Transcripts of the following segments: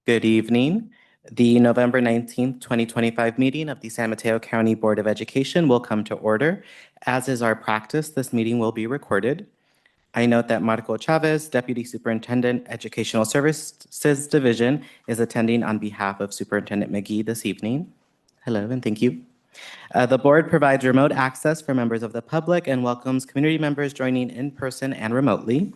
Good evening. The November 19th, 2025 meeting of the San Mateo County Board of Education will come to order. As is our practice, this meeting will be recorded. I note that Marco Chavez, Deputy Superintendent, Educational Services Division, is attending on behalf of Superintendent McGee this evening. Hello and thank you. The board provides remote access for members of the public and welcomes community members joining in person and remotely.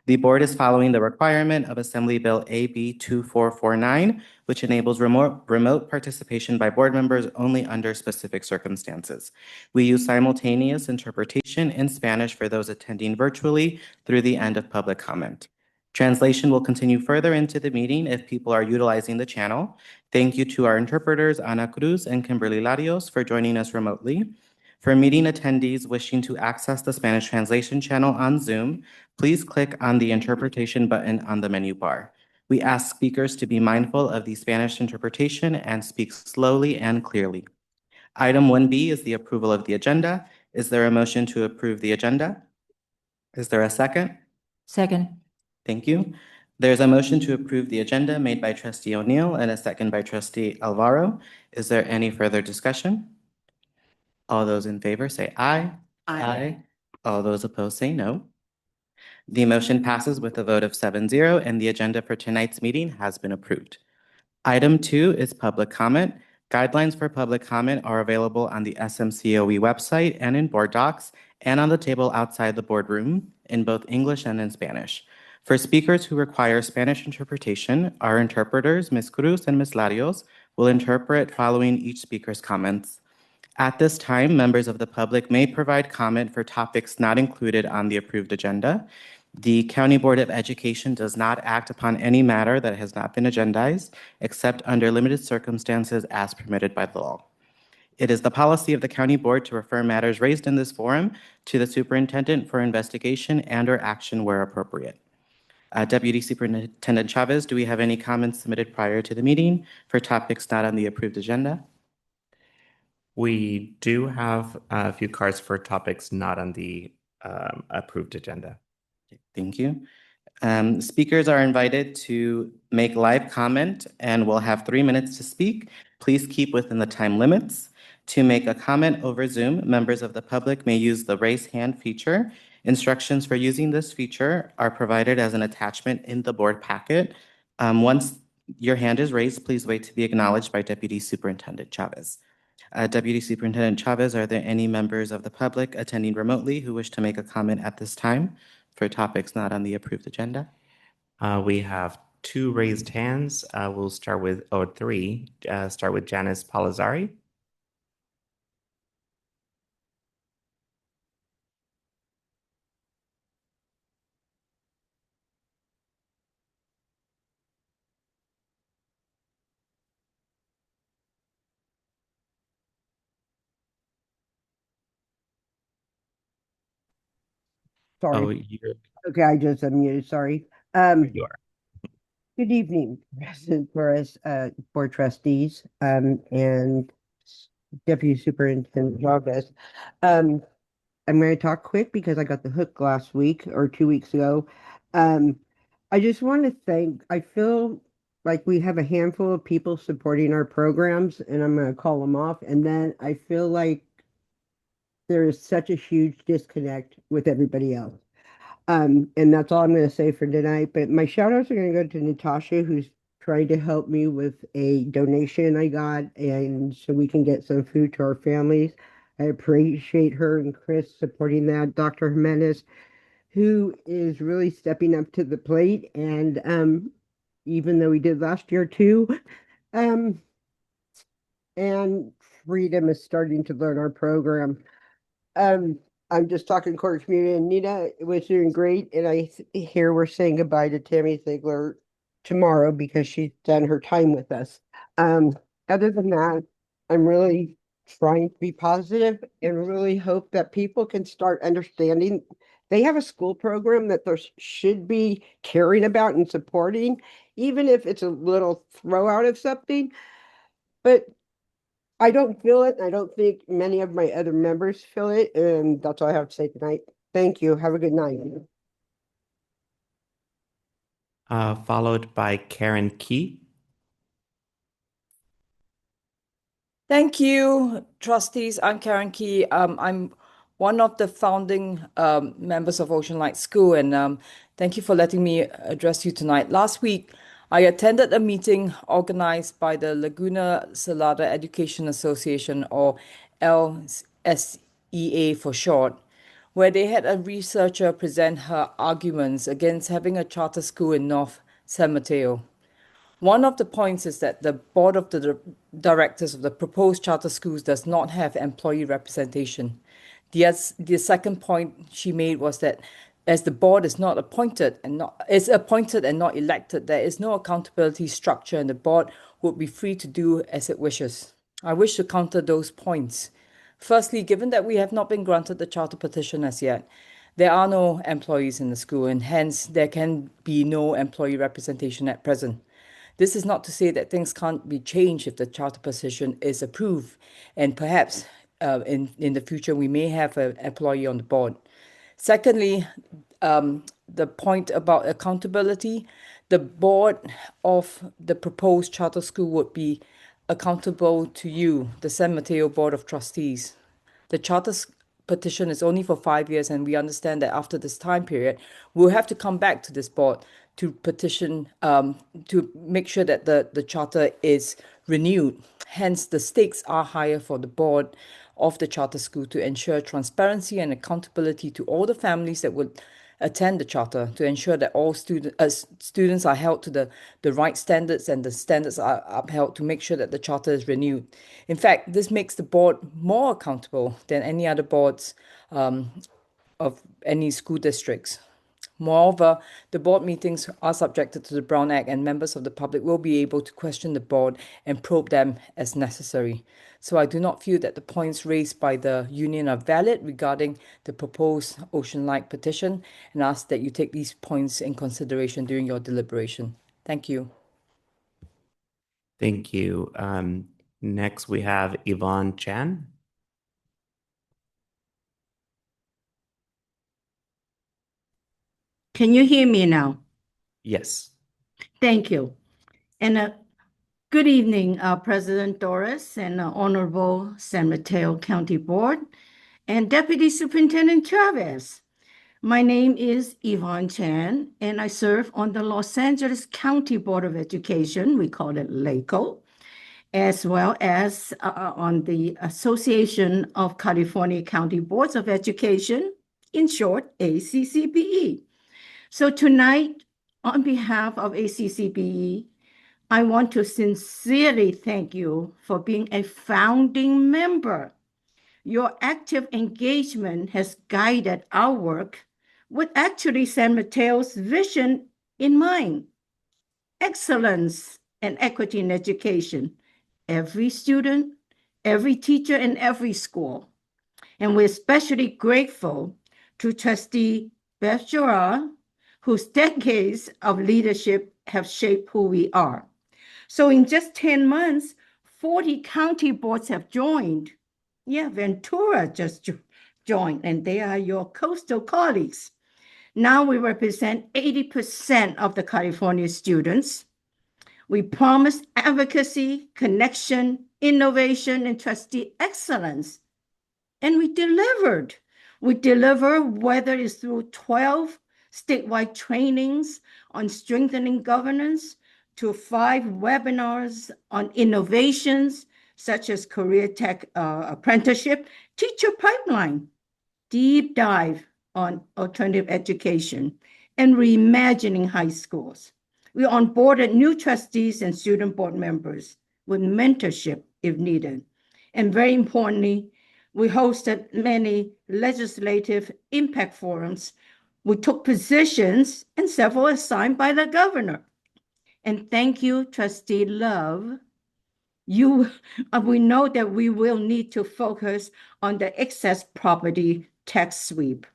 The board is following the requirement of Assembly Bill AB 2449, which enables remote participation by board members only under specific circumstances. We use simultaneous interpretation in Spanish for those attending virtually through the end of public comment. Translation will continue further into the meeting if people are utilizing the channel. Thank you to our interpreters, Ana Cruz and Kimberly Larios, for joining us remotely. For meeting attendees wishing to access the Spanish translation channel on Zoom, please click on the interpretation button on the menu bar. We ask speakers to be mindful of the Spanish interpretation and speak slowly and clearly. Item 1B is the approval of the agenda. Is there a motion to approve the agenda? Is there a second? Second. Thank you. There's a motion to approve the agenda made by Trustee O'Neill and a second by Trustee Alvaro. Is there any further discussion? All those in favor say aye. Aye. All those opposed say no. The motion passes with a vote of 7-0, and the agenda for tonight's meeting has been approved. Item 2 is public comment. Guidelines for public comment are available on the SMCOE website and in board docs, and on the table outside the boardroom in both English and in Spanish. For speakers who require Spanish interpretation, our interpreters, Ms. Cruz and Ms. Larios, will interpret following each speaker's comments. At this time, members of the public may provide comment for topics not included on the approved agenda. The County Board of Education does not act upon any matter that has not been agendized, except under limited circumstances as permitted by the law. It is the policy of the County Board to refer matters raised in this forum to the Superintendent for investigation and/or action where appropriate. Deputy Superintendent Chavez, do we have any comments submitted prior to the meeting for topics not on the approved agenda? We do have a few cards for topics not on the approved agenda. Thank you. Speakers are invited to make live comment and will have 3 minutes to speak. Please keep within the time limits. To make a comment over Zoom, members of the public may use the raise hand feature. Instructions for using this feature are provided as an attachment in the board packet. Once your hand is raised, please wait to be acknowledged by Deputy Superintendent Chavez. Deputy Superintendent Chavez, are there any members of the public attending remotely who wish to make a comment at this time for topics not on the approved agenda? We have 2 raised hands. We'll start with, or 3. Start with Janice Palazzari. Sorry. Oh, you're, Okay, I just unmuted. Sorry. you are. Good evening, President Torres, Board Trustees, and Deputy Superintendent Chavez. I'm going to talk quick because I got the hook last week or 2 weeks ago. I just want to thank, I feel like we have a handful of people supporting our programs, and I'm going to call them off. And then I feel like there is such a huge disconnect with everybody else. And that's all I'm going to say for tonight. But my shout outs are going to go to Natasha, who's trying to help me with a donation I got, and so we can get some food to our families. I appreciate her and Chris supporting that. Dr. Jimenez, who is really stepping up to the plate, and even though we did last year too, and Freedom is starting to learn our program. I'm just talking core community, and Nina was doing great. And I hear we're saying goodbye to Tammy Ziegler tomorrow because she's done her time with us. Other than that, I'm really trying to be positive and really hope that people can start understanding they have a school program that they should be caring about and supporting, even if it's a little throw out of something. But I don't feel it. I don't think many of my other members feel it. And that's all I have to say tonight. Thank you. Have a good night. Followed by Karen Key. Thank you, trustees. I'm Karen Key. I'm one of the founding members of Ocean Light School, and thank you for letting me address you tonight. Last week, I attended a meeting organized by the Laguna Salada Education Association, or LSEA for short, where they had a researcher present her arguments against having a charter school in North San Mateo. One of the points is that the board of the directors of the proposed charter schools does not have employee representation. The second point she made was that as the board is appointed and not elected, there is no accountability structure, and the board would be free to do as it wishes. I wish to counter those points. Firstly, given that we have not been granted the charter petition as yet, there are no employees in the school, and hence there can be no employee representation at present. This is not to say that things can't be changed if the charter petition is approved, and perhaps in the future we may have an employee on the board. Secondly, the point about accountability, the board of the proposed charter school would be accountable to you, the San Mateo Board of Trustees. The charter petition is only for 5 years, and we understand that after this time period, we'll have to come back to this board to petition to make sure that the charter is renewed. Hence, the stakes are higher for the board of the charter school to ensure transparency and accountability to all the families that would attend the charter, to ensure that all students are held to the right standards, and the standards are upheld to make sure that the charter is renewed. In fact, this makes the board more accountable than any other boards of any school districts. Moreover, the board meetings are subjected to the Brown Act, and members of the public will be able to question the board and probe them as necessary. So I do not feel that the points raised by the union are valid regarding the proposed Ocean Light petition, and ask that you take these points in consideration during your deliberation. Thank you. Thank you. Next, we have Yvonne Chan. Can you hear me now? Yes. Thank you. And good evening, President Doris and Honorable San Mateo County Board and Deputy Superintendent Chavez. My name is Yvonne Chan, and I serve on the Los Angeles County Board of Education, we call it LACO, as well as on the Association of California County Boards of Education, in short, ACCBE. So tonight, on behalf of ACCBE, I want to sincerely thank you for being a founding member. Your active engagement has guided our work with actually San Mateo's vision in mind: excellence and equity in education, every student, every teacher, and every school. And we're especially grateful to Trustee Beth Gerard, whose decades of leadership have shaped who we are. So in just 10 months, 40 county boards have joined. Yeah, Ventura just joined, and they are your coastal colleagues. Now we represent 80% of the California students. We promised advocacy, connection, innovation, and trustee excellence. And we delivered. We deliver, whether it's through 12 statewide trainings on strengthening governance, to 5 webinars on innovations, such as career tech apprenticeship, teacher pipeline, deep dive on alternative education, and reimagining high schools. We onboarded new trustees and student board members with mentorship if needed. And very importantly, we hosted many legislative impact forums. We took positions, and several assigned by the governor. And thank you, Trustee Love. We know that we will need to focus on the excess property tax sweep.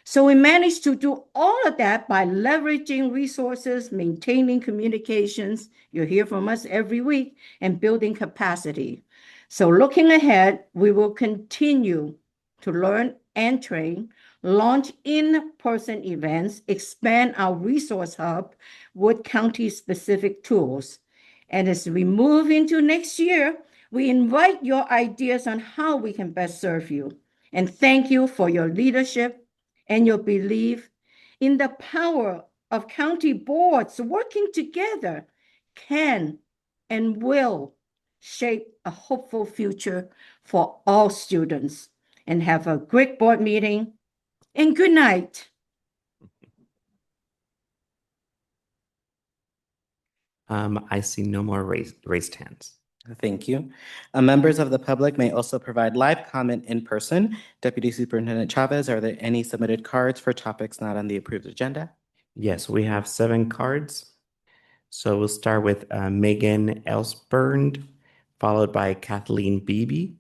So we managed to do all of that by leveraging resources, maintaining communications, you hear from us every week, and building capacity. So looking ahead, we will continue to learn and train, launch in-person events, expand our resource hub with county-specific tools. And as we move into next year, We invite your ideas on how we can best serve you. And thank you for your leadership and your belief in the power of county boards working together can and will shape a hopeful future for all students. And have a great board meeting and good night. I see no more raised hands. Thank you. Members of the public may also provide live comment in person. Deputy Superintendent Chavez, are there any submitted cards for topics not on the approved agenda? Yes, we have 7 cards. So we'll start with Megan Elsbernd, followed by Kathleen Beebe.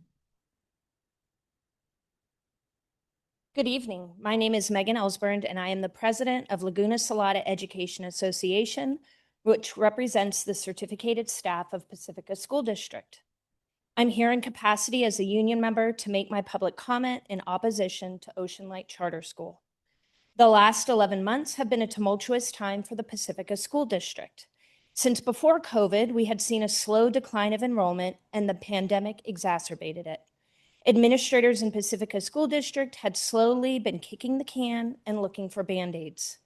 Good evening. My name is Megan Elsbernd, and I am the president of Laguna Salada Education Association, which represents the certificated staff of Pacifica School District. I'm here in capacity as a union member to make my public comment in opposition to Ocean Light Charter School. The last 11 months have been a tumultuous time for the Pacifica School District. Since before COVID, we had seen a slow decline of enrollment, and the pandemic exacerbated it. Administrators in Pacifica School District had slowly been kicking the can and looking for Band-Aids.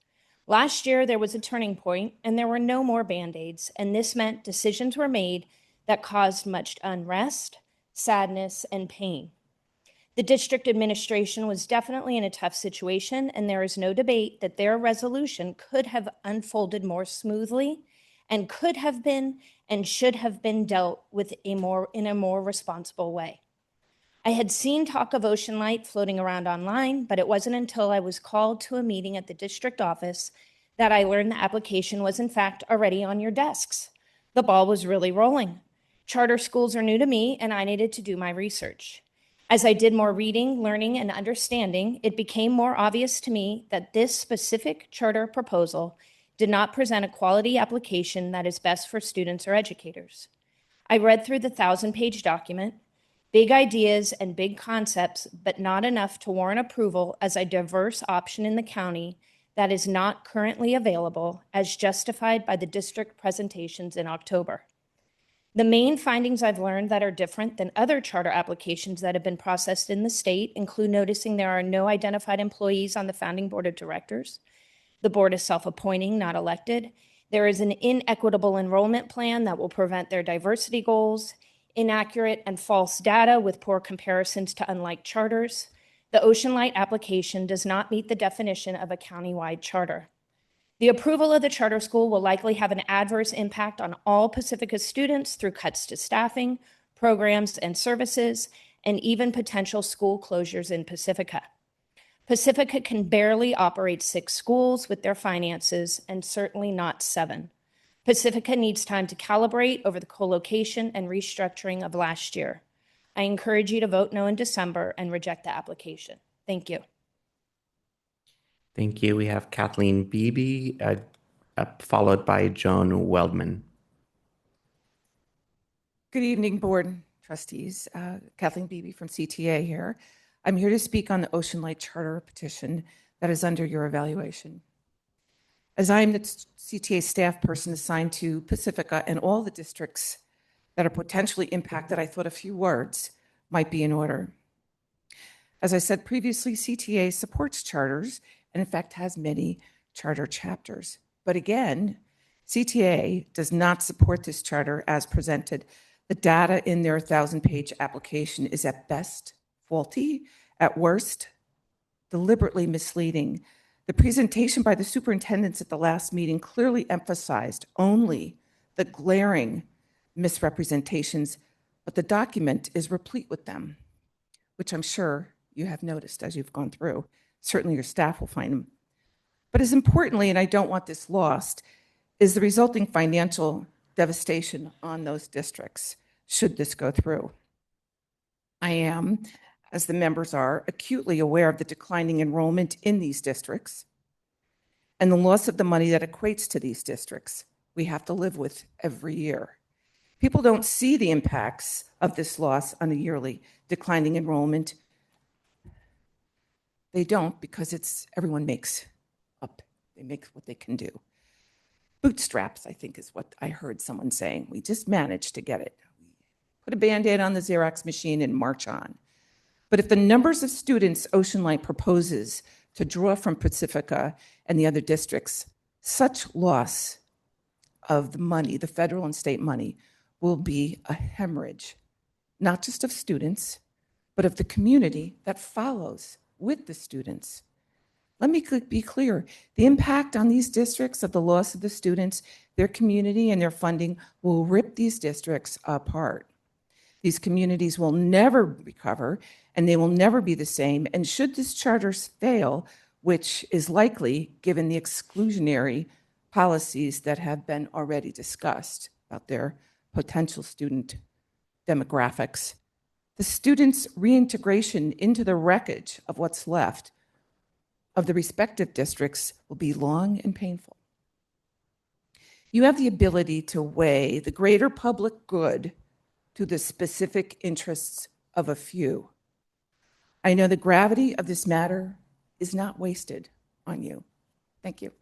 Last year, there was a turning point, and there were no more Band-Aids, and this meant decisions were made that caused much unrest, sadness, and pain. The district administration was definitely in a tough situation, and there is no debate that their resolution could have unfolded more smoothly and could have been and should have been dealt with in a more responsible way. I had seen talk of Ocean Light floating around online, but it wasn't until I was called to a meeting at the district office that I learned the application was in fact already on your desks. The ball was really rolling. Charter schools are new to me, and I needed to do my research. As I did more reading, learning, and understanding, it became more obvious to me that this specific charter proposal did not present a quality application that is best for students or educators. I read through the 1,000-page document. Big ideas and big concepts, but not enough to warrant approval as a diverse option in the county that is not currently available, as justified by the district presentations in October. The main findings I've learned that are different than other charter applications that have been processed in the state include noticing there are no identified employees on the founding board of directors. The board is self-appointing, not elected. There is an inequitable enrollment plan that will prevent their diversity goals, inaccurate and false data with poor comparisons to unlike charters. The Ocean Light application does not meet the definition of a countywide charter. The approval of the charter school will likely have an adverse impact on all Pacifica students through cuts to staffing, programs, and services, and even potential school closures in Pacifica. Pacifica can barely operate 6 schools with their finances, and certainly not 7. Pacifica needs time to calibrate over the co-location and restructuring of last year. I encourage you to vote no in December and reject the application. Thank you. Thank you. We have Kathleen Beebe, followed by Joan Weldman. Good evening, board trustees. Kathleen Beebe from CTA here. I'm here to speak on the Ocean Light Charter petition that is under your evaluation. As I am the CTA staff person assigned to Pacifica and all the districts that are potentially impacted, I thought a few words might be in order. As I said previously, CTA supports charters and in fact has many charter chapters. But again, CTA does not support this charter as presented. The data in their 1,000-page application is at best faulty, at worst deliberately misleading. The presentation by the superintendents at the last meeting clearly emphasized only the glaring misrepresentations, but the document is replete with them, which I'm sure you have noticed as you've gone through. Certainly your staff will find them. But as importantly, and I don't want this lost, is the resulting financial devastation on those districts should this go through. I am, as the members are, acutely aware of the declining enrollment in these districts and the loss of the money that equates to these districts we have to live with every year. People don't see the impacts of this loss on the yearly declining enrollment. They don't because everyone makes up. They make what they can do. Bootstraps, I think, is what I heard someone saying. We just managed to get it. We put a Band-Aid on the Xerox machine and march on. But if the numbers of students Ocean Light proposes to draw from Pacifica and the other districts, such loss of the money, the federal and state money, will be a hemorrhage, not just of students, but of the community that follows with the students. Let me be clear. The impact on these districts of the loss of the students, their community, and their funding will rip these districts apart. These communities will never recover, and they will never be the same. And should this charter fail, which is likely given the exclusionary policies that have been already discussed about their potential student demographics, the students' reintegration into the wreckage of what's left of the respective districts will be long and painful. You have the ability to weigh the greater public good to the specific interests of a few. I know the gravity of this matter is not wasted on you. Thank you.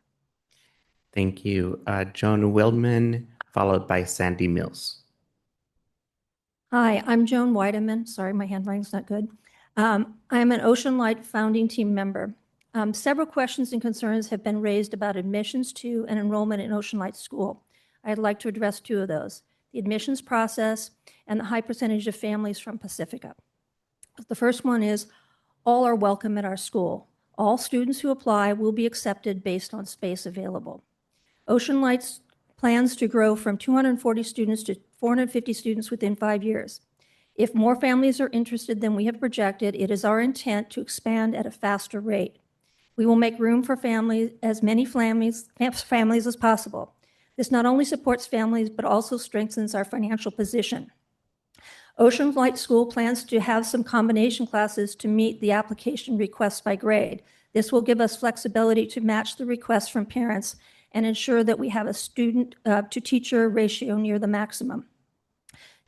Thank you. Joan Wildman, followed by Sandy Mills. Hi, I'm Joan Weideman. Sorry, my handwriting's not good. I'm an Ocean Light founding team member. Several questions and concerns have been raised about admissions to and enrollment in Ocean Light School. I'd like to address two of those: the admissions process and the high percentage of families from Pacifica. The first one is all are welcome at our school. All students who apply will be accepted based on space available. Ocean Lights plans to grow from 240 students to 450 students within 5 years. If more families are interested than we have projected, it is our intent to expand at a faster rate. We will make room for families, as many families as possible. This not only supports families, but also strengthens our financial position. Ocean Light School plans to have some combination classes to meet the application requests by grade. This will give us flexibility to match the requests from parents and ensure that we have a student to teacher ratio near the maximum.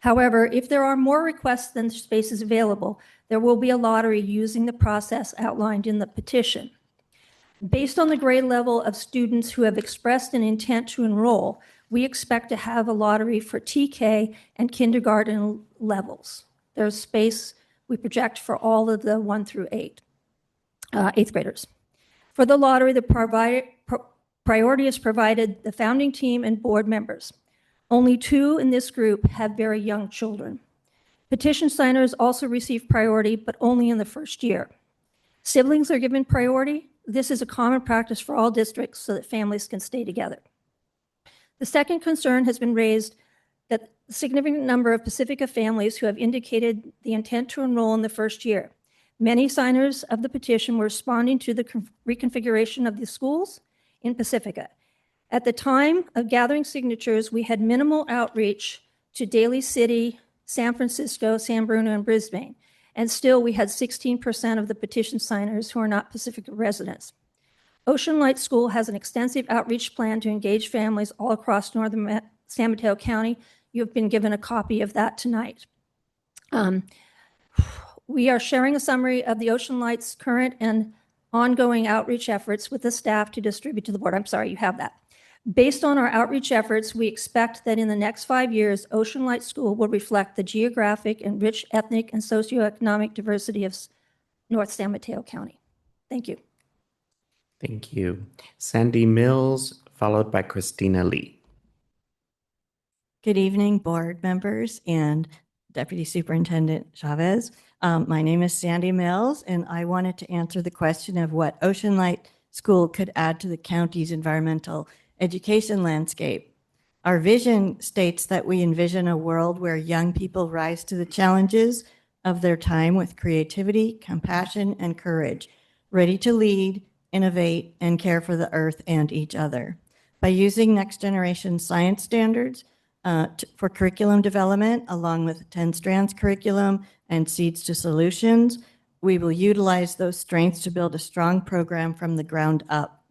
However, if there are more requests than spaces available, there will be a lottery using the process outlined in the petition. Based on the grade level of students who have expressed an intent to enroll, we expect to have a lottery for TK and kindergarten levels. There's space, we project, for all of the 1 through 8, 8th graders. For the lottery, the priority is provided the founding team and board members. Only 2 in this group have very young children. Petition signers also receive priority, but only in the first year. Siblings are given priority. This is a common practice for all districts so that families can stay together. The second concern has been raised that a significant number of Pacifica families who have indicated the intent to enroll in the first year. Many signers of the petition were responding to the reconfiguration of the schools in Pacifica. At the time of gathering signatures, we had minimal outreach to Daly City, San Francisco, San Bruno, and Brisbane. And still, we had 16% of the petition signers who are not Pacifica residents. Ocean Light School has an extensive outreach plan to engage families all across northern San Mateo County. You have been given a copy of that tonight. We are sharing a summary of the Ocean Light's current and ongoing outreach efforts with the staff to distribute to the board. I'm sorry, you have that. Based on our outreach efforts, we expect that in the next 5 years, Ocean Light School will reflect the geographic and rich ethnic and socioeconomic diversity of North San Mateo County. Thank you. Thank you. Sandy Mills, followed by Christina Lee. Good evening, board members and Deputy Superintendent Chavez. My name is Sandy Mills, and I wanted to answer the question of what Ocean Light School could add to the county's environmental education landscape. Our vision states that we envision a world where young people rise to the challenges of their time with creativity, compassion, and courage, ready to lead, innovate, and care for the earth and each other. By using next generation science standards for curriculum development, along with 10 Strands curriculum and Seeds to Solutions, we will utilize those strengths to build a strong program from the ground up.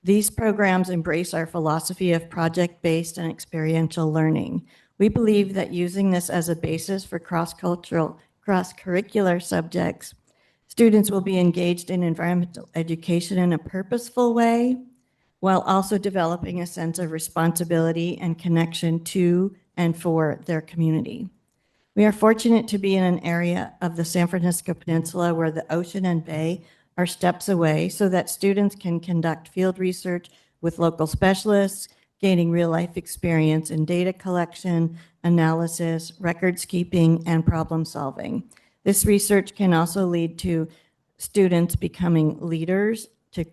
These programs embrace our philosophy of project-based and experiential learning. We believe that using this as a basis for cross-cultural, cross-curricular subjects, students will be engaged in environmental education in a purposeful way, while also developing a sense of responsibility and connection to and for their community. We are fortunate to be in an area of the San Francisco Peninsula where the ocean and bay are steps away so that students can conduct field research with local specialists, gaining real-life experience in data collection, analysis, records keeping, and problem solving. This research can also lead to students becoming leaders, to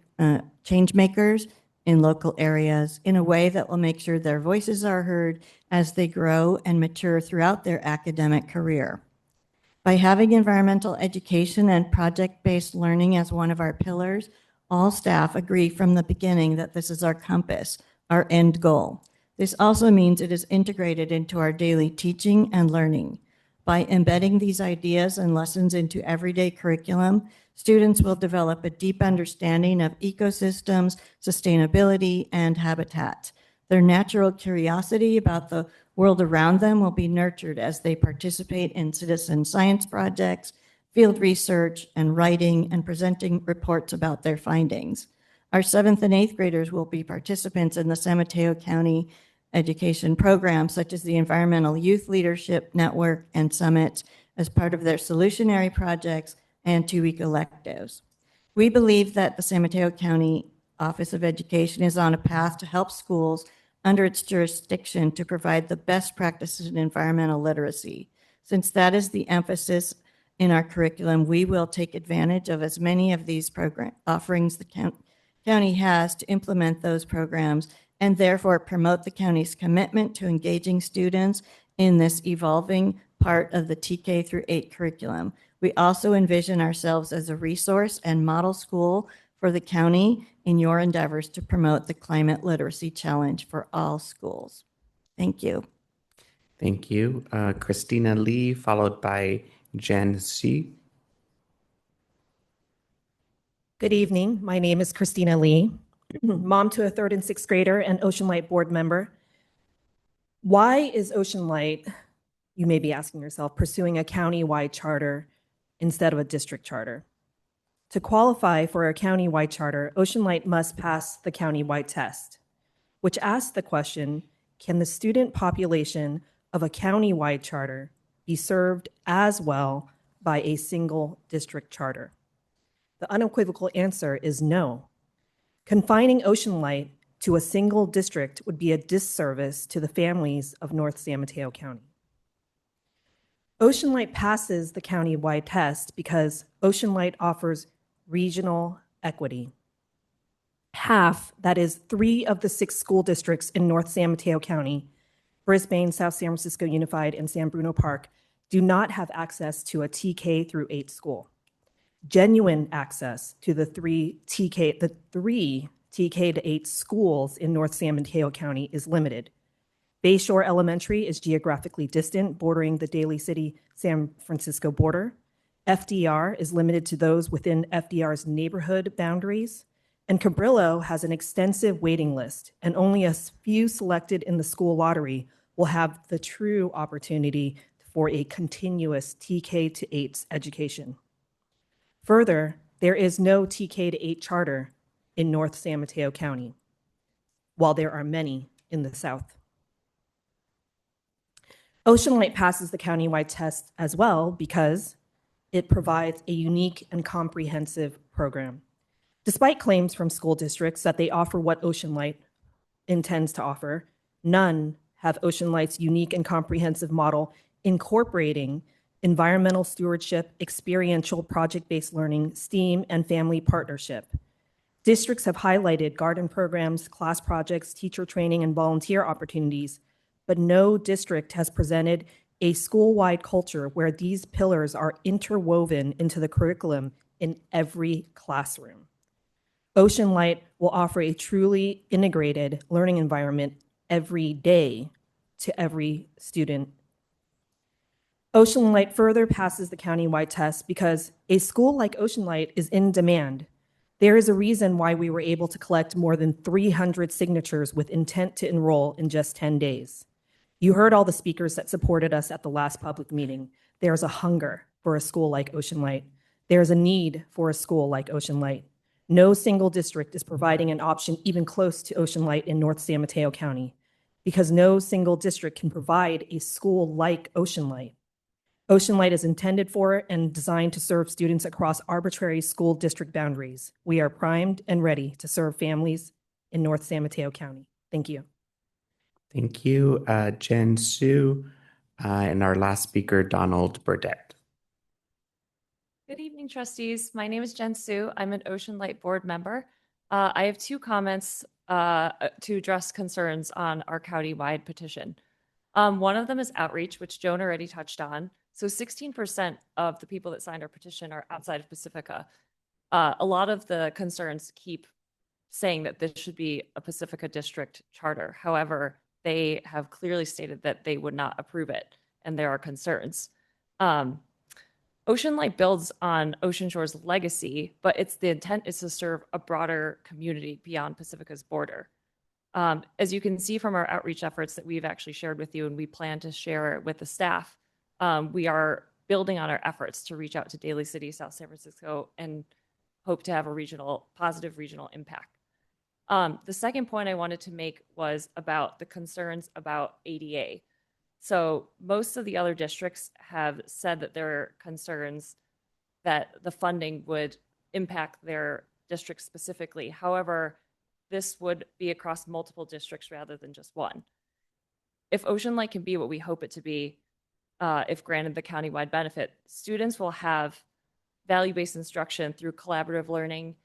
change makers in local areas in a way that will make sure their voices are heard as they grow and mature throughout their academic career. By having environmental education and project-based learning as one of our pillars, all staff agree from the beginning that this is our compass, our end goal. This also means it is integrated into our daily teaching and learning. By embedding these ideas and lessons into everyday curriculum, students will develop a deep understanding of ecosystems, sustainability, and habitat. Their natural curiosity about the world around them will be nurtured as they participate in citizen science projects, field research, and writing and presenting reports about their findings. Our 7th and 8th graders will be participants in the San Mateo County education programs such as the Environmental Youth Leadership Network and Summits as part of their solutionary projects and 2-week electives. We believe that the San Mateo County Office of Education is on a path to help schools under its jurisdiction to provide the best practices in environmental literacy. Since that is the emphasis in our curriculum, we will take advantage of as many of these program offerings the county has to implement those programs and therefore promote the county's commitment to engaging students in this evolving part of the TK through 8 curriculum. We also envision ourselves as a resource and model school for the county in your endeavors to promote the climate literacy challenge for all schools. Thank you. Thank you. Christina Lee, followed by Jen Shi. Good evening. My name is Christina Lee, mom to a 3rd and 6th grader and Ocean Light board member. Why is Ocean Light, you may be asking yourself, pursuing a county-wide charter instead of a district charter? To qualify for a county-wide charter, Ocean Light must pass the county-wide test, which asks the question, can the student population of a county-wide charter be served as well by a single district charter? The unequivocal answer is no. Confining Ocean Light to a single district would be a disservice to the families of North San Mateo County. Ocean Light passes the county-wide test because Ocean Light offers regional equity. Half, that is 3 of the 6 school districts in North San Mateo County, Brisbane, South San Francisco Unified, and San Bruno Park, do not have access to a TK through 8 school. Genuine access to the 3 TK to 8 schools in North San Mateo County is limited. Bayshore Elementary is geographically distant, bordering the Daly City San Francisco border. FDR is limited to those within FDR's neighborhood boundaries. And Cabrillo has an extensive waiting list, and only a few selected in the school lottery will have the true opportunity for a continuous TK to 8 education. Further, there is no TK to 8 charter in North San Mateo County, while there are many in the South. Ocean Light passes the countywide test as well because it provides a unique and comprehensive program. Despite claims from school districts that they offer what Ocean Light intends to offer, none have Ocean Light's unique and comprehensive model incorporating environmental stewardship, experiential project-based learning, STEAM, and family partnership. Districts have highlighted garden programs, class projects, teacher training, and volunteer opportunities, but no district has presented a school-wide culture where these pillars are interwoven into the curriculum in every classroom. Ocean Light will offer a truly integrated learning environment every day to every student. Ocean Light further passes the countywide test because a school like Ocean Light is in demand. There is a reason why we were able to collect more than 300 signatures with intent to enroll in just 10 days. You heard all the speakers that supported us at the last public meeting. There's a hunger for a school like Ocean Light. There's a need for a school like Ocean Light. No single district is providing an option even close to Ocean Light in North San Mateo County because no single district can provide a school like Ocean Light. Ocean Light is intended for and designed to serve students across arbitrary school district boundaries. We are primed and ready to serve families in North San Mateo County. Thank you. Thank you, Jen Sue, and our last speaker, Donald Burdett. Good evening, trustees. My name is Jen Sue. I'm an Ocean Light board member. I have two comments to address concerns on our county-wide petition. One of them is outreach, which Joan already touched on. So 16% of the people that signed our petition are outside of Pacifica. A lot of the concerns keep saying that this should be a Pacifica district charter. However, they have clearly stated that they would not approve it, and there are concerns. Ocean Light builds on Ocean Shore's legacy, but the intent is to serve a broader community beyond Pacifica's border. As you can see from our outreach efforts that we've actually shared with you and we plan to share with the staff, we are building on our efforts to reach out to Daly City, South San Francisco, and hope to have a positive regional impact. The second point I wanted to make was about the concerns about ADA. So most of the other districts have said that there are concerns that the funding would impact their district specifically. However, this would be across multiple districts rather than just one. If Ocean Light can be what we hope it to be, if granted the countywide benefit, students will have value-based instruction through collaborative learning,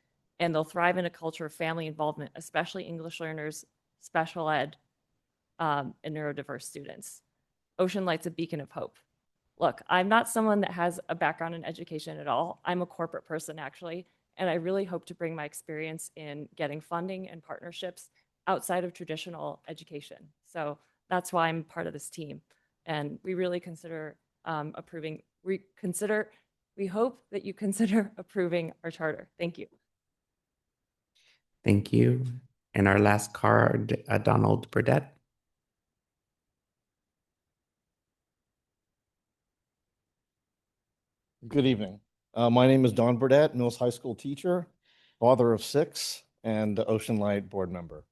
and they'll thrive in a culture of family involvement, especially English learners, special ed, and neurodiverse students. Ocean Light's a beacon of hope. Look, I'm not someone that has a background in education at all. I'm a corporate person, actually, and I really hope to bring my experience in getting funding and partnerships outside of traditional education. So that's why I'm part of this team. And we really consider we hope that you consider approving our charter. Thank you. Thank you. And our last card, Donald Burdett. Good evening. My name is Don Burdett, Mills High School teacher, father of 6, and Ocean Light board member.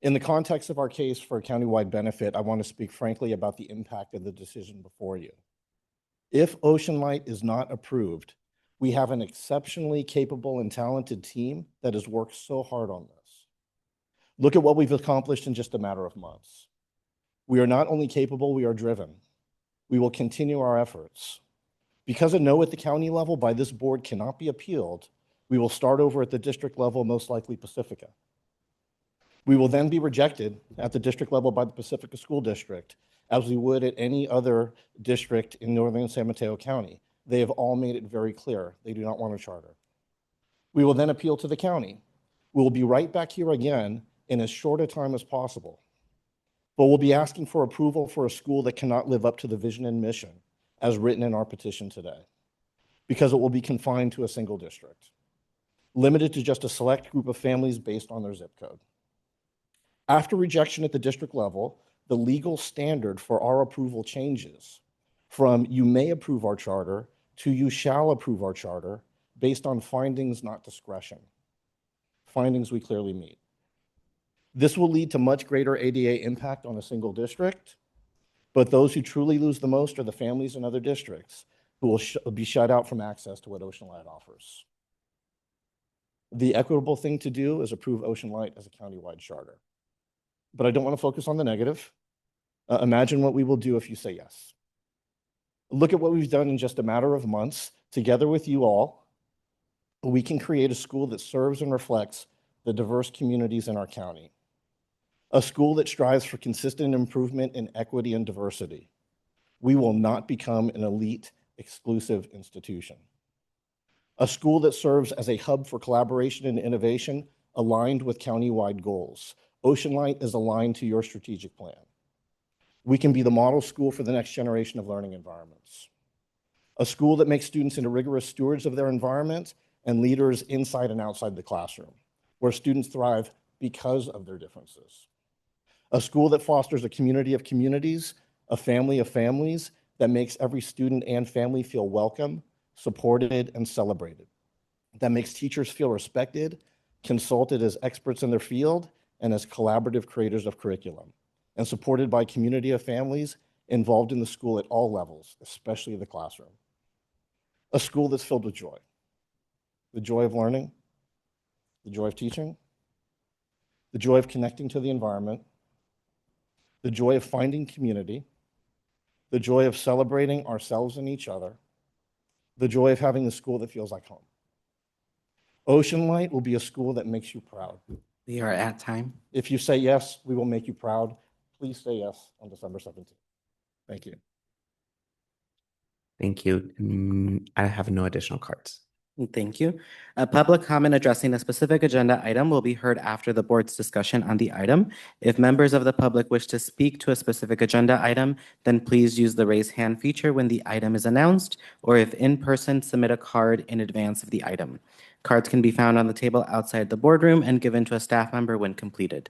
In the context of our case for a countywide benefit, I want to speak frankly about the impact of the decision before you. If Ocean Light is not approved, we have an exceptionally capable and talented team that has worked so hard on this. Look at what we've accomplished in just a matter of months. We are not only capable, we are driven. We will continue our efforts. Because a no at the county level by this board cannot be appealed, we will start over at the district level, most likely Pacifica. We will then be rejected at the district level by the Pacifica School District, as we would at any other district in northern San Mateo County. They have all made it very clear they do not want a charter. We will then appeal to the county. We will be right back here again in as short a time as possible. But we'll be asking for approval for a school that cannot live up to the vision and mission as written in our petition today, because it will be confined to a single district, limited to just a select group of families based on their zip code. After rejection at the district level, the legal standard for our approval changes from you may approve our charter to you shall approve our charter based on findings, not discretion. Findings we clearly meet. This will lead to much greater ADA impact on a single district, but those who truly lose the most are the families in other districts who will be shut out from access to what Ocean Light offers. The equitable thing to do is approve Ocean Light as a countywide charter. But I don't want to focus on the negative. Imagine what we will do if you say yes. Look at what we've done in just a matter of months. Together with you all, we can create a school that serves and reflects the diverse communities in our county. A school that strives for consistent improvement in equity and diversity. We will not become an elite, exclusive institution. A school that serves as a hub for collaboration and innovation aligned with countywide goals. Ocean Light is aligned to your strategic plan. We can be the model school for the next generation of learning environments. A school that makes students into rigorous stewards of their environment and leaders inside and outside the classroom, where students thrive because of their differences. A school that fosters a community of communities, a family of families that makes every student and family feel welcome, supported, and celebrated. That makes teachers feel respected, consulted as experts in their field, and as collaborative creators of curriculum, and supported by a community of families involved in the school at all levels, especially the classroom. A school that's filled with joy. The joy of learning, the joy of teaching, the joy of connecting to the environment, the joy of finding community, the joy of celebrating ourselves and each other, the joy of having a school that feels like home. Ocean Light will be a school that makes you proud. We are at time. If you say yes, we will make you proud. Please say yes on December 17th. Thank you. Thank you. I have no additional cards. Thank you. A public comment addressing a specific agenda item will be heard after the board's discussion on the item. If members of the public wish to speak to a specific agenda item, then please use the raise hand feature when the item is announced, or if in person, submit a card in advance of the item. Cards can be found on the table outside the boardroom and given to a staff member when completed.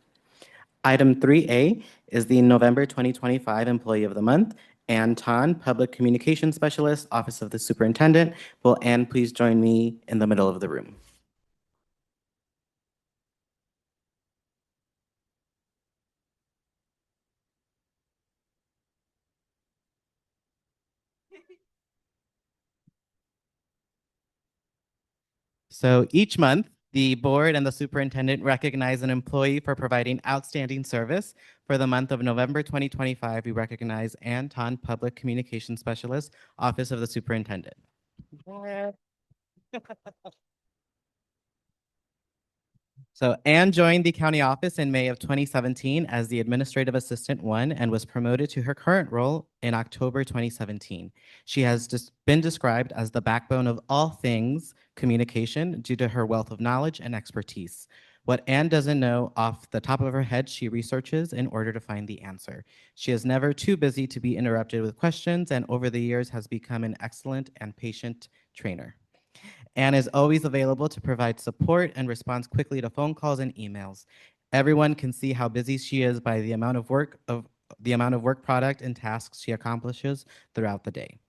Item 3A is the November 2025 Employee of the Month, Ann Tan, Public Communications Specialist, Office of the Superintendent. Will Ann please join me in the middle of the room? So each month, the board and the superintendent recognize an employee for providing outstanding service. For the month of November 2025, we recognize Ann Tan, Public Communications Specialist, Office of the Superintendent. So Ann joined the county office in May of 2017 as the Administrative Assistant 1 and was promoted to her current role in October 2017. She has just been described as the backbone of all things communication due to her wealth of knowledge and expertise. What Ann doesn't know off the top of her head, she researches in order to find the answer. She is never too busy to be interrupted with questions, and over the years has become an excellent and patient trainer. Ann is always available to provide support and responds quickly to phone calls and emails. Everyone can see how busy she is by the amount of work product and tasks she accomplishes throughout the day,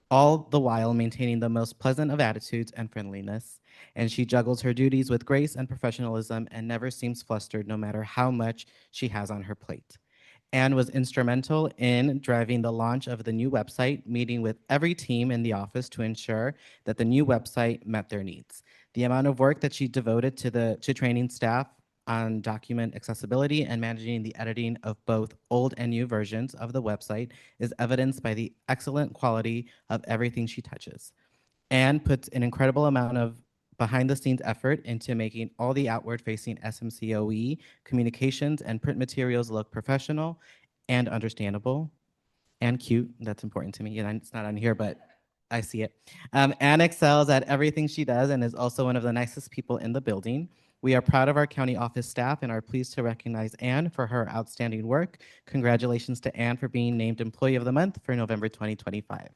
all the while maintaining the most pleasant of attitudes and friendliness. And she juggles her duties with grace and professionalism and never seems flustered no matter how much she has on her plate. Ann was instrumental in driving the launch of the new website, meeting with every team in the office to ensure that the new website met their needs. The amount of work that she devoted to training staff on document accessibility and managing the editing of both old and new versions of the website is evidenced by the excellent quality of everything she touches. Ann puts an incredible amount of behind-the-scenes effort into making all the outward-facing SMCOE communications and print materials look professional and understandable and cute. That's important to me. And it's not on here, but I see it. Ann excels at everything she does and is also one of the nicest people in the building. We are proud of our county office staff and are pleased to recognize Ann for her outstanding work. Congratulations to Ann for being named Employee of the Month for November 2025.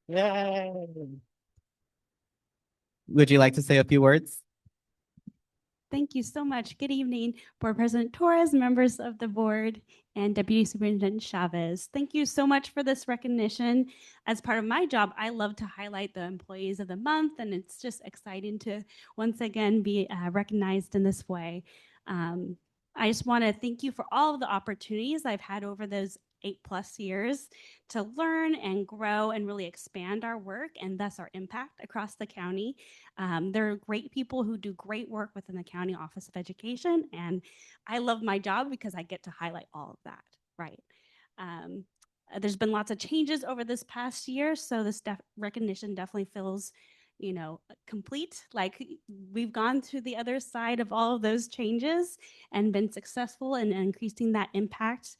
Yay! Would you like to say a few words? Thank you so much. Good evening, Board President Torres, members of the board, and Deputy Superintendent Chavez. Thank you so much for this recognition. As part of my job, I love to highlight the employees of the month, and it's just exciting to once again be recognized in this way. I just want to thank you for all of the opportunities I've had over those 8+ years to learn and grow and really expand our work and thus our impact across the county. There are great people who do great work within the County Office of Education, and I love my job because I get to highlight all of that, right? There's been lots of changes over this past year, so this recognition definitely feels, complete. Like we've gone to the other side of all of those changes and been successful in increasing that impact.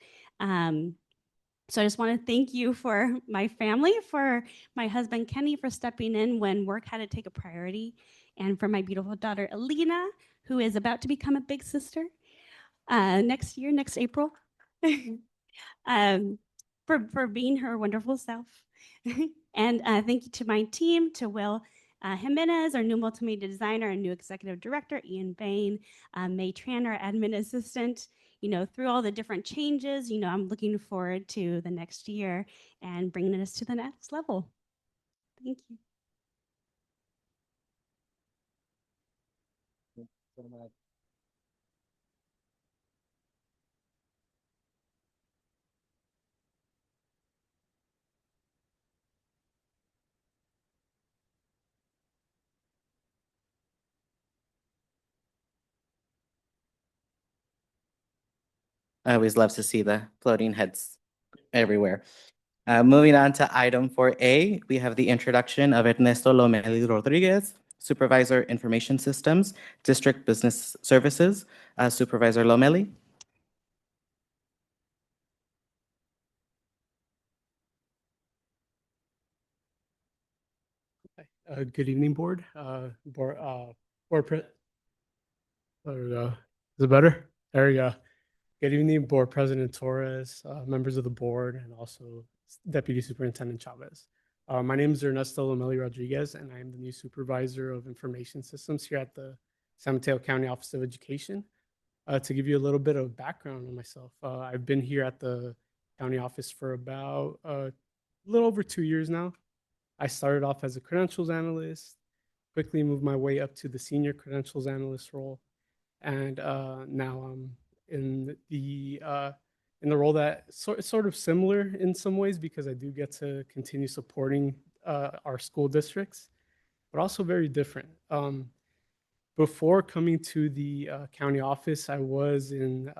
So I just want to thank you for my family, for my husband, Kenny, for stepping in when work had to take a priority, and for my beautiful daughter, Alina, who is about to become a big sister next year, next April, for being her wonderful self. And thank you to my team, to Will Jimenez, our new multimedia designer, and new executive director, Ian Bain, May Tran, our admin assistant. Through all the different changes, I'm looking forward to the next year and bringing us to the next level. Thank you. I always love to see the floating heads everywhere. Moving on to item 4A, we have the introduction of Ernesto Lomeli Rodriguez, Supervisor Information Systems, District Business Services. Supervisor Lomeli. Good evening, board. Board pre- There we go. Is it better? There we go. Good evening, Board President Torres, members of the board, and also Deputy Superintendent Chavez. My name is Ernesto Lomeli Rodriguez, and I am the new Supervisor of Information Systems here at the San Mateo County Office of Education. To give you a little bit of background on myself, I've been here at the county office for about a little over 2 years now. I started off as a credentials analyst, quickly moved my way up to the senior credentials analyst role, and now I'm in the role that sort of similar in some ways because I do get to continue supporting our school districts, but also very different. Before coming to the county office, I was in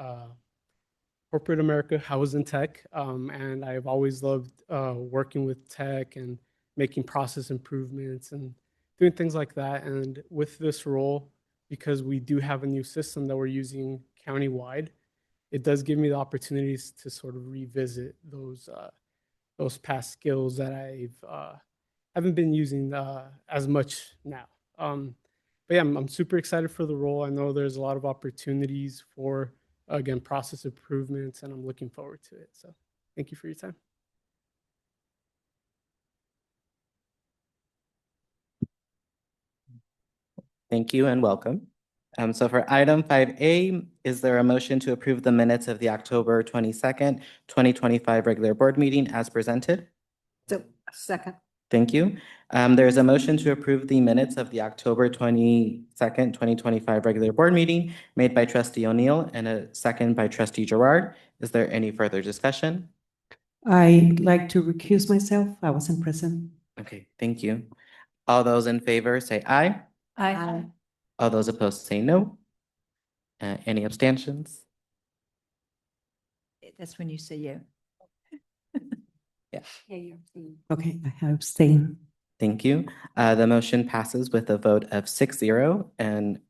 corporate America. I was in tech, and I've always loved working with tech and making process improvements and doing things like that. And with this role, because we do have a new system that we're using countywide, it does give me the opportunities to sort of revisit those past skills that I've haven't been using as much now. But yeah, I'm super excited for the role. I know there's a lot of opportunities for, again, process improvements, and I'm looking forward to it. So thank you for your time. Thank you and welcome. So for item 5A, is there a motion to approve the minutes of the October 22nd, 2025 regular board meeting as presented? So, second. Thank you. There is a motion to approve the minutes of the October 22nd, 2025 regular board meeting made by Trustee O'Neill and a second by Trustee Gerard. Is there any further discussion? I'd like to recuse myself. I wasn't present. Okay, thank you. All those in favor say aye. Aye. All those opposed say no. Any abstentions? That's when you say yeah. Yeah. Yeah, you're abstaining. Okay, I abstain. Thank you. The motion passes with a vote of 6-0 and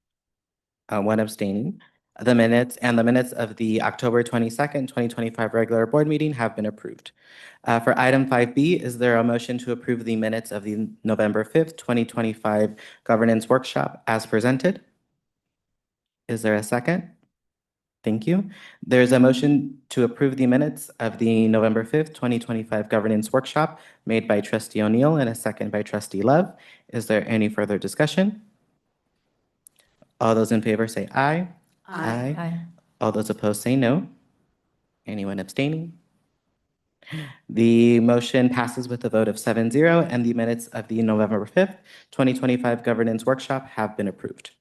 one abstaining. The minutes of the October 22nd, 2025 regular board meeting have been approved. For item 5B, is there a motion to approve the minutes of the November 5th, 2025 governance workshop as presented? Is there a second? Thank you. There's a motion to approve the minutes of the November 5th, 2025 governance workshop made by Trustee O'Neill and a second by Trustee Love. Is there any further discussion? All those in favor say aye. Aye. All those opposed say no. Anyone abstaining? The motion passes with a vote of 7-0 and the minutes of the November 5th, 2025 governance workshop have been approved.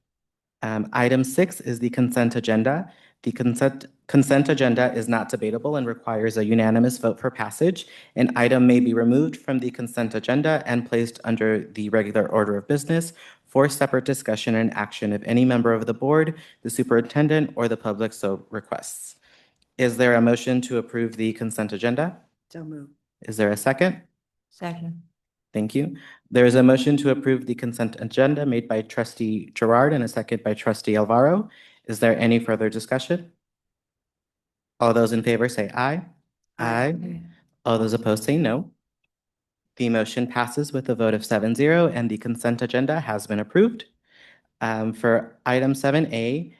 Item 6 is the consent agenda. The consent agenda is not debatable and requires a unanimous vote for passage. An item may be removed from the consent agenda and placed under the regular order of business for separate discussion and action if any member of the board, the superintendent, or the public so requests. Is there a motion to approve the consent agenda? So moved. Is there a second? Second. Thank you. There is a motion to approve the consent agenda made by Trustee Gerard and a second by Trustee Alvaro. Is there any further discussion? All those in favor say aye. Aye. All those opposed say no. The motion passes with a vote of 7-0 and the consent agenda has been approved. For item 7A,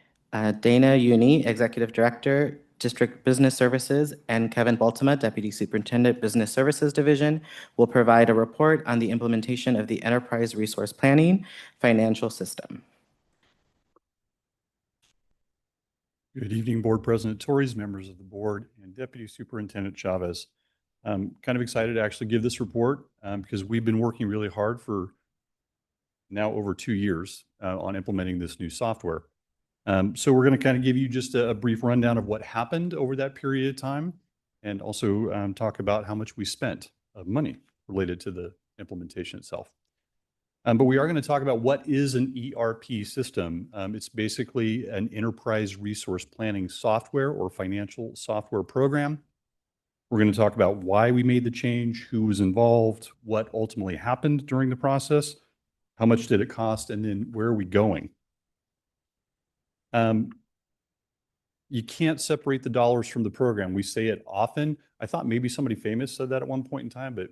Dana Uni, Executive Director, District Business Services, and Kevin Baltima, Deputy Superintendent, Business Services Division, will provide a report on the implementation of the Enterprise Resource Planning financial system. Good evening, Board President Torres, members of the board, and Deputy Superintendent Chavez. I'm kind of excited to actually give this report because we've been working really hard for now over 2 years on implementing this new software. So we're going to kind of give you just a brief rundown of what happened over that period of time and also talk about how much we spent of money related to the implementation itself. But we are going to talk about what is an ERP system. It's basically an enterprise resource planning software or financial software program. We're going to talk about why we made the change, who was involved, what ultimately happened during the process, how much did it cost, and then where are we going? You can't separate the dollars from the program. We say it often. I thought maybe somebody famous said that at one point in time, but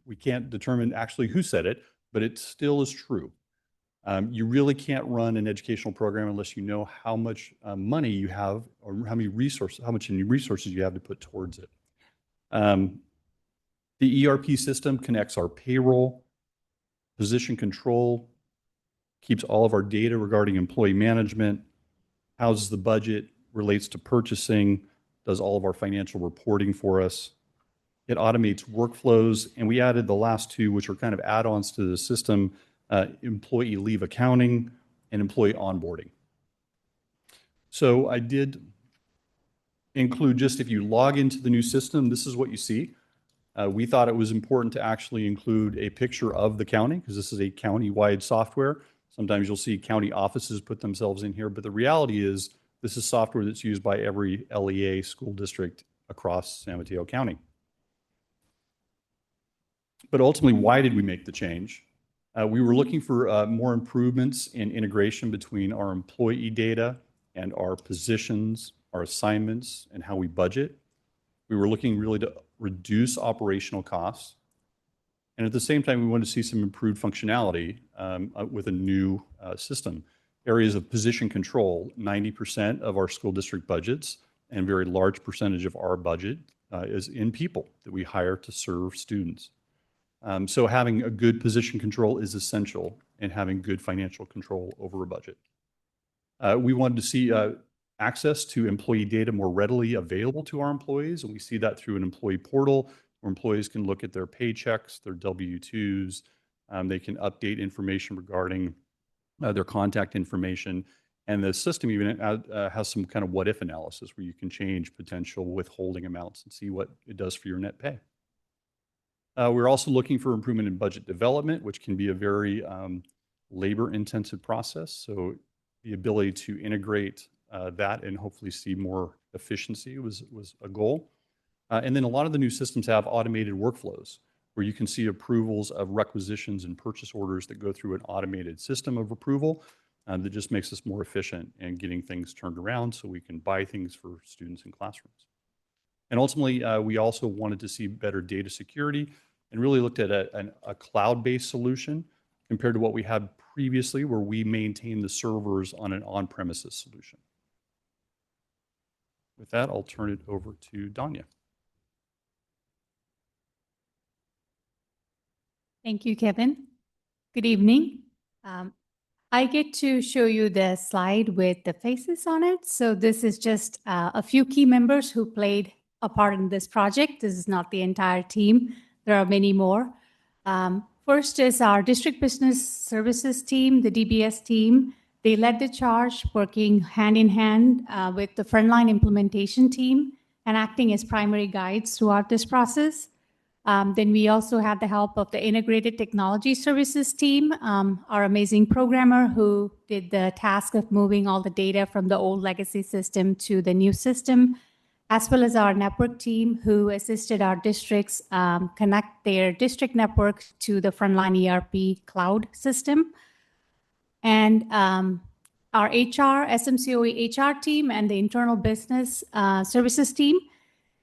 we can't determine actually who said it, but it still is true. You really can't run an educational program unless you know how much money you have or how much resources you have to put towards it. The ERP system connects our payroll, position control, keeps all of our data regarding employee management, houses the budget, relates to purchasing, does all of our financial reporting for us. It automates workflows, and we added the last two, which are kind of add-ons to the system, employee leave accounting and employee onboarding. So I did include just if you log into the new system, this is what you see. We thought it was important to actually include a picture of the county because this is a county-wide software. Sometimes you'll see county offices put themselves in here, but the reality is this is software that's used by every LEA school district across San Mateo County. But ultimately, why did we make the change? We were looking for more improvements in integration between our employee data and our positions, our assignments, and how we budget. We were looking really to reduce operational costs. And at the same time, we wanted to see some improved functionality with a new system. Areas of position control, 90% of our school district budgets and a very large percentage of our budget is in people that we hire to serve students. So having a good position control is essential in having good financial control over a budget. We wanted to see access to employee data more readily available to our employees, and we see that through an employee portal where employees can look at their paychecks, their W-2s, they can update information regarding their contact information, and the system even has some kind of what-if analysis where you can change potential withholding amounts and see what it does for your net pay. We're also looking for improvement in budget development, which can be a very labor-intensive process. So the ability to integrate that and hopefully see more efficiency was a goal. And then a lot of the new systems have automated workflows where you can see approvals of requisitions and purchase orders that go through an automated system of approval that just makes us more efficient in getting things turned around so we can buy things for students in classrooms. And ultimately, we also wanted to see better data security and really looked at a cloud-based solution compared to what we had previously where we maintained the servers on an on-premises solution. With that, I'll turn it over to Danya. Thank you, Kevin. Good evening. I get to show you the slide with the faces on it. So this is just a few key members who played a part in this project. This is not the entire team. There are many more. First is our district business services team, the DBS team. They led the charge, working hand in hand with the frontline implementation team and acting as primary guides throughout this process. Then we also had the help of the integrated technology services team, our amazing programmer who did the task of moving all the data from the old legacy system to the new system, as well as our network team who assisted our districts connect their district network to the frontline ERP cloud system. And our HR, SMCOE HR team and the internal business services team,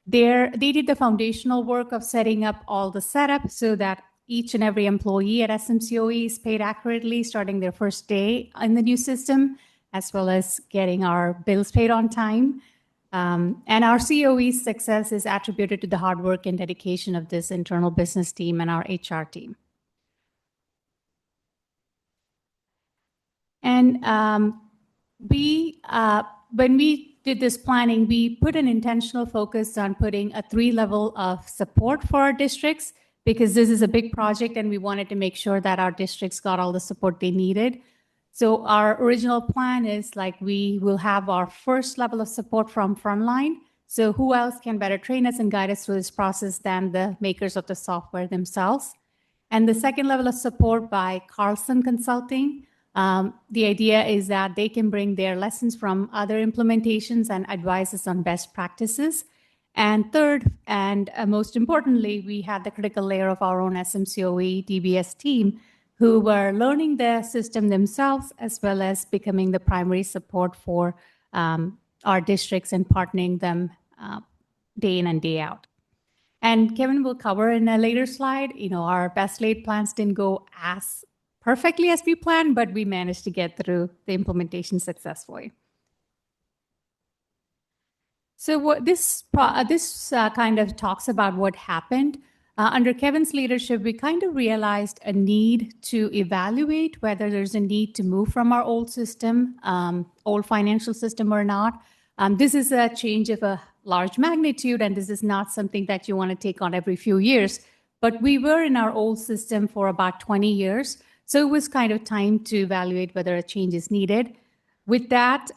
they did the foundational work of setting up all the setup so that each and every employee at SMCOE is paid accurately starting their first day in the new system, as well as getting our bills paid on time. And our COE's success is attributed to the hard work and dedication of this internal business team and our HR team. And when we did this planning, we put an intentional focus on putting a 3-level of support for our districts because this is a big project and we wanted to make sure that our districts got all the support they needed. So our original plan is like we will have our first level of support from frontline. So who else can better train us and guide us through this process than the makers of the software themselves? And the second level of support by Carlson Consulting. The idea is that they can bring their lessons from other implementations and advise us on best practices. And third, and most importantly, we had the critical layer of our own SMCOE DBS team who were learning the system themselves, as well as becoming the primary support for our districts and partnering them day in and day out. And Kevin will cover in a later slide, our best laid plans didn't go as perfectly as we planned, but we managed to get through the implementation successfully. So what this kind of talks about what happened. Under Kevin's leadership, we kind of realized a need to evaluate whether there's a need to move from our old system, old financial system or not. This is a change of a large magnitude, and this is not something that you want to take on every few years. But we were in our old system for about 20 years. So it was kind of time to evaluate whether a change is needed. With that,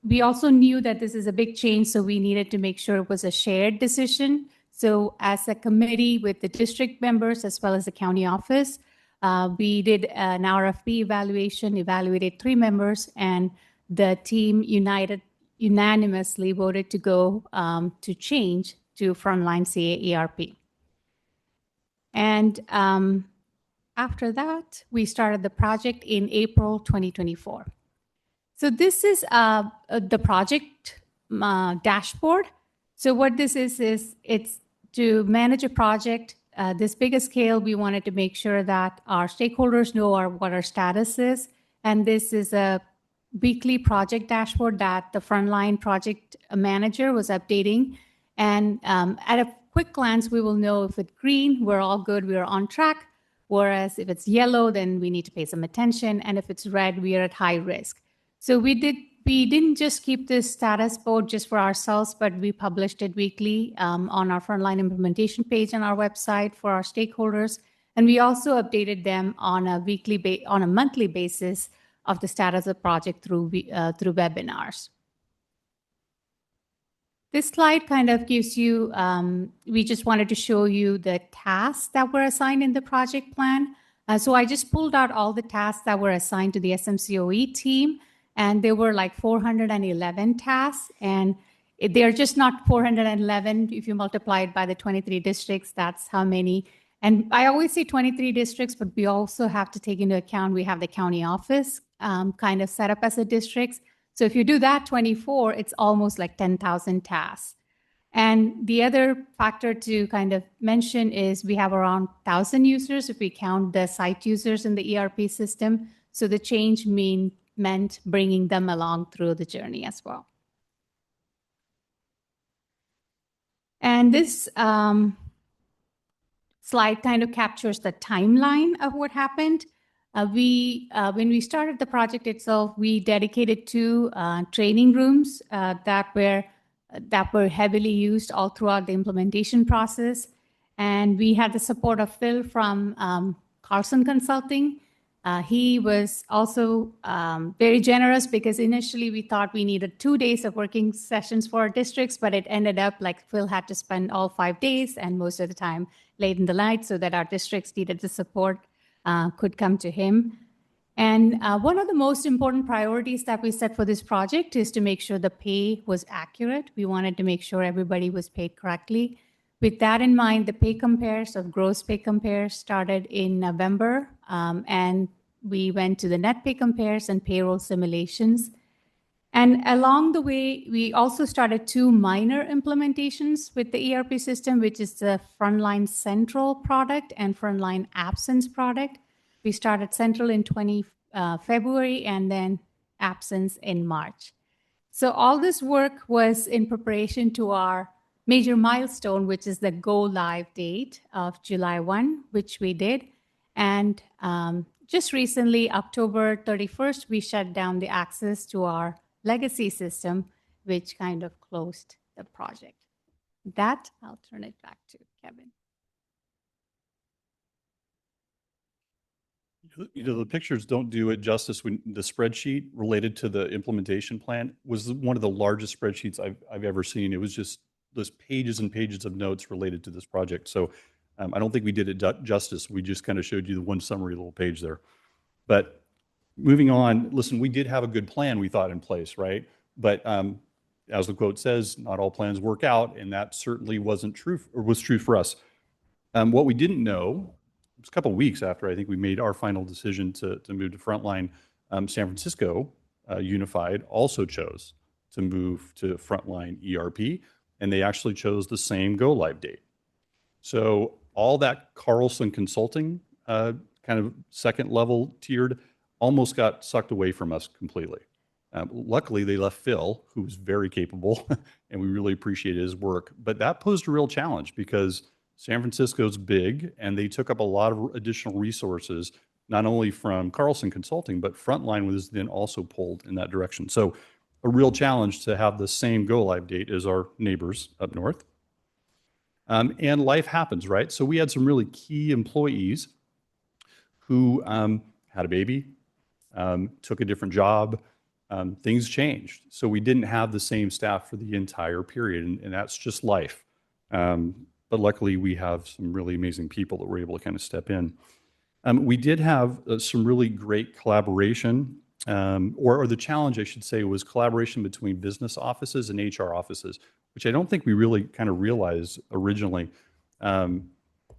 we also knew that this is a big change, so we needed to make sure it was a shared decision. So as a committee with the district members as well as the county office, we did an RFP evaluation, evaluated 3 members, and the team unanimously voted to go to change to Frontline CA ERP. And after that, we started the project in April 2024. So this is the project dashboard. So what this is it's to manage a project this big a scale. We wanted to make sure that our stakeholders know what our status is. And this is a weekly project dashboard that the Frontline project manager was updating. And at a quick glance, we will know if it's green, we're all good, we're on track. Whereas if it's yellow, then we need to pay some attention. And if it's red, we are at high risk. So we didn't just keep this status board just for ourselves, but we published it weekly on our Frontline implementation page on our website for our stakeholders. And we also updated them on a monthly basis of the status of the project through webinars. This slide kind of gives you, we just wanted to show you the tasks that were assigned in the project plan. So I just pulled out all the tasks that were assigned to the SMCOE team. And there were like 411 tasks, and they're just not 411. If you multiply it by the 23 districts, that's how many. And I always say 23 districts, but we also have to take into account we have the county office kind of set up as a district. So if you do that 24, it's almost like 10,000 tasks. And the other factor to kind of mention is we have around 1,000 users if we count the site users in the ERP system. So the change meant bringing them along through the journey as well. And this slide kind of captures the timeline of what happened. When we started the project itself, we dedicated 2 training rooms that were heavily used all throughout the implementation process. And we had the support of Phil from Carlson Consulting. He was also very generous because initially we thought we needed 2 days of working sessions for our districts, but it ended up like Phil had to spend all 5 days and most of the time late in the night so that our districts needed the support could come to him. And one of the most important priorities that we set for this project is to make sure the pay was accurate. We wanted to make sure everybody was paid correctly. With that in mind, the pay compares of gross pay compares started in November, and we went to the net pay compares and payroll simulations. And along the way, we also started 2 minor implementations with the ERP system, which is the Frontline Central product and Frontline Absence product. We started Central in February and then Absence in March. So all this work was in preparation to our major milestone, which is the go live date of July 1, which we did. And just recently, October 31st, we shut down the access to our legacy system, which kind of closed the project. With that, I'll turn it back to Kevin. The pictures don't do it justice. When the spreadsheet related to the implementation plan was one of the largest spreadsheets I've ever seen. It was just pages and pages of notes related to this project. So I don't think we did it justice. We just kind of showed you the one summary little page there. But moving on, listen, we did have a good plan we thought in place, right? But as the quote says, not all plans work out, and that certainly wasn't true, or was true for us. What we didn't know, it was a couple of weeks after I think we made our final decision to move to Frontline, San Francisco Unified also chose to move to Frontline ERP, and they actually chose the same go live date. So all that Carlson Consulting kind of second level tiered almost got sucked away from us completely. Luckily, they left Phil, who was very capable, and we really appreciated his work. But that posed a real challenge because San Francisco's big, and they took up a lot of additional resources, not only from Carlson Consulting, but Frontline was then also pulled in that direction. So a real challenge to have the same go-live date as our neighbors up north. And life happens, right? So we had some really key employees who had a baby, took a different job, things changed. So we didn't have the same staff for the entire period, and that's just life. But luckily, we have some really amazing people that were able to kind of step in. We did have some really great collaboration, or the challenge, I should say, was collaboration between business offices and HR offices, which I don't think we really kind of realized originally.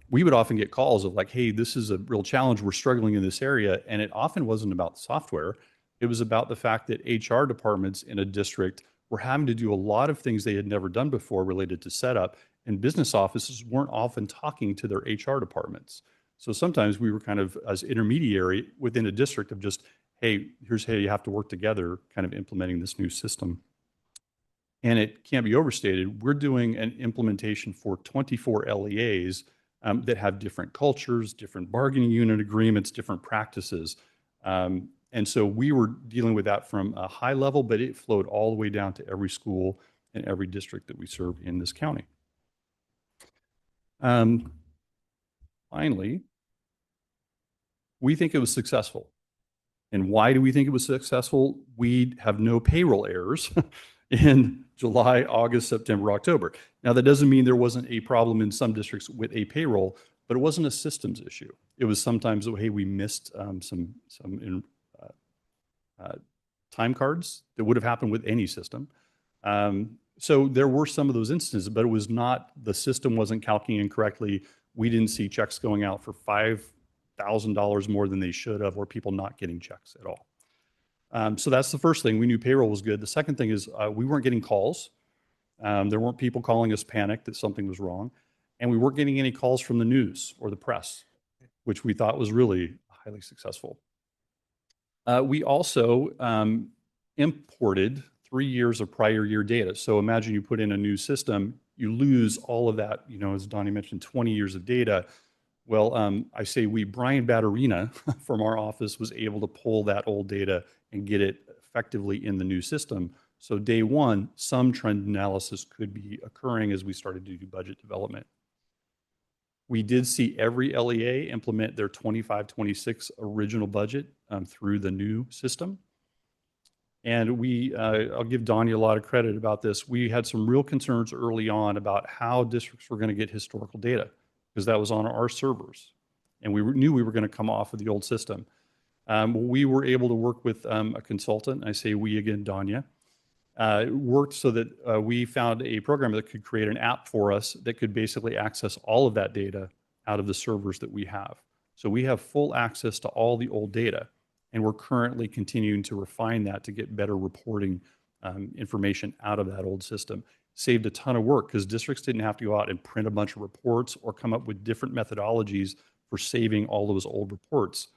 We would often get calls of like, hey, this is a real challenge. We're struggling in this area. And it often wasn't about software. It was about the fact that HR departments in a district were having to do a lot of things they had never done before related to setup, and business offices weren't often talking to their HR departments. So sometimes we were kind of as intermediary within a district of just, hey, here's how you have to work together, kind of implementing this new system. And it can't be overstated, we're doing an implementation for 24 LEAs that have different cultures, different bargaining unit agreements, different practices. And so we were dealing with that from a high level, but it flowed all the way down to every school and every district that we serve in this county. Finally, we think it was successful. And why do we think it was successful? We have no payroll errors in July, August, September, October. Now, that doesn't mean there wasn't a problem in some districts with a payroll, but it wasn't a systems issue. It was sometimes, hey, we missed some time cards that would have happened with any system. So there were some of those instances, but it was not, the system wasn't calculating correctly. We didn't see checks going out for $5,000 more than they should have, or people not getting checks at all. So that's the first thing. We knew payroll was good. The second thing is we weren't getting calls. There weren't people calling us panicked that something was wrong. And we weren't getting any calls from the news or the press, which we thought was really highly successful. We also imported 3 years of prior year data. So imagine you put in a new system, you lose all of that, you know, as Donnie mentioned, 20 years of data. Well, I say Brian Batterina from our office was able to pull that old data and get it effectively in the new system. So day one, some trend analysis could be occurring as we started to do budget development. We did see every LEA implement their 25-26 original budget through the new system. And I'll give Danya a lot of credit about this. We had some real concerns early on about how districts were going to get historical data, because that was on our servers. And we knew we were going to come off of the old system. We were able to work with a consultant. I say we again, Danya. Worked so that we found a program that could create an app for us that could basically access all of that data out of the servers that we have. So we have full access to all the old data, and we're currently continuing to refine that to get better reporting information out of that old system. Saved a ton of work because districts didn't have to go out and print a bunch of reports or come up with different methodologies for saving all those old reports.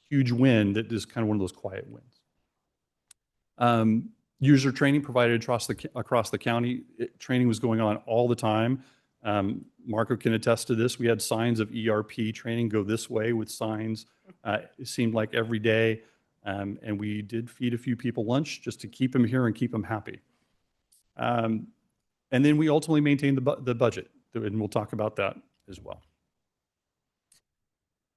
Huge win that is kind of one of those quiet wins. User training provided across the county. Training was going on all the time. Marco can attest to this. We had signs of ERP training, go this way with signs. It seemed like every day. And we did feed a few people lunch just to keep them here and keep them happy. And then we ultimately maintained the budget, and we'll talk about that as well.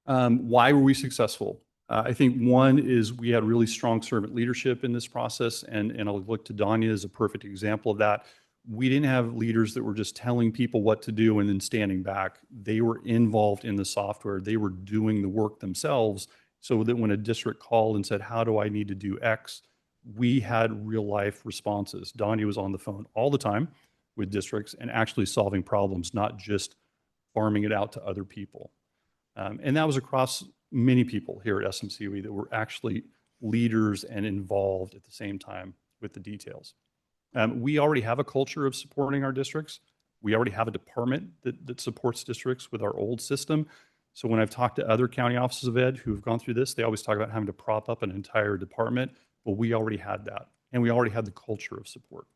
Why were we successful? I think one is we had really strong servant leadership in this process, and I'll look to Danya as a perfect example of that. we didn't have leaders that were just telling people what to do and then standing back. They were involved in the software. They were doing the work themselves, so that when a district called and said, how do I need to do X, we had real life responses. Donnie was on the phone all the time with districts and actually solving problems, not just farming it out to other people. And that was across many people here at SMCOE that were actually leaders and involved at the same time with the details. We already have a culture of supporting our districts. We already have a department that supports districts with our old system. So when I've talked to other county offices of ed who have gone through this, they always talk about having to prop up an entire department. Well, we already had that, and we already had the culture of support.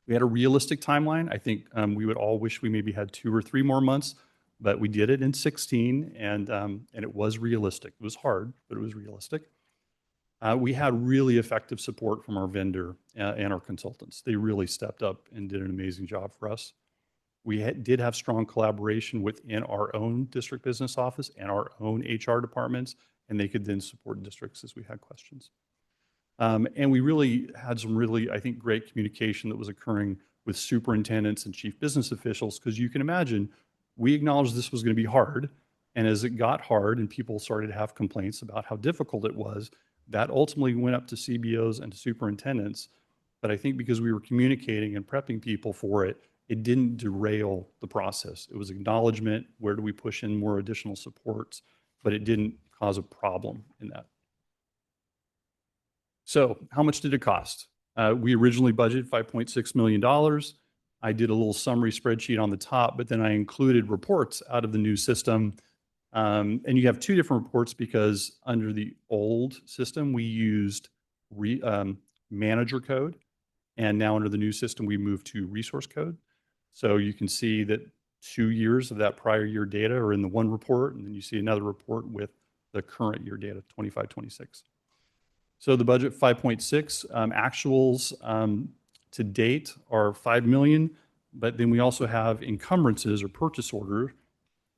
We had a realistic timeline. I think we would all wish we maybe had 2 or 3 more months, but we did it in 16, and it was realistic. It was hard, but it was realistic. We had really effective support from our vendor and our consultants. They really stepped up and did an amazing job for us. We did have strong collaboration within our own district business office and our own HR departments, and they could then support districts as we had questions. And we really had some really, I think, great communication that was occurring with superintendents and chief business officials, because you can imagine we acknowledged this was going to be hard. And as it got hard and people started to have complaints about how difficult it was, that ultimately went up to CBOs and to superintendents. But I think because we were communicating and prepping people for it, it didn't derail the process. It was acknowledgement, where do we push in more additional supports, but it didn't cause a problem in that. So how much did it cost? We originally budgeted $5.6 million. I did a little summary spreadsheet on the top, but then I included reports out of the new system. And you have 2 different reports because under the old system, we used manager code. And now under the new system, we moved to resource code. So you can see that 2 years of that prior year data are in the one report, and then you see another report with the current year data, 25-26. So the budget 5.6, actuals to date are 5 million, but then we also have encumbrances or purchase order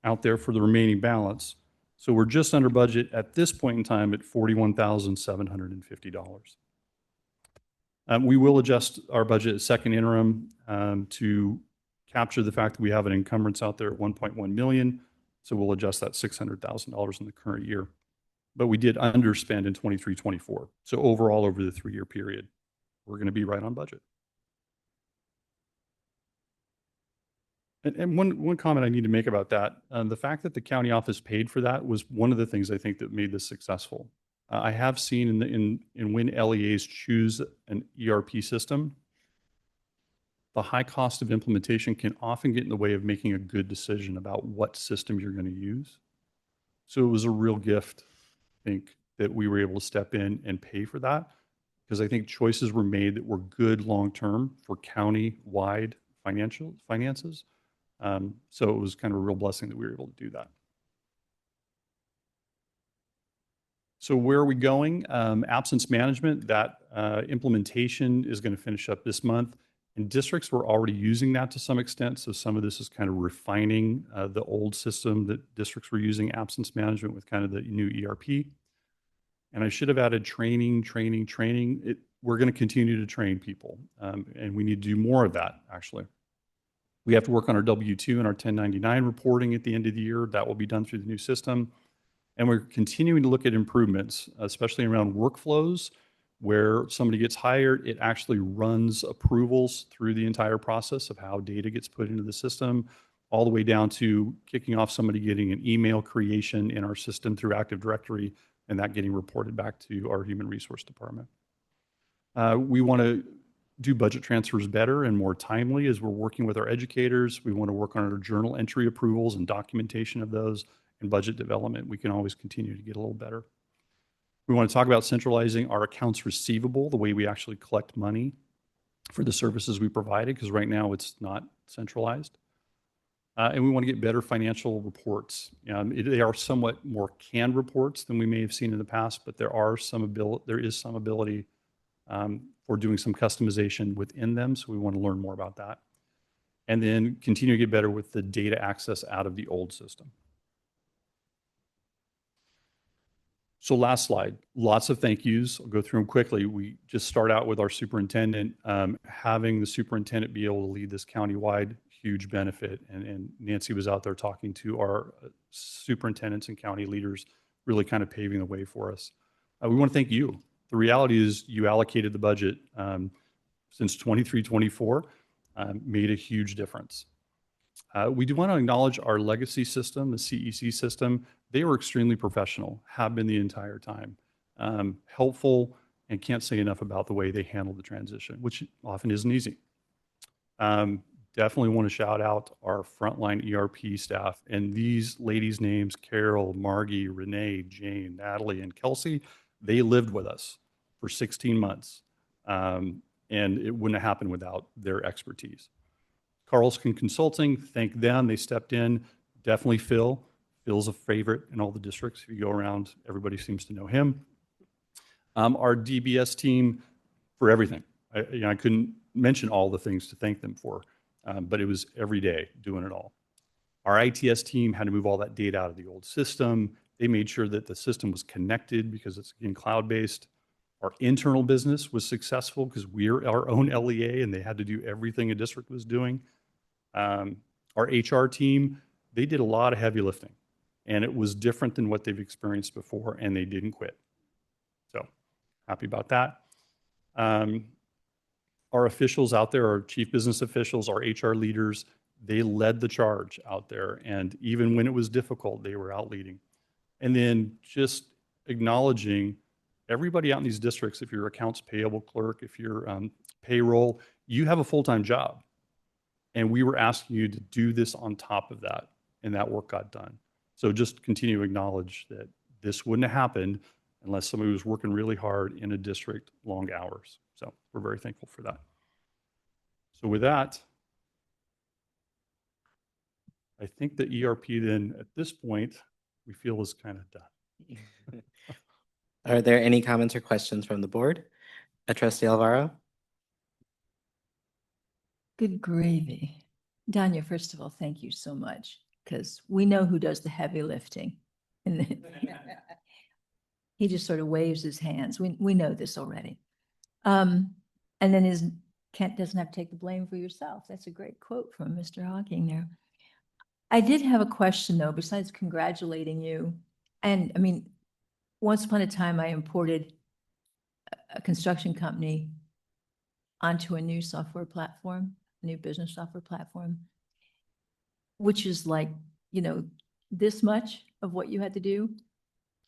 out there for the remaining balance. So we're just under budget at this point in time at $41,750. We will adjust our budget at second interim to capture the fact that we have an encumbrance out there at 1.1 million. So we'll adjust that $600,000 in the current year. But we did underspend in 23-24. So overall, over the 3-year period, we're going to be right on budget. And one comment I need to make about that, the fact that the county office paid for that was one of the things I think that made this successful. I have seen in when LEAs choose an ERP system, the high cost of implementation can often get in the way of making a good decision about what system you're going to use. So it was a real gift, I think, that we were able to step in and pay for that, because I think choices were made that were good long-term for county-wide finances. So it was kind of a real blessing that we were able to do that. So where are we going? Absence management, that implementation is going to finish up this month. And districts were already using that to some extent. So some of this is kind of refining the old system that districts were using, absence management, with kind of the new ERP. And I should have added training. We're going to continue to train people. And we need to do more of that, actually. We have to work on our W-2 and our 1099 reporting at the end of the year. That will be done through the new system. And we're continuing to look at improvements, especially around workflows, where somebody gets hired, it actually runs approvals through the entire process of how data gets put into the system, all the way down to kicking off somebody getting an email creation in our system through Active Directory, and that getting reported back to our human resource department. We want to do budget transfers better and more timely as we're working with our educators. We want to work on our journal entry approvals and documentation of those, and budget development. We can always continue to get a little better. We want to talk about centralizing our accounts receivable, the way we actually collect money for the services we provided, because right now it's not centralized. And we want to get better financial reports. They are somewhat more canned reports than we may have seen in the past, but there is some ability for doing some customization within them. So we want to learn more about that. And then continue to get better with the data access out of the old system. So last slide, lots of thank yous. I'll go through them quickly. We just start out with our superintendent. Having the superintendent be able to lead this countywide, huge benefit. And Nancy was out there talking to our superintendents and county leaders, really kind of paving the way for us. We want to thank you. The reality is you allocated the budget since 23-24, made a huge difference. We do want to acknowledge our legacy system, the CEC system. They were extremely professional, have been the entire time. Helpful, and can't say enough about the way they handled the transition, which often isn't easy. Definitely want to shout out our frontline ERP staff. And these ladies' names, Carol, Margie, Renee, Jane, Natalie, and Kelsey, they lived with us for 16 months. And it wouldn't have happened without their expertise. Carlson Consulting, thank them. They stepped in. Definitely Phil. Phil's a favorite in all the districts. If you go around, everybody seems to know him. Our DBS team for everything. I couldn't mention all the things to thank them for, but it was every day doing it all. Our ITS team had to move all that data out of the old system. They made sure that the system was connected because it's again cloud-based. Our internal business was successful because we're our own LEA and they had to do everything a district was doing. Our HR team, they did a lot of heavy lifting and it was different than what they've experienced before and they didn't quit. So happy about that. Our officials out there, our chief business officials, our HR leaders, they led the charge out there. And even when it was difficult, they were out leading. And then just acknowledging everybody out in these districts, if you're accounts payable clerk, if you're payroll, you have a full-time job. And we were asking you to do this on top of that, and that work got done. So just continue to acknowledge that this wouldn't have happened unless somebody was working really hard in a district, long hours. So we're very thankful for that. So with that, I think the ERP then at this point, we feel is kind of done. Are there any comments or questions from the board? Trustee Alvaro? Good gravy. Danya, first of all, thank you so much because we know who does the heavy lifting. And he just sort of waves his hands. We know this already. And then Kent doesn't have to take the blame for yourself. That's a great quote from Mr. Hawking there. I did have a question though, besides congratulating you. And I mean, once upon a time, I imported a construction company onto a new software platform, a new business software platform, which is like, this much of what you had to do.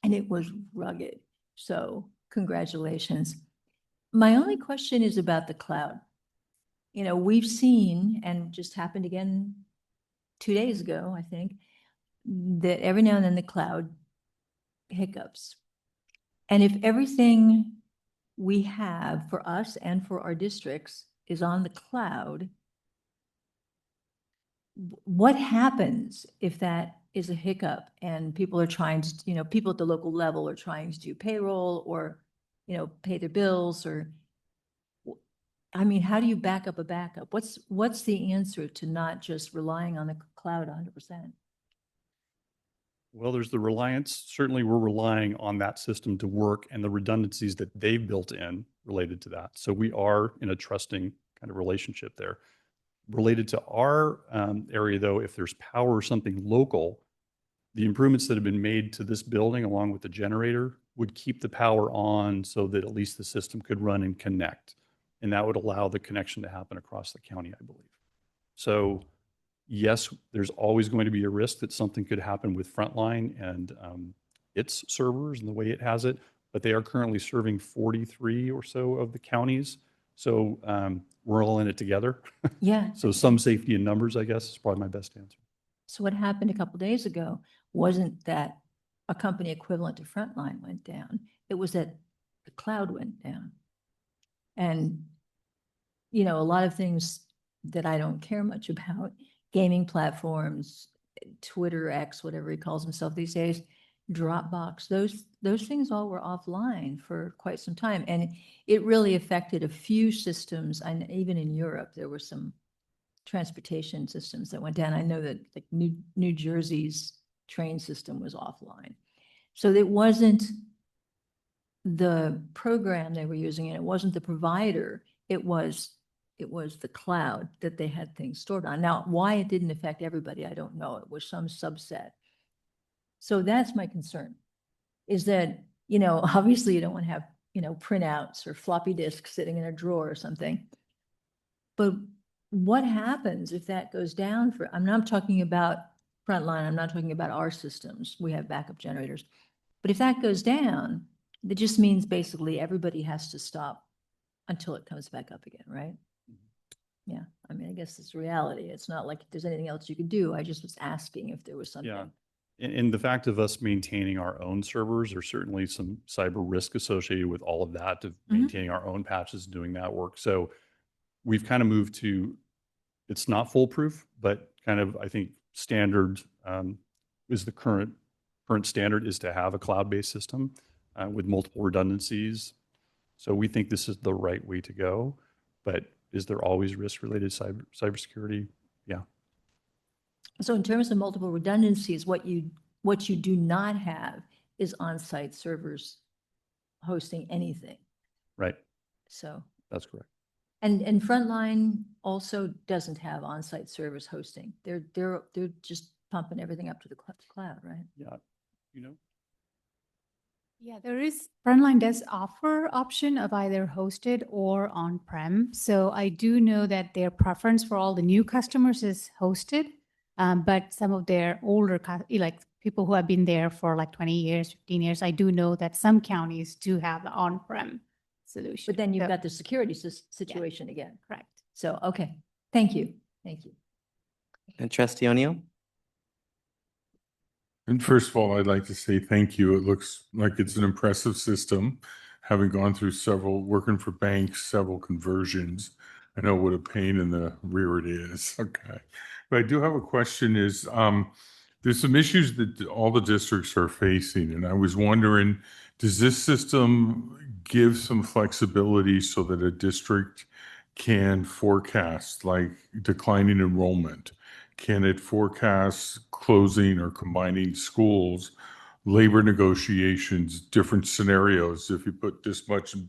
And it was rugged. So congratulations. My only question is about the cloud. We've seen, and just happened again 2 days ago, I think, that every now and then the cloud hiccups. And if everything we have for us and for our districts is on the cloud, what happens if that is a hiccup and people are trying to, people at the local level are trying to do payroll or, pay their bills or, how do you back up a backup? What's the answer to not just relying on the cloud 100%? Well, there's the reliance. Certainly, we're relying on that system to work and the redundancies that they've built in related to that. So we are in a trusting kind of relationship there. Related to our area, though, if there's power or something local, the improvements that have been made to this building along with the generator would keep the power on so that at least the system could run and connect. And that would allow the connection to happen across the county, I believe. So yes, there's always going to be a risk that something could happen with Frontline and its servers and the way it has it, but they are currently serving 43 or so of the counties. So we're all in it together. Yeah. So some safety in numbers, I guess, is probably my best answer. So what happened a couple of days ago wasn't that a company equivalent to Frontline went down. It was that the cloud went down. And, a lot of things that I don't care much about, gaming platforms, Twitter, X, whatever he calls himself these days, Dropbox, those things all were offline for quite some time. And it really affected a few systems. And even in Europe, there were some transportation systems that went down. I know that like New Jersey's train system was offline. So it wasn't the program they were using, and it wasn't the provider, it was the cloud that they had things stored on. Now, why it didn't affect everybody, I don't know. It was some subset. So that's my concern, is that, you know, obviously you don't want to have, you know, printouts or floppy disks sitting in a drawer or something. But what happens if that goes down for, I'm not talking about Frontline, I'm not talking about our systems. We have backup generators. But if that goes down, that just means basically everybody has to stop until it comes back up again, right? Yeah, I mean, I guess it's reality. It's not like there's anything else you could do. I just was asking if there was something. Yeah. And the fact of us maintaining our own servers, there's certainly some cyber risk associated with all of that, of maintaining our own patches, doing that work. So we've kind of moved to, it's not foolproof, but kind of, I think, standard is the current standard is to have a cloud-based system with multiple redundancies. So we think this is the right way to go. But is there always risk related to cybersecurity? Yeah. So in terms of multiple redundancies, what you do not have is on-site servers hosting anything. Right. So that's correct. And Frontline also doesn't have on-site servers hosting. They're just pumping everything up to the cloud, right? Yeah. You know. Yeah, Frontline does offer option of either hosted or on-prem. So I do know that their preference for all the new customers is hosted, but some of their older, like people who have been there for like 20 years, 15 years, I do know that some counties do have the on-prem solution. But then you've got the security situation again. Correct. So, okay, thank you. Thank you. And Trustee O'Neill? And first of all, I'd like to say thank you. It looks like it's an impressive system, having gone through working for banks, several conversions. I know what a pain in the rear it is. Okay. But I do have a question is, there's some issues that all the districts are facing. And I was wondering, does this system give some flexibility so that a district can forecast like declining enrollment? Can it forecast closing or combining schools, labor negotiations, different scenarios? If you put this much in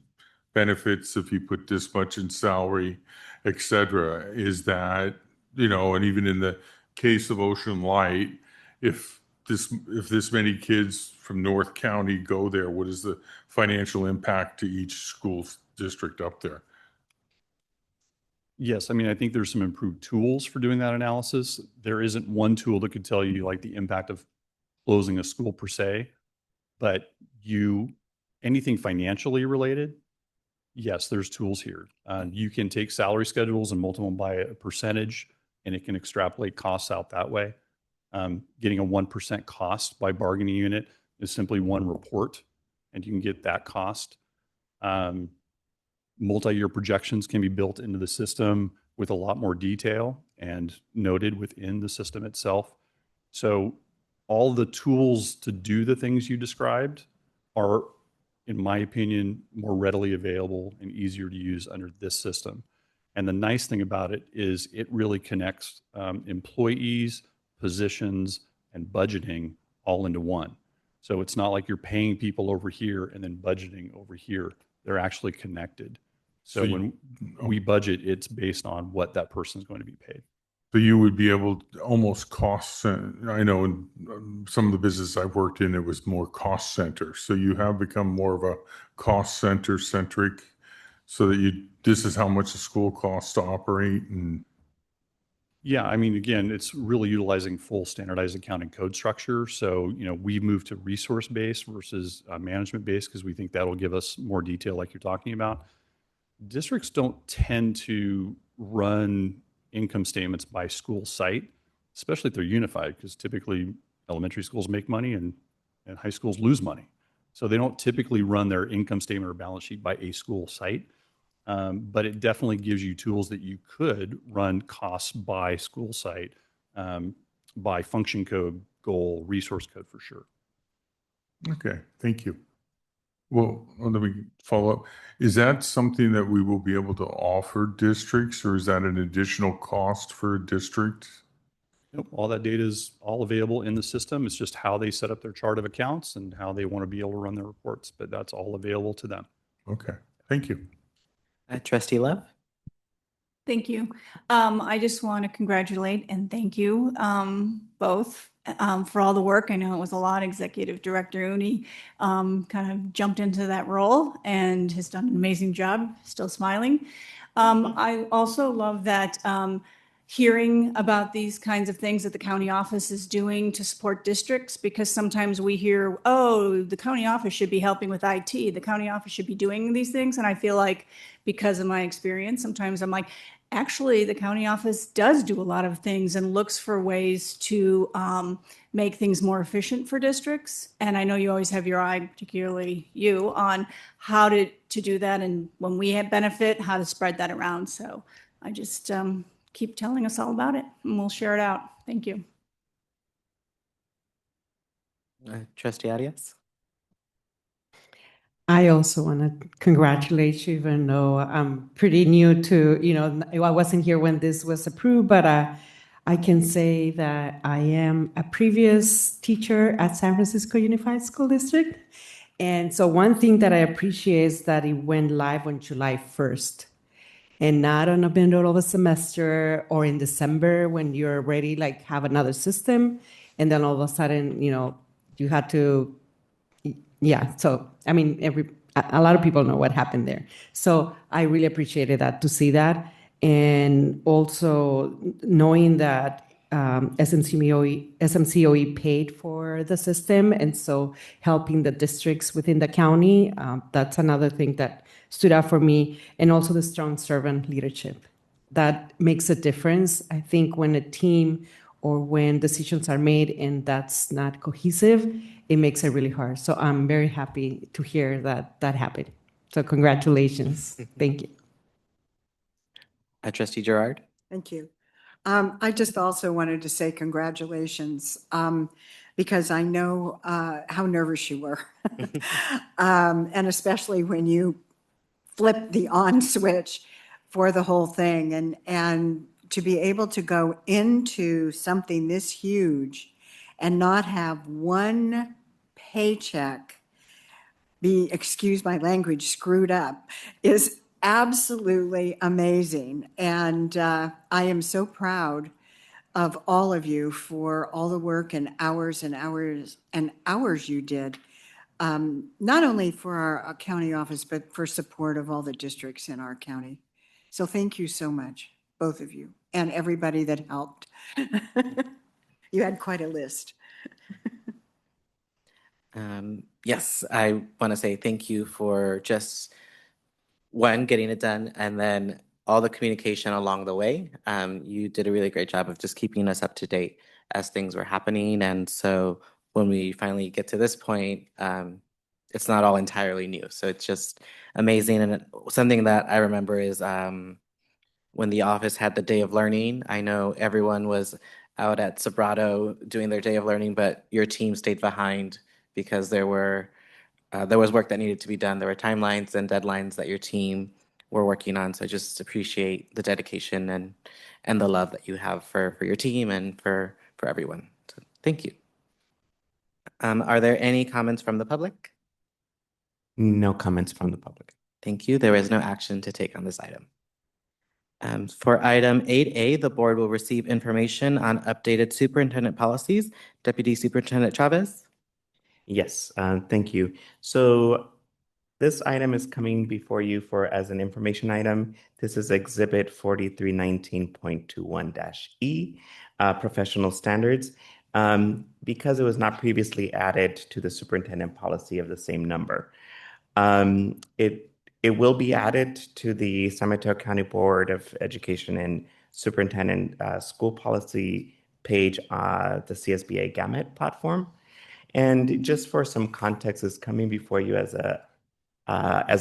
benefits, if you put this much in salary, et cetera, is that, you know, and even in the case of Ocean Light, if this many kids from North County go there, what is the financial impact to each school district up there? Yes, I mean, I think there's some improved tools for doing that analysis. There isn't one tool that could tell you like the impact of closing a school per se, but anything financially related, yes, there's tools here. You can take salary schedules and multiply them by a percentage, and it can extrapolate costs out that way. Getting a 1% cost by bargaining unit is simply one report, and you can get that cost. Multi-year projections can be built into the system with a lot more detail and noted within the system itself. So all the tools to do the things you described are, in my opinion, more readily available and easier to use under this system. And the nice thing about it is it really connects employees, positions, and budgeting all into one. So it's not like you're paying people over here and then budgeting over here. They're actually connected. So when we budget, it's based on what that person is going to be paid. So you would be able to almost I know in some of the business I've worked in, it was more cost center. So you have become more of a cost center centric, so that this is how much the school costs to operate. And yeah, I mean, again, it's really utilizing full standardized accounting code structure. So, you know, we moved to resource-based versus management-based because we think that'll give us more detail like you're talking about. Districts don't tend to run income statements by school site, especially if they're unified, because typically elementary schools make money and high schools lose money. So they don't typically run their income statement or balance sheet by a school site. But it definitely gives you tools that you could run costs by school site, by function code, goal, resource code for sure. Okay, thank you. Well, let me follow up. Is that something that we will be able to offer districts, or is that an additional cost for a district? Nope, all that data is all available in the system. It's just how they set up their chart of accounts and how they want to be able to run their reports, but that's all available to them. Okay, thank you. Trustee Love? Thank you. I just want to congratulate and thank you both for all the work. I know it was a lot. Executive Director Uni kind of jumped into that role and has done an amazing job, still smiling. I also love that hearing about these kinds of things that the county office is doing to support districts, because sometimes we hear, oh, the county office should be helping with IT. The county office should be doing these things. And I feel like because of my experience, sometimes I'm like, actually, the county office does do a lot of things and looks for ways to make things more efficient for districts. And I know you always have your eye, particularly you, on how to do that. And when we have benefit, how to spread that around. So I just keep telling us all about it and we'll share it out. Thank you. Trustee Arias? I also want to congratulate you, even though I'm pretty new to, I wasn't here when this was approved, but I can say that I am a previous teacher at San Francisco Unified School District. And so one thing that I appreciate is that it went live on July 1st and not on the middle of a semester or in December when you're already have another system. And then all of a sudden, you had to, yeah. So, I mean, a lot of people know what happened there. So I really appreciated that, to see that. And also knowing that SMCOE paid for the system. And so helping the districts within the county, that's another thing that stood out for me. And also the strong servant leadership. That makes a difference. I think when a team or when decisions are made and that's not cohesive, it makes it really hard. So I'm very happy to hear that happened. So congratulations. Thank you. Trustee Gerard? Thank you. I just also wanted to say congratulations because I know how nervous you were. And especially when you flipped the on switch for the whole thing and to be able to go into something this huge and not have one paycheck be, excuse my language, screwed up is absolutely amazing. And I am so proud of all of you for all the work and hours and hours and hours you did, not only for our county office, but for support of all the districts in our county. So thank you so much, both of you, and everybody that helped. You had quite a list. Yes, I want to say thank you for just, one, getting it done, and then all the communication along the way. You did a really great job of just keeping us up to date as things were happening. And so when we finally get to this point, it's not all entirely new. So it's just amazing. And something that I remember is when the office had the Day of Learning, I know everyone was out at Sobrato doing their Day of Learning, but your team stayed behind because there was work that needed to be done. There were timelines and deadlines that your team were working on. So I just appreciate the dedication and the love that you have for your team and for everyone. So thank you. Are there any comments from the public? No comments from the public. Thank you. There is no action to take on this item. For item 8A, the board will receive information on updated superintendent policies. Deputy Superintendent Chavez? Yes, thank you. So this item is coming before you as an information item. This is Exhibit 4319.21-E, Professional Standards, because it was not previously added to the superintendent policy of the same number. It will be added to the San Mateo County Board of Education and Superintendent School Policy page, the CSBA Gamut platform. And just for some context, it's coming before you as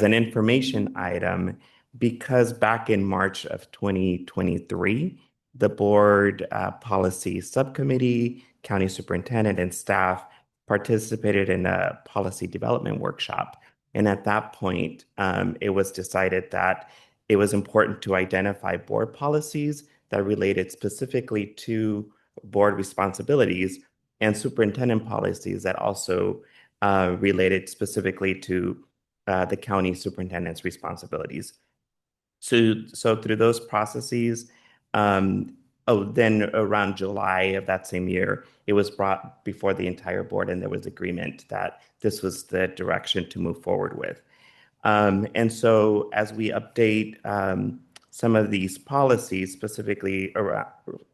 an information item because back in March of 2023, the board policy subcommittee, county superintendent, and staff participated in a policy development workshop. And at that point, it was decided that it was important to identify board policies that related specifically to board responsibilities and superintendent policies that also related specifically to the county superintendent's responsibilities. So through those processes, then around July of that same year, it was brought before the entire board, and there was agreement that this was the direction to move forward with. And so as we update some of these policies, specifically,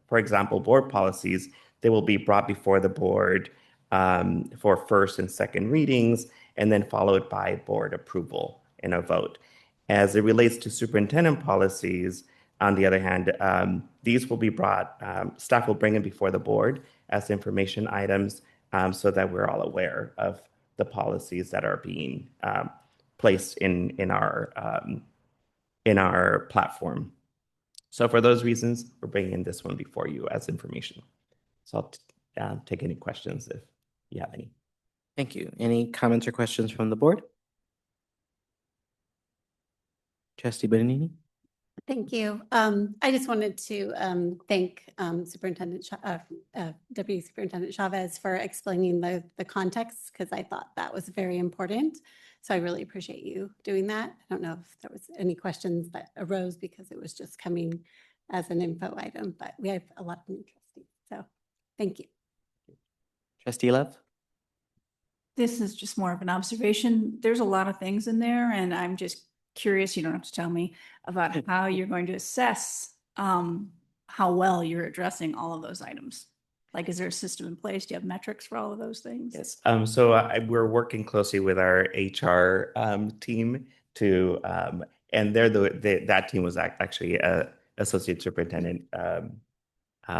for example, board policies, they will be brought before the board for first and second readings, and then followed by board approval and a vote. As it relates to superintendent policies, on the other hand, these will be brought, staff will bring them before the board as information items so that we're all aware of the policies that are being placed in our platform. So for those reasons, we're bringing this one before you as information. So I'll take any questions if you have any. Thank you. Any comments or questions from the board? Trustee Bonini? Thank you. I just wanted to thank Deputy Superintendent Chavez for explaining the context, because I thought that was very important. So I really appreciate you doing that. I don't know if there was any questions that arose because it was just coming as an info item, but we have a lot of new trustees. So thank you. Trustee Love? This is just more of an observation. There's a lot of things in there, and I'm just curious, you don't have to tell me, about how you're going to assess how well you're addressing all of those items. Like, is there a system in place? Do you have metrics for all of those things? Yes. So we're working closely with our HR team to, and that team was actually Associate Superintendent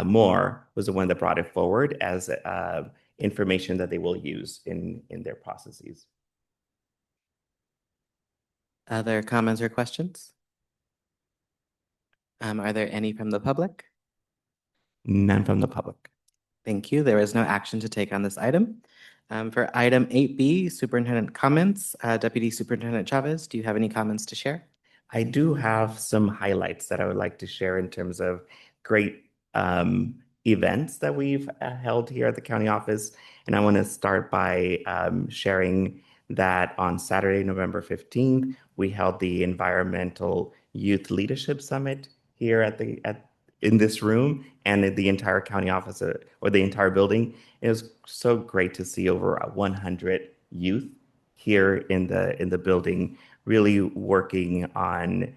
Moore was the one that brought it forward as information that they will use in their processes. Other comments or questions? Are there any from the public? None from the public. Thank you. There is no action to take on this item. For item 8B, superintendent comments, Deputy Superintendent Chavez, do you have any comments to share? I do have some highlights that I would like to share in terms of great events that we've held here at the county office. And I want to start by sharing that on Saturday, November 15th, we held the Environmental Youth Leadership Summit here in this room and in the entire county office or the entire building. It was so great to see over 100 youth here in the building, really working on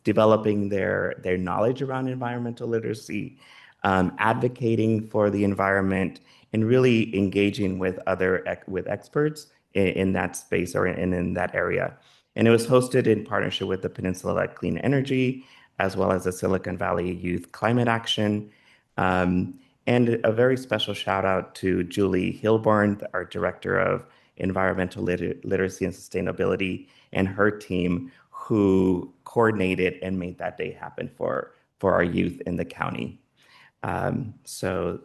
developing their knowledge around environmental literacy, advocating for the environment, and really engaging with experts in that space or in that area. And it was hosted in partnership with the Peninsula Clean Energy, as well as the Silicon Valley Youth Climate Action. And a very special shout out to Julie Hilborn, our Director of Environmental Literacy and Sustainability, and her team, who coordinated and made that day happen for our youth in the county. So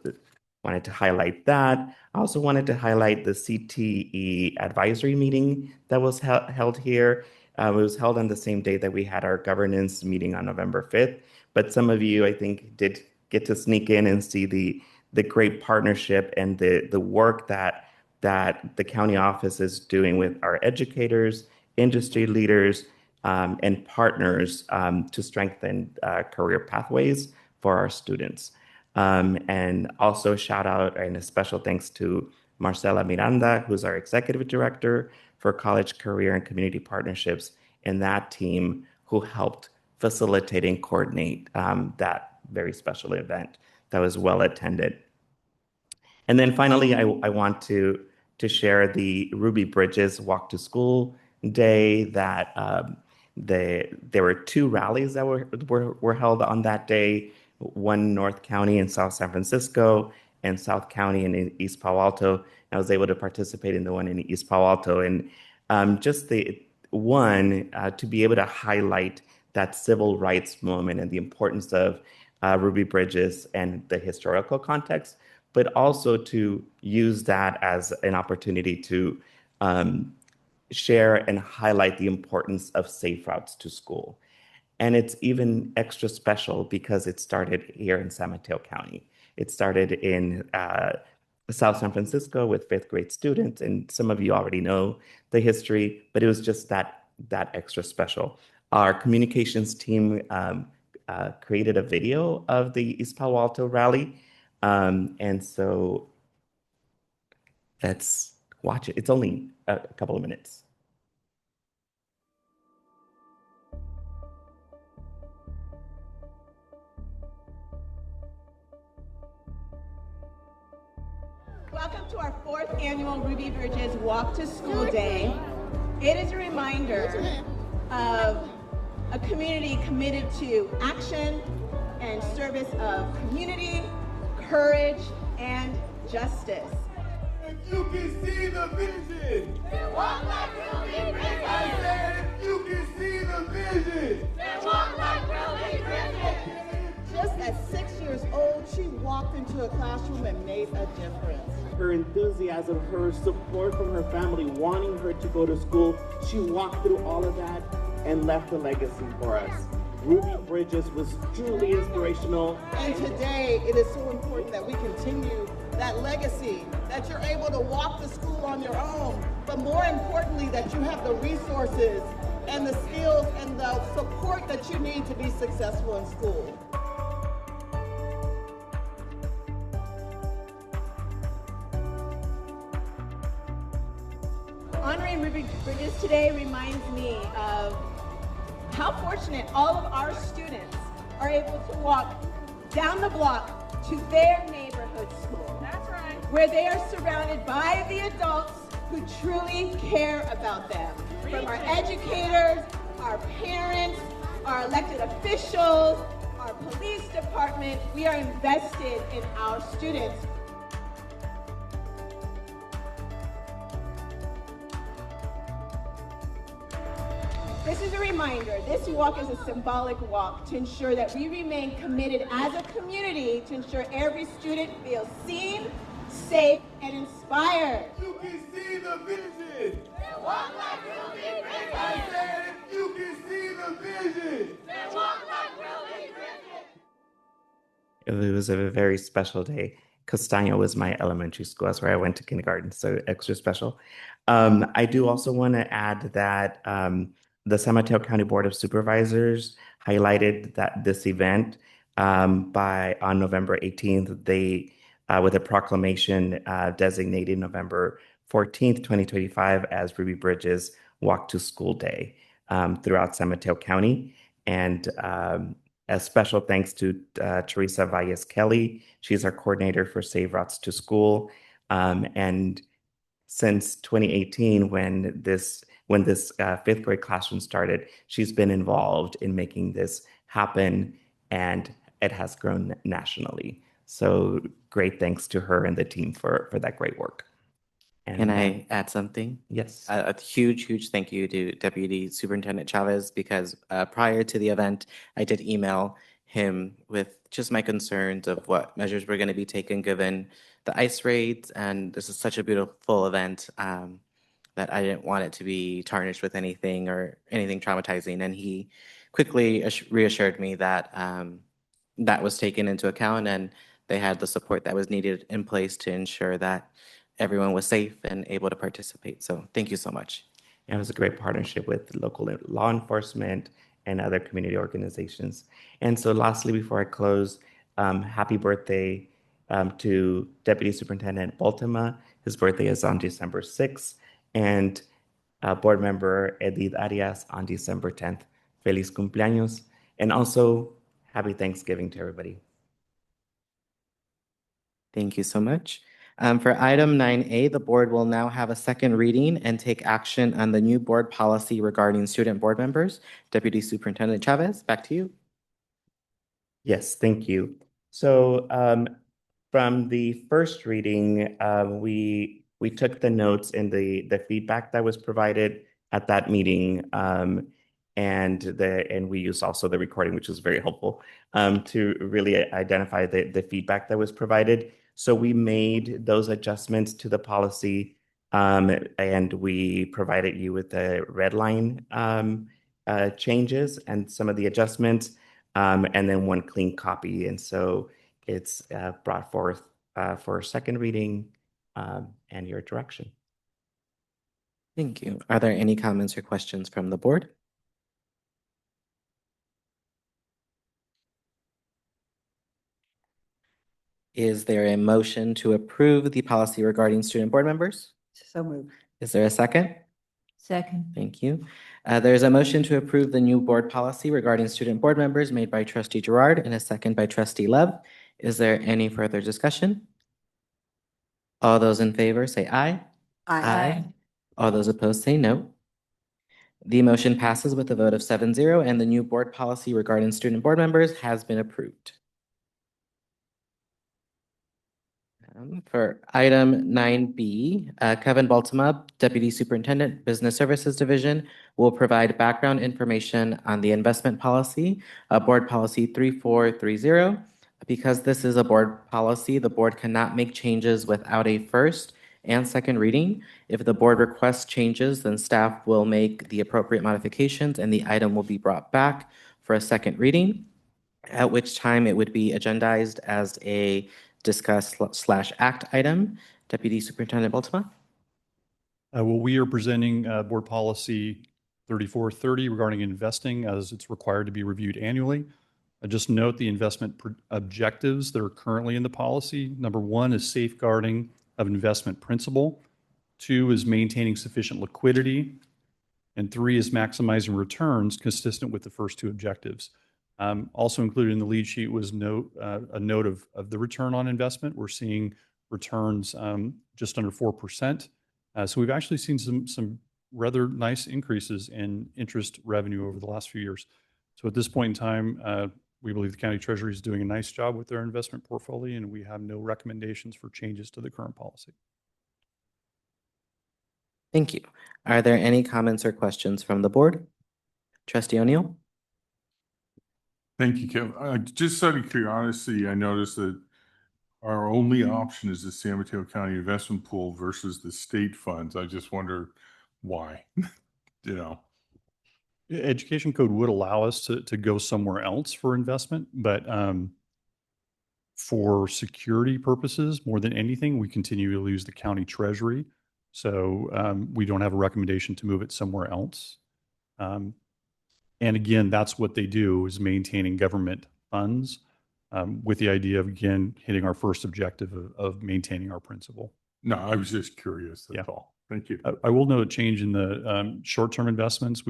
wanted to highlight that. I also wanted to highlight the CTE advisory meeting that was held here. It was held on the same day that we had our governance meeting on November 5th. But some of you, I think, did get to sneak in and see the great partnership and the work that the county office is doing with our educators, industry leaders, and partners to strengthen career pathways for our students. And also shout out and a special thanks to Marcela Miranda, who's our Executive Director for College Career and Community Partnerships, and that team who helped facilitate and coordinate that very special event that was well attended. And then finally, I want to share the Ruby Bridges Walk to School Day that there were 2 rallies that were held on that day. One North County in South San Francisco and South County in East Palo Alto. I was able to participate in the one in East Palo Alto, and just the one to be able to highlight that civil rights moment and the importance of Ruby Bridges and the historical context, but also to use that as an opportunity to share and highlight the importance of safe routes to school. And it's even extra special because it started here in San Mateo County. It started in South San Francisco with fifth grade students, and some of you already know the history, but it was just that extra special. Our communications team created a video of the East Palo Alto rally, and so let's watch it. It's only a couple of minutes. Welcome to our 4th annual Ruby Bridges Walk to School Day. It is a reminder of a community committed to action and service of community, courage, and justice. If you can see the vision, then walk like Ruby Bridges. I said, if you can see the vision, then walk like Ruby Bridges. Just at 6 years old, she walked into a classroom and made a difference. Her enthusiasm, her support from her family, wanting her to go to school, she walked through all of that and left a legacy for us. Ruby Bridges was truly inspirational. And today, it is so important that we continue that legacy, that you're able to walk to school on your own, but more importantly, that you have the resources and the skills and the support that you need to be successful in school. Honoring Ruby Bridges today reminds me of how fortunate all of our students are able to walk down the block to their neighborhood school. That's right. Where they are surrounded by the adults who truly care about them. From our educators, our parents, our elected officials, our police department, we are invested in our students. This is a reminder, this walk is a symbolic walk to ensure that we remain committed as a community to ensure every student feels seen, safe, and inspired. You can see the vision, then walk like Ruby Bridges. I said, if you can see the vision, then walk like Ruby Bridges. It was a very special day. Castaño was my elementary school. That's where I went to kindergarten, so extra special. I do also want to add that the San Mateo County Board of Supervisors highlighted that this event on November 18th. They, with a proclamation designated November 14th, 2025 as Ruby Bridges Walk to School Day throughout San Mateo County. And a special thanks to Teresa Valles Kelly. She's our coordinator for Save Routes to School. And since 2018, when this fifth grade classroom started, she's been involved in making this happen, and it has grown nationally. So great thanks to her and the team for that great work. And Can I add something? Yes. A huge thank you to Deputy Superintendent Chavez, because prior to the event, I did email him with just my concerns of what measures were going to be taken given the ICE raids. And this is such a beautiful event that I didn't want it to be tarnished with anything or anything traumatizing. And he quickly reassured me that that was taken into account and they had the support that was needed in place to ensure that everyone was safe and able to participate. So thank you so much. And it was a great partnership with local law enforcement and other community organizations. And so lastly, before I close, happy birthday to Deputy Superintendent Baltima. His birthday is on December 6th. And Board Member Edith Arias on December 10th. Feliz cumpleaños. And also, happy Thanksgiving to everybody. Thank you so much. For item 9A, the board will now have a second reading and take action on the new board policy regarding student board members. Deputy Superintendent Chavez, back to you. Yes, thank you. So from the first reading, we took the notes and the feedback that was provided at that meeting, and we used also the recording, which was very helpful to really identify the feedback that was provided. So we made those adjustments to the policy, and we provided you with the red line changes and some of the adjustments, and then one clean copy. And so it's brought forth for second reading and your direction. Thank you. Are there any comments or questions from the board? Is there a motion to approve the policy regarding student board members? So moved. Is there a second? Second. Thank you. There's a motion to approve the new board policy regarding student board members made by Trustee Gerard and a second by Trustee Love. Is there any further discussion? All those in favor say aye. Aye. All those opposed say no. The motion passes with a vote of 7-0, and the new board policy regarding student board members has been approved. For item 9B, Kevin Baltima, Deputy Superintendent, Business Services Division, will provide background information on the investment policy, Board Policy 3430. Because this is a board policy, the board cannot make changes without a first and second reading. If the board requests changes, then staff will make the appropriate modifications and the item will be brought back for a second reading, at which time it would be agendized as a discuss/act item. Deputy Superintendent Baltima. Well, we are presenting Board Policy 3430 regarding investing as it's required to be reviewed annually. Just note the investment objectives that are currently in the policy. Number 1 is safeguarding of investment principal. 2 is maintaining sufficient liquidity. And 3 is maximizing returns consistent with the first 2 objectives. Also included in the lead sheet was a note of the return on investment. We're seeing returns just under 4%. So we've actually seen some rather nice increases in interest revenue over the last few years. So at this point in time, we believe the county treasury is doing a nice job with their investment portfolio, and we have no recommendations for changes to the current policy. Thank you. Are there any comments or questions from the board? Trustee O'Neill? Thank you, Kevin. Just out of curiosity, I noticed that our only option is the San Mateo County Investment Pool versus the state funds. I just wonder why, you know. Education code would allow us to go somewhere else for investment, but for security purposes, more than anything, we continue to use the county treasury. So we don't have a recommendation to move it somewhere else. And again, that's what they do, is maintaining government funds with the idea of, again, hitting our first objective of maintaining our principal. No, I was just curious, that's all. Thank you. I will note a change in the short-term investments.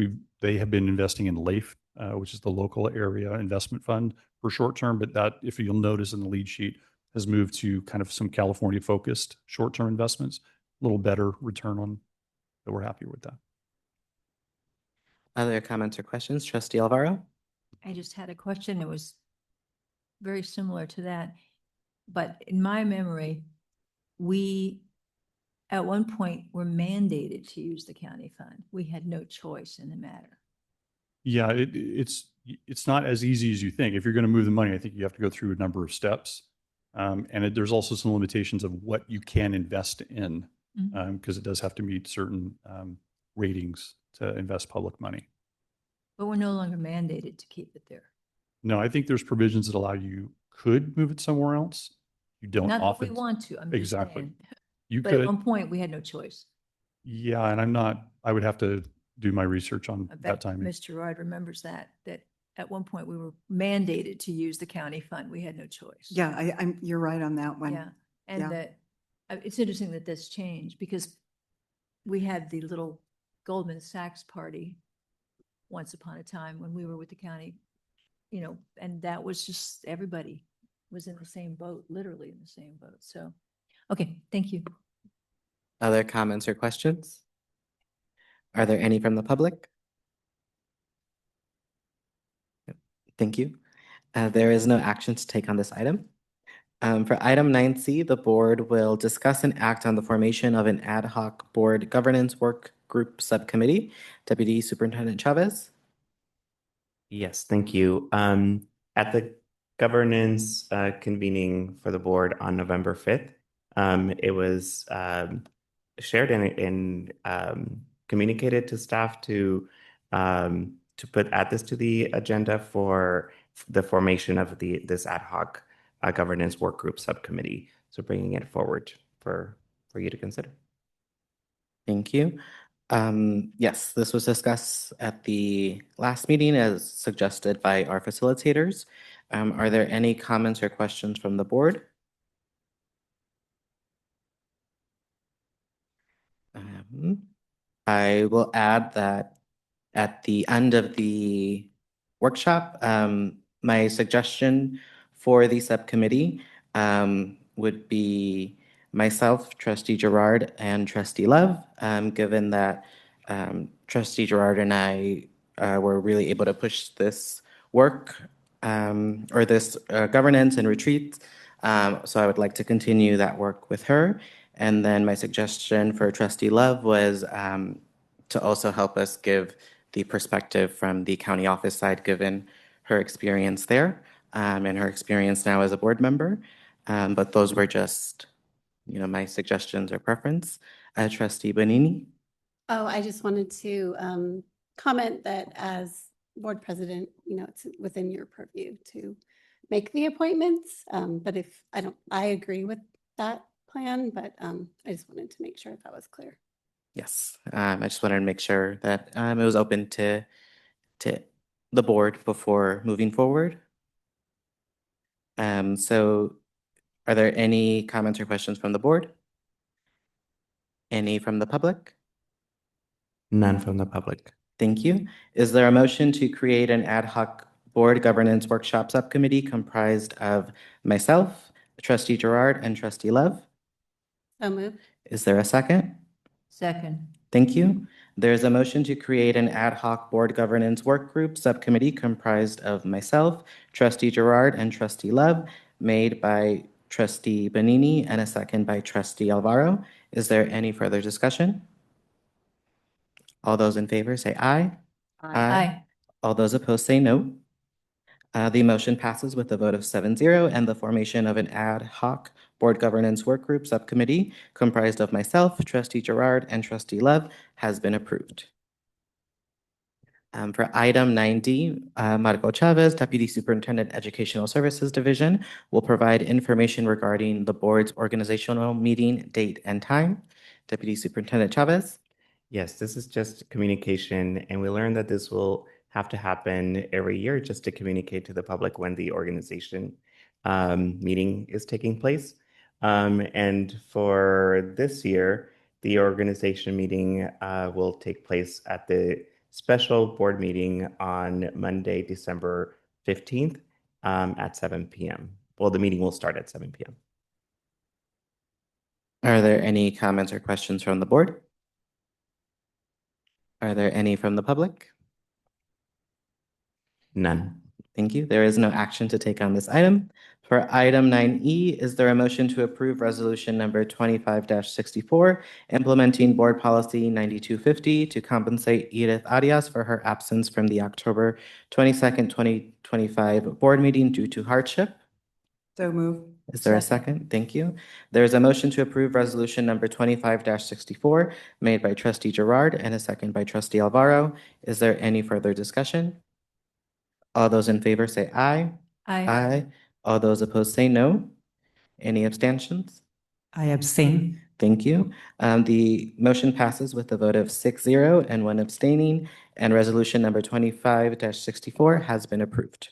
They have been investing in LAIF, which is the local area investment fund for short-term, but that, if you'll notice in the lead sheet, has moved to kind of some California-focused short-term investments, a little better return on, so we're happy with that. Other comments or questions? Trustee Alvaro? I just had a question. It was very similar to that. But in my memory, we, at one point, were mandated to use the county fund. We had no choice in the matter. Yeah, it's not as easy as you think. If you're going to move the money, I think you have to go through a number of steps. And there's also some limitations of what you can invest in, because it does have to meet certain ratings to invest public money. But we're no longer mandated to keep it there. No, I think there's provisions that allow you could move it somewhere else. You don't Not often. if we want to. I'm just Exactly. saying. You But could. at one point, we had no choice. Yeah, and I would have to do my research on I bet that timing. Mr. Rod remembers that at one point we were mandated to use the county fund. We had no choice. Yeah, you're right on that one. Yeah, and Yeah. that, it's interesting that this changed because we had the little Goldman Sachs party once upon a time when we were with the county, and that was just, everybody was in the same boat, literally in the same boat. So, okay, thank you. Other comments or questions? Are there any from the public? Thank you. There is no action to take on this item. For item 9C, the board will discuss and act on the formation of an ad hoc board governance work group subcommittee. Deputy Superintendent Chavez? Yes, thank you. At the governance convening for the board on November 5th, it was shared and communicated to staff to add this to the agenda for the formation of this ad hoc Governance Work Group Subcommittee. So bringing it forward for you to consider. Thank you. Yes, this was discussed at the last meeting as suggested by our facilitators. Are there any comments or questions from the board? I will add that at the end of the workshop, my suggestion for the subcommittee would be myself, Trustee Gerard, and Trustee Love, given that Trustee Gerard and I were really able to push this work or this governance and retreat. So I would like to continue that work with her. And then my suggestion for Trustee Love was to also help us give the perspective from the county office side, given her experience there and her experience now as a board member. But those were just, my suggestions or preference. Trustee Bonini? Oh, I just wanted to comment that as board president, it's within your purview to make the appointments. But if I agree with that plan, but I just wanted to make sure that was clear. Yes, I just wanted to make sure that it was open to the board before moving forward. So are there any comments or questions from the board? Any from the public? None from the public. Thank you. Is there a motion to create an ad hoc board governance workshop subcommittee comprised of myself, Trustee Gerard, and Trustee Love? So moved. Is there a second? Second. Thank you. There is a motion to create an ad hoc board governance work group subcommittee comprised of myself, Trustee Gerard, and Trustee Love, made by Trustee Bonini and a second by Trustee Alvaro. Is there any further discussion? All those in favor say aye. Aye. All those opposed say no. The motion passes with a vote of 7-0, and the formation of an ad hoc board governance work group subcommittee comprised of myself, Trustee Gerard, and Trustee Love has been approved. For item 9D, Marco Chavez, Deputy Superintendent, Educational Services Division, will provide information regarding the board's organizational meeting date and time. Deputy Superintendent Chavez. Yes, this is just communication, and we learned that this will have to happen every year just to communicate to the public when the organization meeting is taking place. And for this year, the organization meeting will take place at the special board meeting on Monday, December 15th at 7 p.m. Well, the meeting will start at 7 p.m. Are there any comments or questions from the board? Are there any from the public? None. Thank you. There is no action to take on this item. For item 9E, is there a motion to approve resolution number 25-64, implementing board policy 9250 to compensate Edith Arias for her absence from the October 22nd, 2025 board meeting due to hardship? So move. Is there a second? Thank you. There is a motion to approve resolution number 25-64 made by Trustee Gerard and a second by Trustee Alvaro. Is there any further discussion? All those in favor say aye. Aye. Aye. All those opposed say no. Any abstentions? I abstain. Thank you. The motion passes with a vote of 6-0 and 1 abstaining, and resolution number 25-64 has been approved.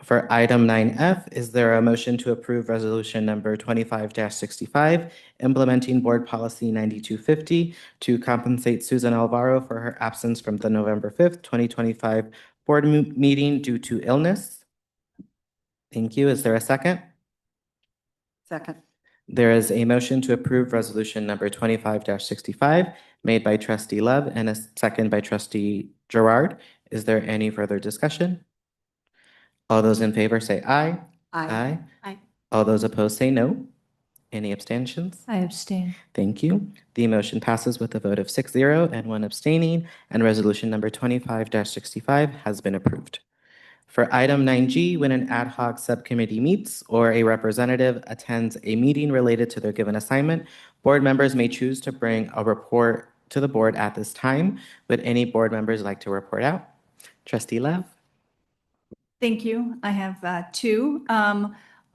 For item 9F, is there a motion to approve resolution number 25-65, implementing board policy 9250 to compensate Susan Alvaro for her absence from the November 5th, 2025 board meeting due to illness? Thank you. Is there a second? Second. There is a motion to approve resolution number 25-65 made by Trustee Love and a second by Trustee Gerard. Is there any further discussion? All those in favor say aye. Aye. Aye. All those opposed say no. Any abstentions? I abstain. Thank you. The motion passes with a vote of 6-0 and 1 abstaining, and resolution number 25-65 has been approved. For item 9G, when an ad hoc subcommittee meets or a representative attends a meeting related to their given assignment, board members may choose to bring a report to the board at this time. Would any board members like to report out? Trustee Love? Thank you. I have two.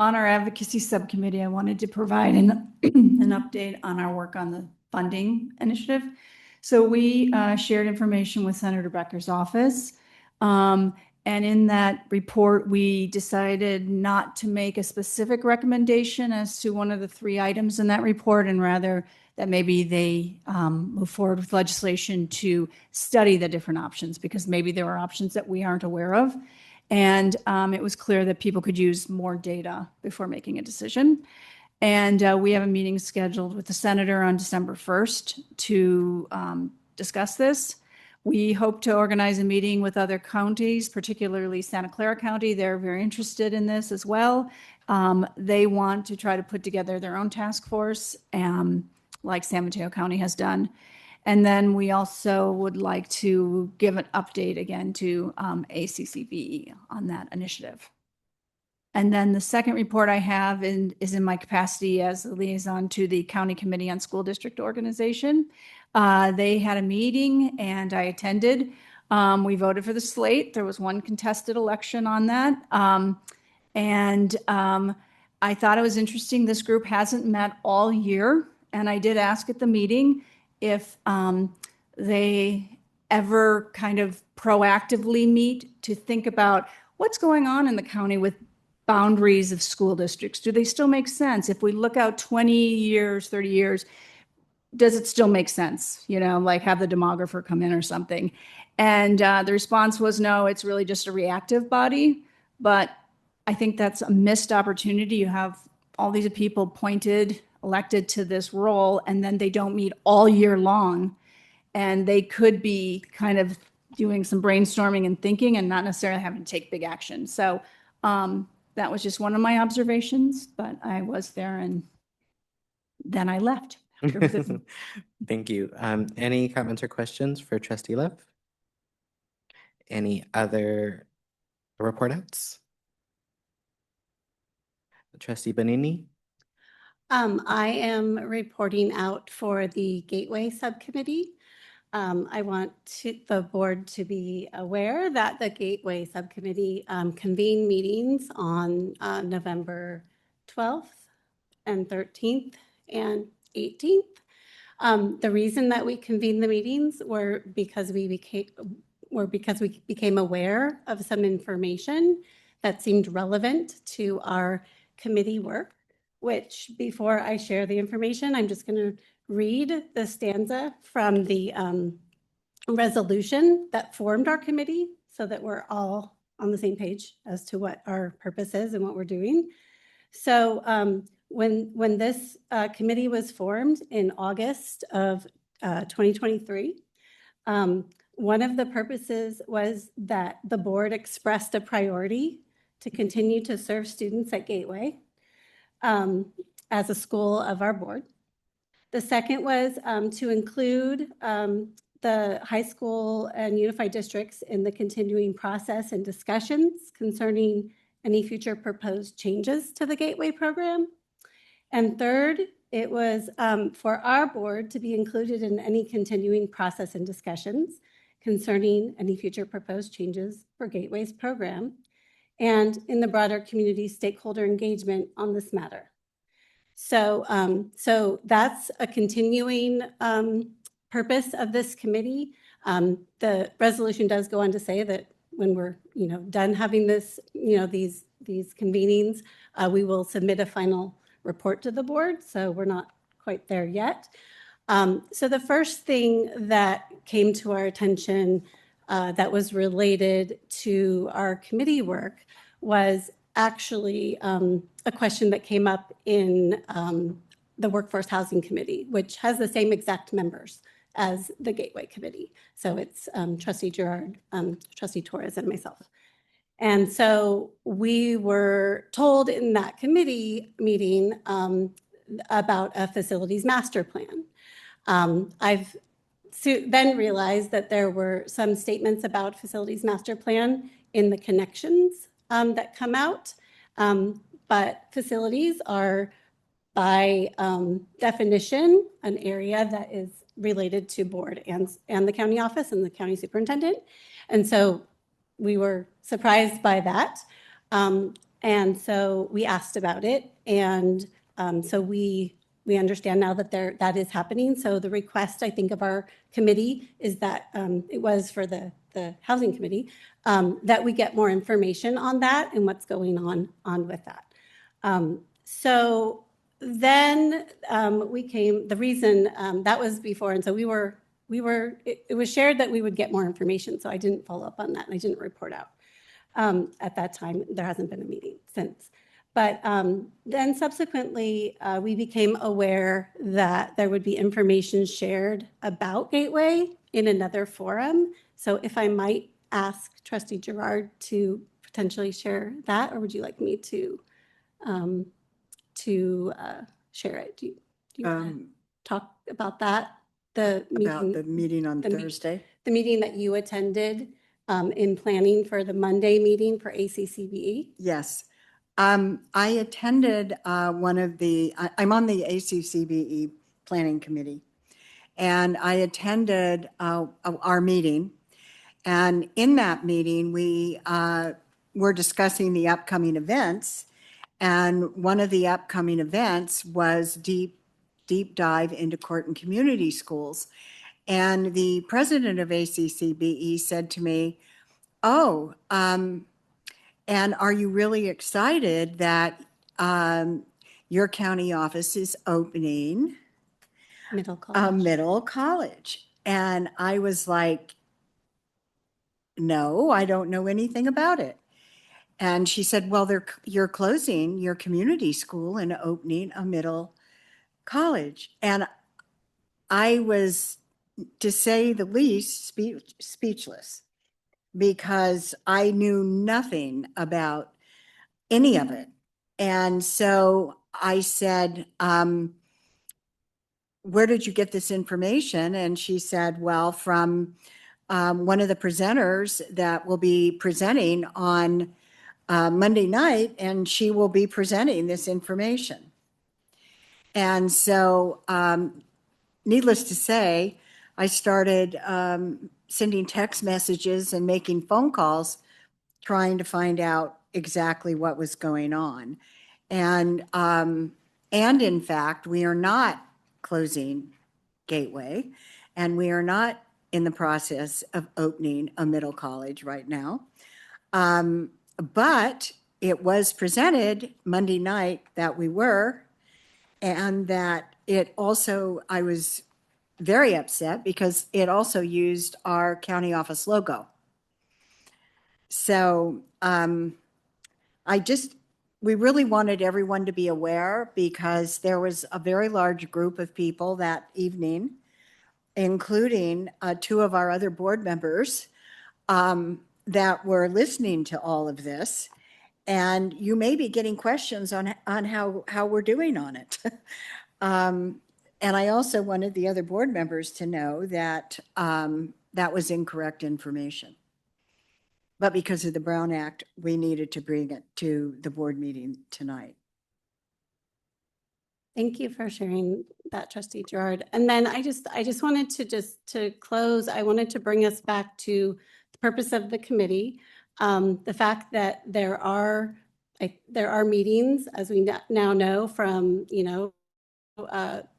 On our advocacy subcommittee, I wanted to provide an update on our work on the funding initiative. So we shared information with Senator Becker's office. And in that report, we decided not to make a specific recommendation as to one of the 3 items in that report, and rather that maybe they move forward with legislation to study the different options, because maybe there are options that we aren't aware of. And it was clear that people could use more data before making a decision. And we have a meeting scheduled with the senator on December 1st to discuss this. We hope to organize a meeting with other counties, particularly Santa Clara County. They're very interested in this as well. They want to try to put together their own task force, like San Mateo County has done. And then we also would like to give an update again to ACCBE on that initiative. And then the second report I have is in my capacity as the liaison to the County Committee on School District Organization. They had a meeting and I attended. We voted for the slate. There was one contested election on that. I thought it was interesting. This group hasn't met all year. And I did ask at the meeting if they ever kind of proactively meet to think about what's going on in the county with boundaries of school districts. Do they still make sense? If we look out 20 years, 30 years, does it still make sense? You know, like have the demographer come in or something. And the response was no, it's really just a reactive body. But I think that's a missed opportunity. You have all these people appointed, elected to this role, and then they don't meet all year long. And they could be kind of doing some brainstorming and thinking and not necessarily having to take big action. So that was just one of my observations, but I was there and then I left. Thank you. Any comments or questions for Trustee Lev? Any other report outs? Trustee Bonini? I am reporting out for the Gateway Subcommittee. I want the board to be aware that the Gateway Subcommittee convened meetings on November 12th and 13th and 18th. The reason that we convened the meetings were because we became aware of some information that seemed relevant to our committee work, which before I share the information, I'm just going to read the stanza from the resolution that formed our committee so that we're all on the same page as to what our purpose is and what we're doing. So when this committee was formed in August of 2023, one of the purposes was that the board expressed a priority to continue to serve students at Gateway as a school of our board. The second was to include the high school and unified districts in the continuing process and discussions concerning any future proposed changes to the Gateway program. And third, it was for our board to be included in any continuing process and discussions concerning any future proposed changes for Gateway's program and in the broader community stakeholder engagement on this matter. So, that's a continuing purpose of this committee. The resolution does go on to say that when we're, done having this, these convenings, we will submit a final report to the board. So we're not quite there yet. So the first thing that came to our attention that was related to our committee work was actually a question that came up in the Workforce Housing Committee, which has the same exact members as the Gateway Committee. So it's Trustee Gerard, Trustee Torres, and myself. And so we were told in that committee meeting about a facilities master plan. I've then realized that there were some statements about facilities master plan in the connections that come out. But facilities are by definition an area that is related to board and the county office and the county superintendent. And so we were surprised by that. And so we asked about it, and so we understand now that that is happening. So the request, I think, of our committee is that it was for the Housing Committee, that we get more information on that and what's going on with that. So then the reason that was before, and so it was shared that we would get more information, so I didn't follow up on that, and I didn't report out. At that time, there hasn't been a meeting since. But then subsequently, we became aware that there would be information shared about Gateway in another forum. So if I might ask Trustee Gerard to potentially share that, or would you like me to share it? Do you want to talk about that? About the meeting on Thursday? The meeting that you attended in planning for the Monday meeting for ACCBE? Yes. I attended I'm on the ACCBE Planning Committee, and I attended our meeting. And in that meeting, we were discussing the upcoming events. And one of the upcoming events was deep dive into court and community schools. And the president of ACCBE said to me, "Oh, and are you really excited that your county office is opening a middle college?" And I was like, "No, I don't know anything about it." And she said, "Well, you're closing your community school and opening a middle college." And I was, to say the least, speechless, because I knew nothing about any of it. And so I said, "Where did you get this information?" And she said, "Well, from one of the presenters that will be presenting on Monday night, and she will be presenting this information." And so, needless to say, I started sending text messages and making phone calls, trying to find out exactly what was going on. And in fact, we are not closing Gateway, and we are not in the process of opening a middle college right now. But it was presented Monday night that we were, and that it also, I was very upset because it also used our county office logo. So we really wanted everyone to be aware, because there was a very large group of people that evening, including two of our other board members, that were listening to all of this. And you may be getting questions on how we're doing on it. And I also wanted the other board members to know that that was incorrect information. But because of the Brown Act, we needed to bring it to the board meeting tonight. Thank you for sharing that, Trustee Gerard. And then I just wanted to close, I wanted to bring us back to the purpose of the committee. The fact that there are meetings, as we now know from,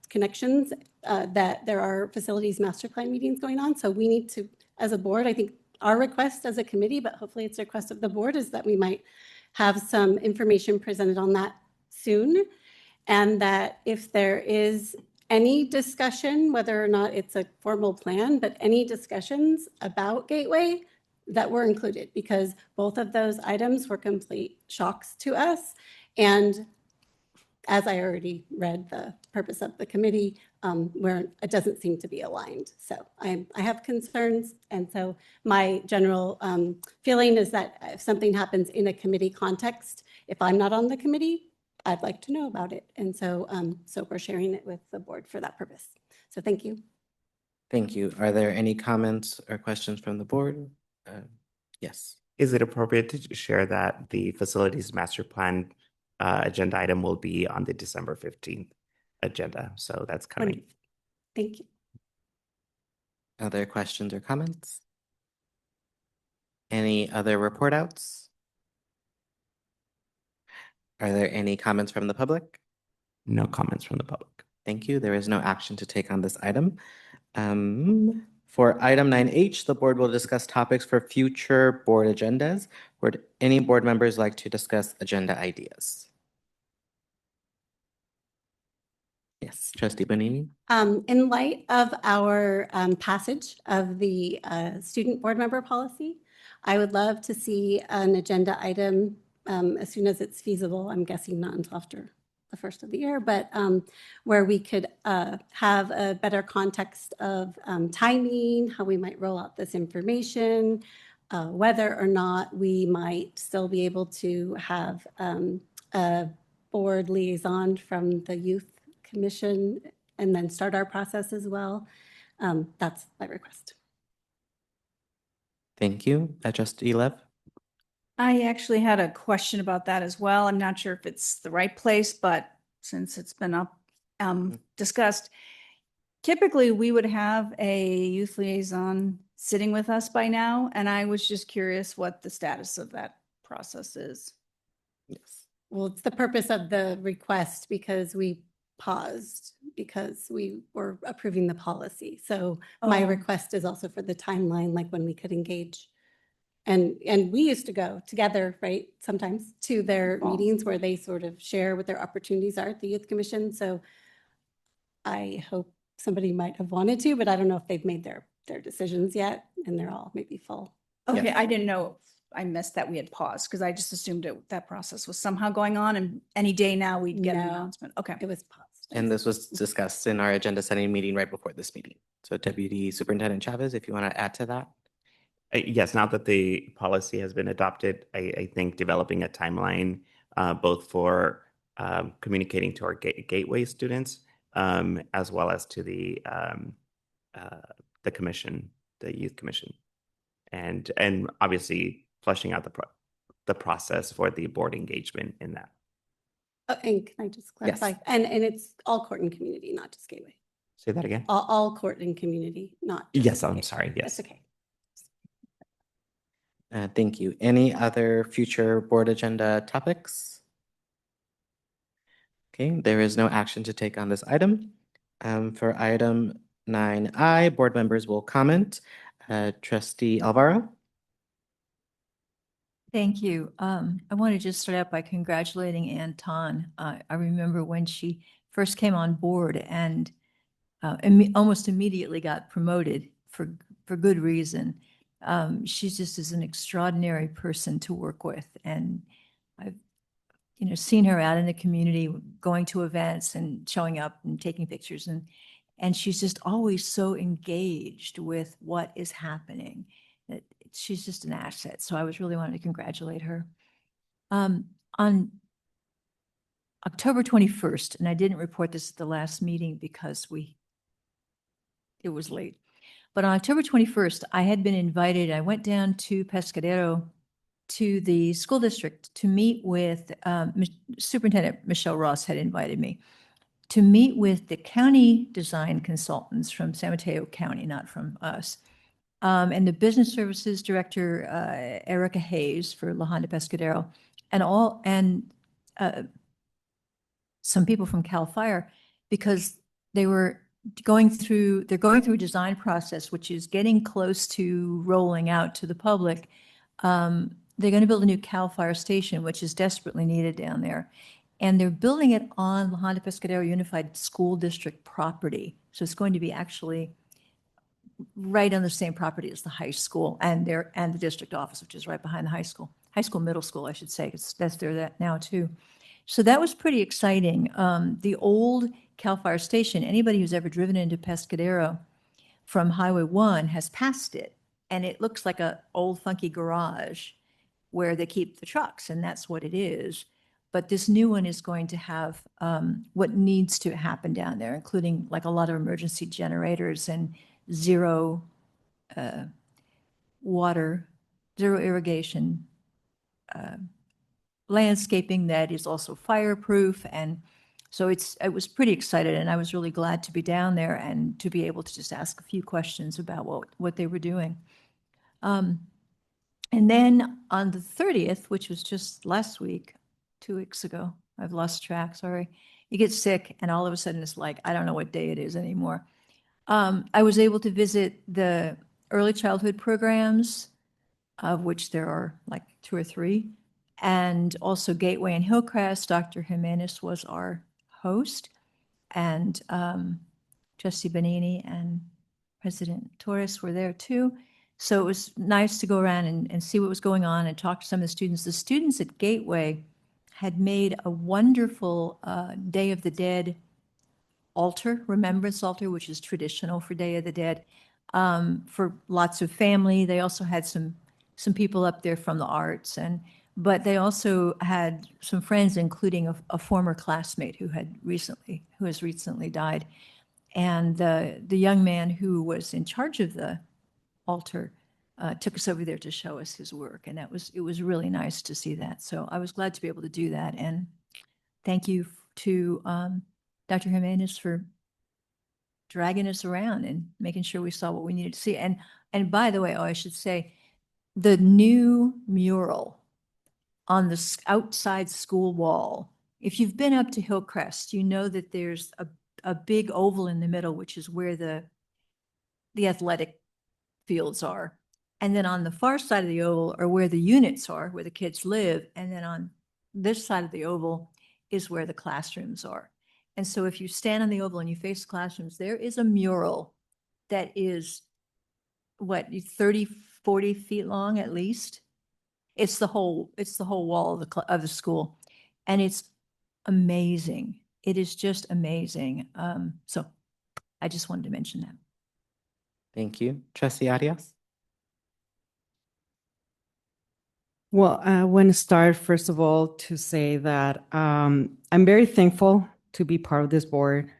connections, that there are facilities master plan meetings going on. So we need to, as a board, I think our request as a committee, but hopefully it's a request of the board, is that we might have some information presented on that soon. And that if there is any discussion, whether or not it's a formal plan, but any discussions about Gateway, that were included, because both of those items were complete shocks to us. And as I already read the purpose of the committee, where it doesn't seem to be aligned. So I have concerns. And so my general feeling is that if something happens in a committee context, if I'm not on the committee, I'd like to know about it. And so, so we're sharing it with the board for that purpose. So thank you. Thank you. Are there any comments or questions from the board? Yes. Is it appropriate to share that the facilities master plan agenda item will be on the December 15th agenda? So that's coming. Thank you. Other questions or comments? Any other report outs? Are there any comments from the public? No comments from the public. Thank you. There is no action to take on this item. For item 9H, the board will discuss topics for future board agendas. Would any board members like to discuss agenda ideas? Yes, Trustee Bonini. In light of our passage of the student board member policy, I would love to see an agenda item as soon as it's feasible. I'm guessing not until after the first of the year, but where we could have a better context of timing, how we might roll out this information, whether or not we might still be able to have a board liaison from the youth commission and then start our process as well. That's my request. Thank you. Trustee Lev. I actually had a question about that as well. I'm not sure if it's the right place, but since it's been up discussed, typically we would have a youth liaison sitting with us by now, and I was just curious what the status of that process is. Yes. Well, it's the purpose of the request because we paused because we were approving the policy. So my Oh. request is also for the timeline, like when we could engage. And we used to go together, right, sometimes to their meetings where they sort of share what their opportunities are at the Youth Commission. So I hope somebody might have wanted to, but I don't know if they've made their decisions yet and they're all maybe full. Okay, Yes. I didn't know. I missed that we had paused because I just assumed that process was somehow going on, and any day now we'd get an No. announcement. Okay. It was paused. And this was discussed in our agenda setting meeting right before this meeting. So Deputy Superintendent Chavez, if you want to add to that. Yes, now that the policy has been adopted, I think developing a timeline both for communicating to our gateway students as well as to the commission, the youth commission, and obviously fleshing out the process for the board engagement in that. And can I just clarify? Yes. And it's all court and community, not just gateway. Say that again. All court and community, not. just Yes, I'm gateway. sorry. Yes. That's okay. Thank you. Any other future board agenda topics? Okay, there is no action to take on this item. For item 9I, board members will comment. Trustee Alvaro. Thank you. I want to just start out by congratulating Anton. I remember when she first came on board and almost immediately got promoted for good reason. She just is an extraordinary person to work with, and I've seen her out in the community, going to events and showing up and taking pictures, and she's just always so engaged with what is happening. She's just an asset. So I was really wanting to congratulate her. On October 21st, and I didn't report this at the last meeting because it was late. But on October 21st, I had been invited. I went down to Pescadero to the school district to meet with Superintendent Michelle Ross had invited me to meet with the county design consultants from San Mateo County, not from us, and the business services director, Erica Hayes for La Honda Pescadero, and some people from CAL FIRE, because they're going through a design process, which is getting close to rolling out to the public. They're going to build a new CAL FIRE station, which is desperately needed down there. And they're building it on La Honda Pescadero Unified School District property. So it's going to be actually right on the same property as the high school and the district office, which is right behind the high school, middle school, I should say, because that's there now too. So that was pretty exciting. The old CAL FIRE station, anybody who's ever driven into Pescadero from Highway 1 has passed it. And it looks like an old funky garage where they keep the trucks, and that's what it is. But this new one is going to have what needs to happen down there, including like a lot of emergency generators and zero water, zero irrigation, landscaping that is also fireproof. And so I was pretty excited, and I was really glad to be down there and to be able to just ask a few questions about what they were doing. And then on the 30th, which was just last week, 2 weeks ago. I've lost track, sorry. You get sick and all of a sudden it's like, I don't know what day it is anymore. I was able to visit the early childhood programs, of which there are like 2 or 3, and also Gateway and Hillcrest. Dr. Jimenez was our host, and Trustee Benini and President Torres were there too. So it was nice to go around and see what was going on and talk to some of the students. The students at Gateway had made a wonderful Day of the Dead altar, remembrance altar, which is traditional for Day of the Dead, for lots of family. They also had some people up there from the arts, but they also had some friends, including a former classmate who has recently died. And the young man who was in charge of the altar took us over there to show us his work, and it was really nice to see that. So I was glad to be able to do that, and thank you to Dr. Jimenez for dragging us around and making sure we saw what we needed to see. And by the way, I should say, the new mural on the outside school wall, if you've been up to Hillcrest, you know that there's a big oval in the middle, which is where the athletic fields are. And then on the far side of the oval are where the units are, where the kids live. And then on this side of the oval is where the classrooms are. And so if you stand on the oval and you face the classrooms, there is a mural that is, 30, 40 feet long at least. It's the whole wall of the school. And it's amazing. It is just amazing. So I just wanted to mention that. Thank you. Trustee Arias? Well, I want to start, first of all, to say that I'm very thankful to be part of this board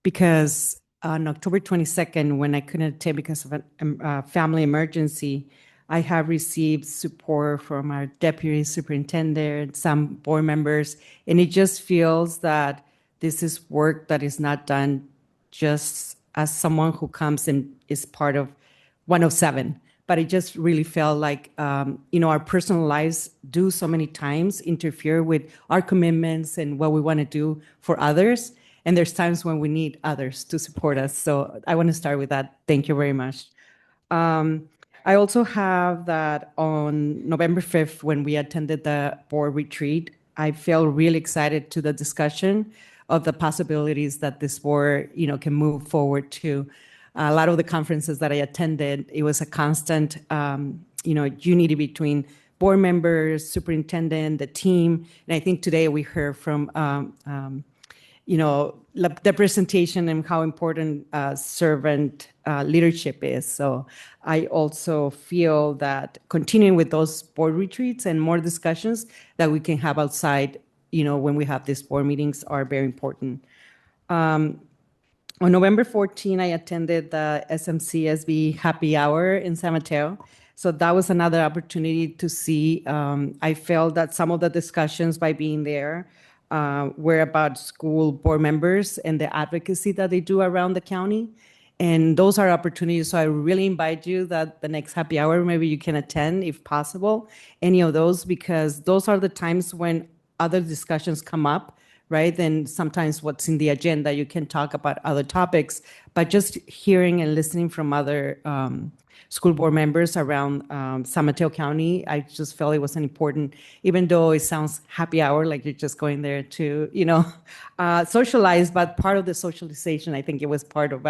because on October 22nd, when I couldn't attend because of a family emergency, I have received support from our deputy superintendent, some board members, and it just feels that this is work that is not done just as someone who comes and is part of 107. But it just really felt like, our personal lives do so many times interfere with our commitments and what we want to do for others. And there's times when we need others to support us. So I want to start with that. Thank you very much. I also have that on November 5th, when we attended the board retreat, I felt really excited to the discussion of the possibilities that this board, can move forward to. A lot of the conferences that I attended, it was a constant, unity between board members, superintendent, the team. And I think today we heard from, the presentation and how important servant leadership is. So I also feel that continuing with those board retreats and more discussions that we can have outside, when we have these board meetings are very important. On November 14, I attended the SMCSB happy hour in San Mateo. So that was another opportunity to see. I felt that some of the discussions by being there were about school board members and the advocacy that they do around the county. And those are opportunities. So I really invite you that the next happy hour, maybe you can attend if possible, any of those, because those are the times when other discussions come up. Right? Then sometimes what's in the agenda, you can talk about other topics, but just hearing and listening from other school board members around San Mateo County, I just felt it was an important, even though it sounds happy hour, like you're just going there to, socialize, but part of the socialization, I think it was part of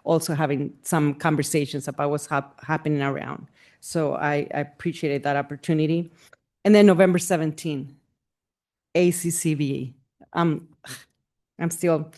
also having some conversations about what's happening around. So I appreciated that opportunity. And then November 17, ACCBE. I'm still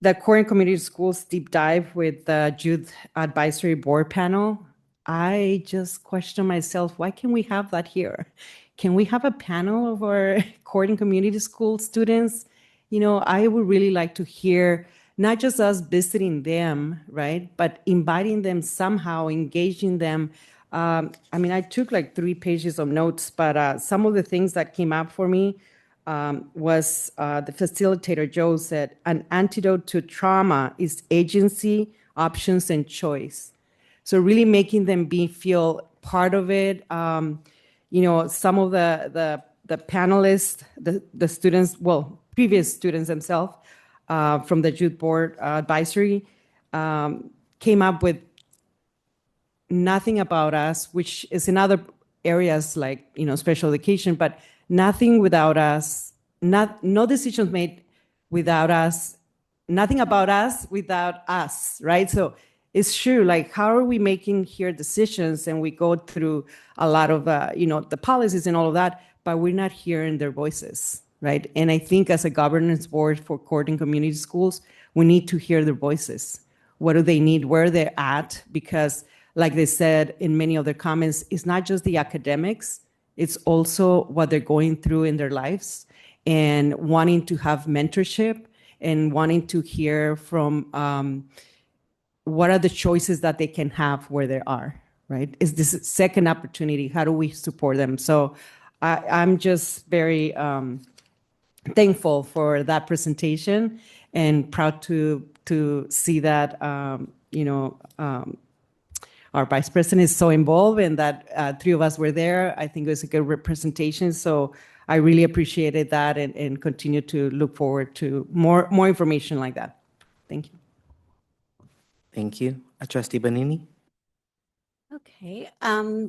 the Corning Community Schools deep dive with the Youth Advisory Board panel. I just question myself, why can't we have that here? Can we have a panel of our Corning Community School students? I would really like to hear not just us visiting them, right, but inviting them somehow, engaging them. I took like 3 pages of notes, but some of the things that came up for me was the facilitator, Joe, said, an antidote to trauma is agency, options, and choice. So really making them feel part of it. Some of the the panelists, the students, well, previous students themselves from the youth board advisory came up with nothing about us, which is in other areas like, special education, but nothing without us, no decisions made without us, nothing about us without us, right? So it's true, like, how are we making here decisions and we go through a lot of, the policies and all of that, but we're not hearing their voices, right? And I think as a governance board for court and community schools, we need to hear their voices. What do they need? Where they're at? Because like they said in many of their comments, it's not just the academics, it's also what they're going through in their lives and wanting to have mentorship and wanting to hear from what are the choices that they can have where they are, right? Is this a second opportunity? How do we support them? So I'm just very thankful for that presentation and proud to see that, our vice president is so involved and that three of us were there. I think it was a good representation. So I really appreciated that and continue to look forward to more information like that. Thank you. Thank you. Trustee Bonini? Okay,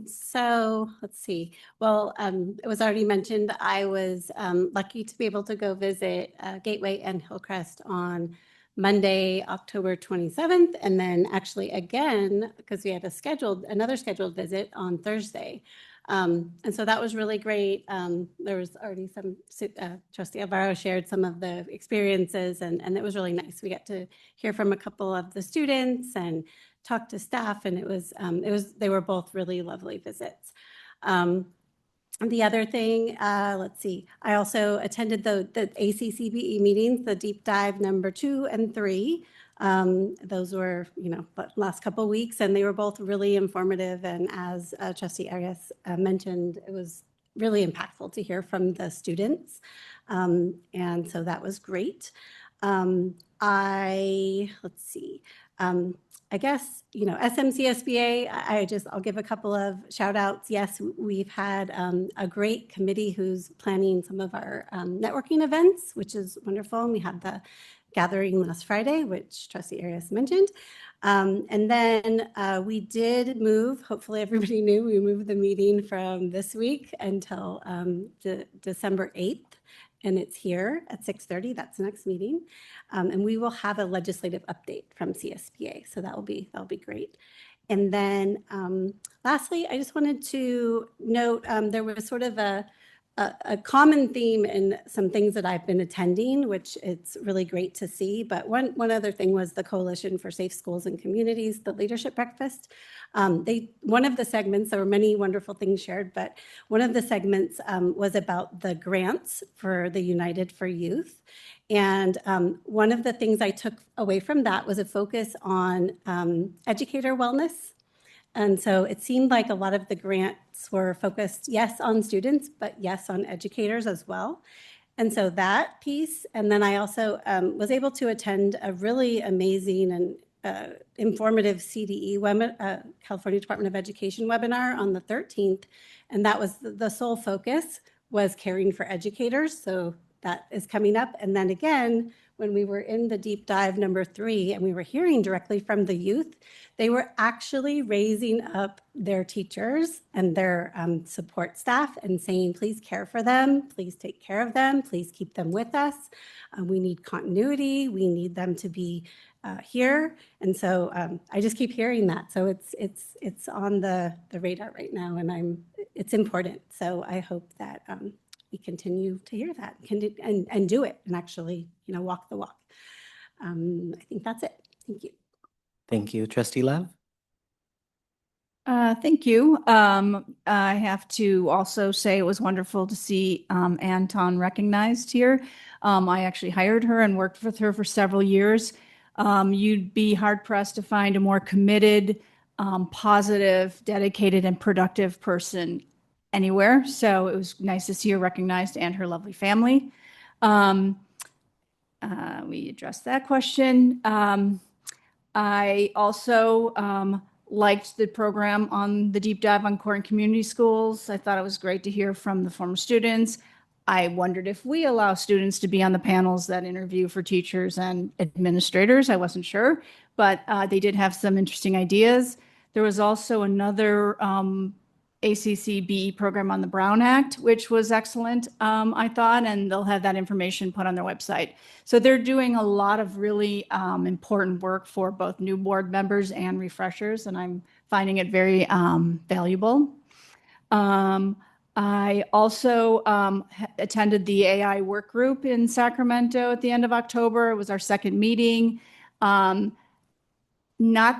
so let's see. Well, it was already mentioned, I was lucky to be able to go visit Gateway and Hillcrest on Monday, October 27th, and then actually again, because we had another scheduled visit on Thursday. And so that was really great. There was already some, Trustee Alvaro shared some of the experiences and it was really nice. We got to hear from a couple of the students and talk to staff, and they were both really lovely visits. The other thing, let's see, I also attended the ACCBE meetings, the deep dive number 2 and 3. Those were, last couple of weeks, and they were both really informative. And as Trustee Arias mentioned, it was really impactful to hear from the students. And so that was great. Let's see. I guess, SMCSBA, I'll give a couple of shout outs. Yes, we've had a great committee who's planning some of our networking events, which is wonderful. And we had the gathering last Friday, which Trustee Arias mentioned. And then we did move, hopefully everybody knew, we moved the meeting from this week until December 8th. And it's here at 6:30. That's the next meeting. And we will have a legislative update from CSBA. So that'll be great. And then lastly, I just wanted to note there was sort of a common theme in some things that I've been attending, which it's really great to see. But one other thing was the Coalition for Safe Schools and Communities, the leadership breakfast. One of the segments, there were many wonderful things shared, but one of the segments was about the grants for the United for Youth. And one of the things I took away from that was a focus on educator wellness. And so it seemed like a lot of the grants were focused, yes, on students, but yes, on educators as well. And so that piece, and then I also was able to attend a really amazing and informative CDE, California Department of Education webinar on the 13th. And that was the sole focus was caring for educators. So that is coming up. And then again, when we were in the deep dive number 3 and we were hearing directly from the youth, they were actually raising up their teachers and their support staff and saying, please care for them, please take care of them, please keep them with us. We need continuity, we need them to be here. And so I just keep hearing that. So it's on the radar right now, and it's important. So I hope that we continue to hear that and do it and actually, walk the walk. I think that's it. Thank you. Thank you. Trustee Love? Thank you. I have to also say it was wonderful to see Anton recognized here. I actually hired her and worked with her for several years. You'd be hard-pressed to find a more committed, positive, dedicated, and productive person anywhere. So it was nice to see her recognized and her lovely family. We addressed that question. I also liked the program on the deep dive on core and community schools. I thought it was great to hear from the former students. I wondered if we allow students to be on the panels that interview for teachers and administrators. I wasn't sure, but they did have some interesting ideas. There was also another ACC BE program on the Brown Act, which was excellent, I thought, and they'll have that information put on their website. So they're doing a lot of really important work for both new board members and refreshers, and I'm finding it very valuable. I also attended the AI work group in Sacramento at the end of October. It was our second meeting. Not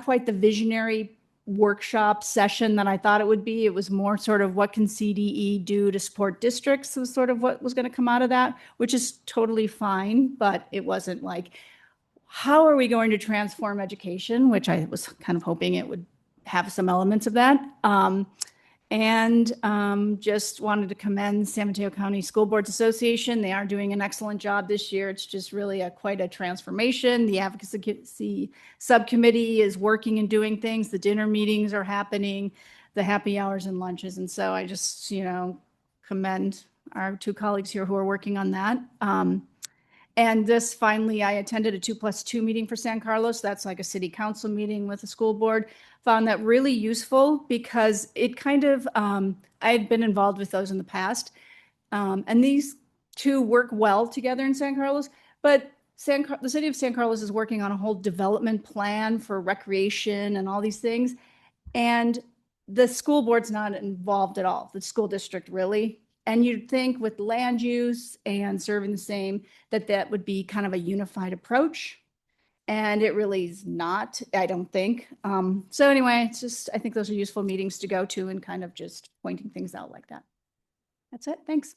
quite the visionary workshop session that I thought it would be. It was more sort of what can CDE do to support districts was sort of what was going to come out of that, which is totally fine, but it wasn't like, how are we going to transform education, which I was kind of hoping it would have some elements of that. Just wanted to commend San Mateo County School Boards Association. They are doing an excellent job this year. It's just really quite a transformation. The advocacy subcommittee is working and doing things. The dinner meetings are happening, the happy hours and lunches. And so I just, commend our two colleagues here who are working on that. And this finally, I attended a 2+2 meeting for San Carlos. That's like a city council meeting with the school board. Found that really useful because it kind of, I had been involved with those in the past. And these two work well together in San Carlos, but the city of San Carlos is working on a whole development plan for recreation and all these things. And the school board's not involved at all, the school district really. And you'd think with land use and serving the same, that would be kind of a unified approach. And it really is not, I don't think. So anyway, it's just, I think those are useful meetings to go to and kind of just pointing things out like that. That's it. Thanks.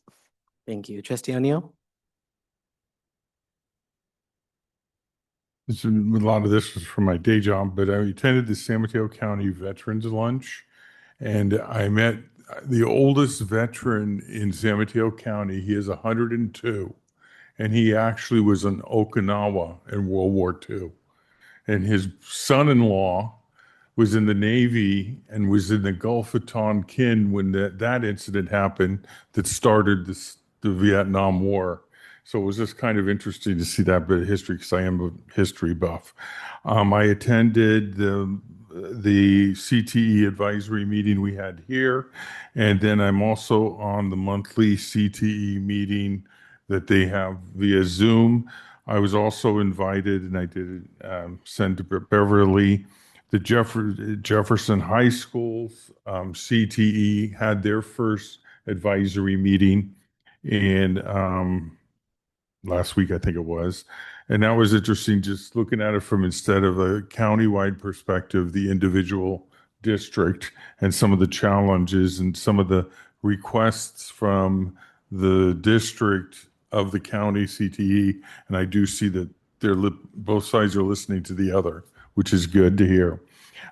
Thank you. Trustee O'Neill? A lot of this was from my day job, but I attended the San Mateo County Veterans Lunch, and I met the oldest veteran in San Mateo County. He is 102, and he actually was in Okinawa in World War II. And his son-in-law was in the Navy and was in the Gulf of Tonkin when that incident happened that started the Vietnam War. So it was just kind of interesting to see that bit of history because I am a history buff. I attended the CTE advisory meeting we had here, and then I'm also on the monthly CTE meeting that they have via Zoom. I was also invited, and I did send to Beverly, the Jefferson High School's CTE had their first advisory meeting, and last week, I think it was. And that was interesting, just looking at it from instead of a countywide perspective, the individual district and some of the challenges and some of the requests from the district of the county CTE. And I do see that both sides are listening to the other, which is good to hear.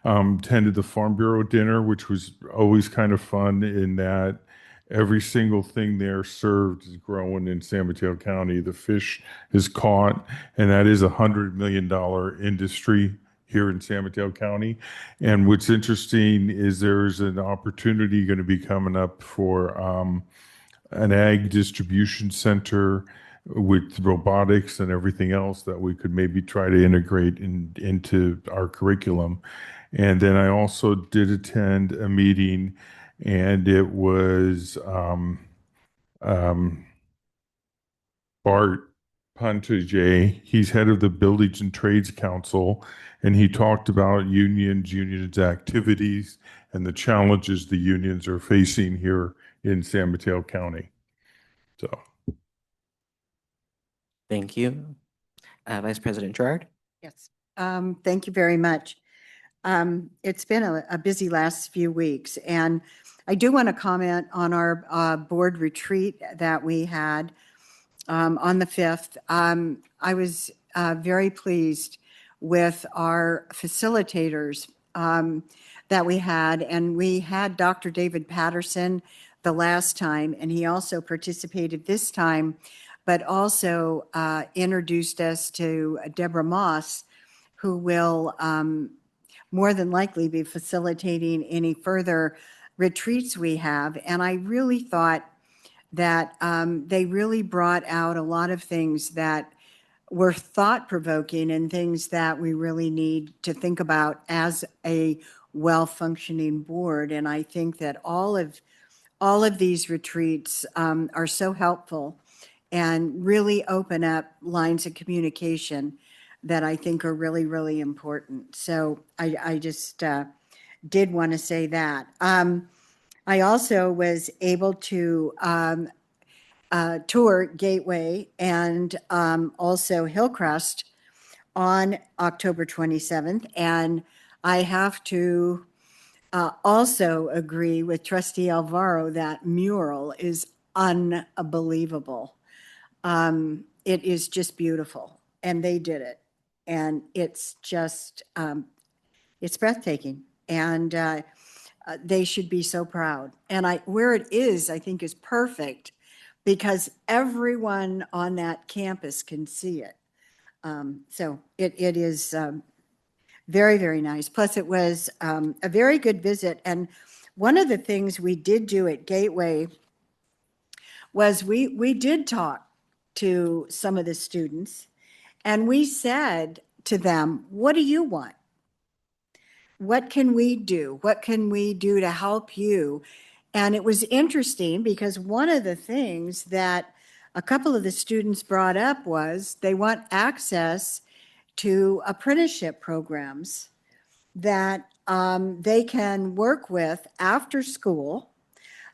Attended the Farm Bureau dinner, which was always kind of fun in that every single thing there served is growing in San Mateo County. The fish is caught, and that is $100 million industry here in San Mateo County. And what's interesting is there's an opportunity going to be coming up for an ag distribution center with robotics and everything else that we could maybe try to integrate into our curriculum. And then I also did attend a meeting, and it was Bart Puntage. He's head of the Buildings and Trades Council, and he talked about unions' activities and the challenges the unions are facing here in San Mateo County. So, Thank you. Vice President Gerard? Yes. Thank you very much. It's been a busy last few weeks, and I do want to comment on our board retreat that we had on the 5th. I was very pleased with our facilitators that we had, and we had Dr. David Patterson the last time, and he also participated this time, but also introduced us to Deborah Moss, who will more than likely be facilitating any further retreats we have. And I really thought that they really brought out a lot of things that were thought-provoking and things that we really need to think about as a well-functioning board. And I think that all of these retreats are so helpful and really open up lines of communication that I think are really, really important. So I just did want to say that. I also was able to tour Gateway and also Hillcrest on October 27th. And I have to also agree with Trustee Alvaro that mural is unbelievable. It is just beautiful, and they did it. And it's just, it's breathtaking. And they should be so proud. And where it is, I think, is perfect because everyone on that campus can see it. So it is very, very nice. Plus, it was a very good visit. And one of the things we did do at Gateway was we did talk to some of the students, and we said to them, what do you want? What can we do? What can we do to help you? And it was interesting because one of the things that a couple of the students brought up was they want access to apprenticeship programs that they can work with after school,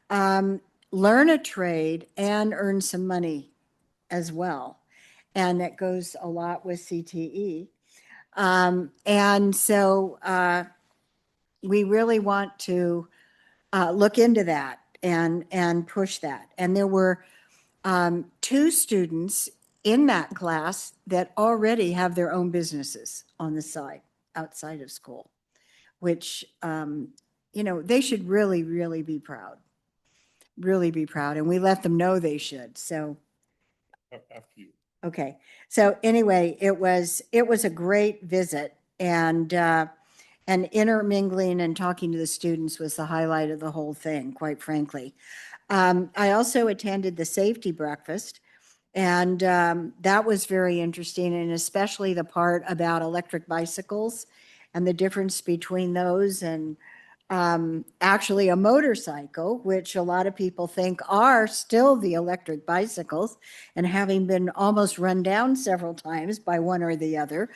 learn a trade, and earn some money as well. And that goes a lot with CTE. And so we really want to look into that and push that. And there were 2 students in that class that already have their own businesses on the side, outside of school, which, they should really, really be proud. Really be proud. And we let them know they should. So. After you. Okay. So anyway, it was a great visit, and intermingling and talking to the students was the highlight of the whole thing, quite frankly. I also attended the safety breakfast, and that was very interesting, and especially the part about electric bicycles and the difference between those and actually a motorcycle, which a lot of people think are still the electric bicycles, and having been almost run down several times by one or the other,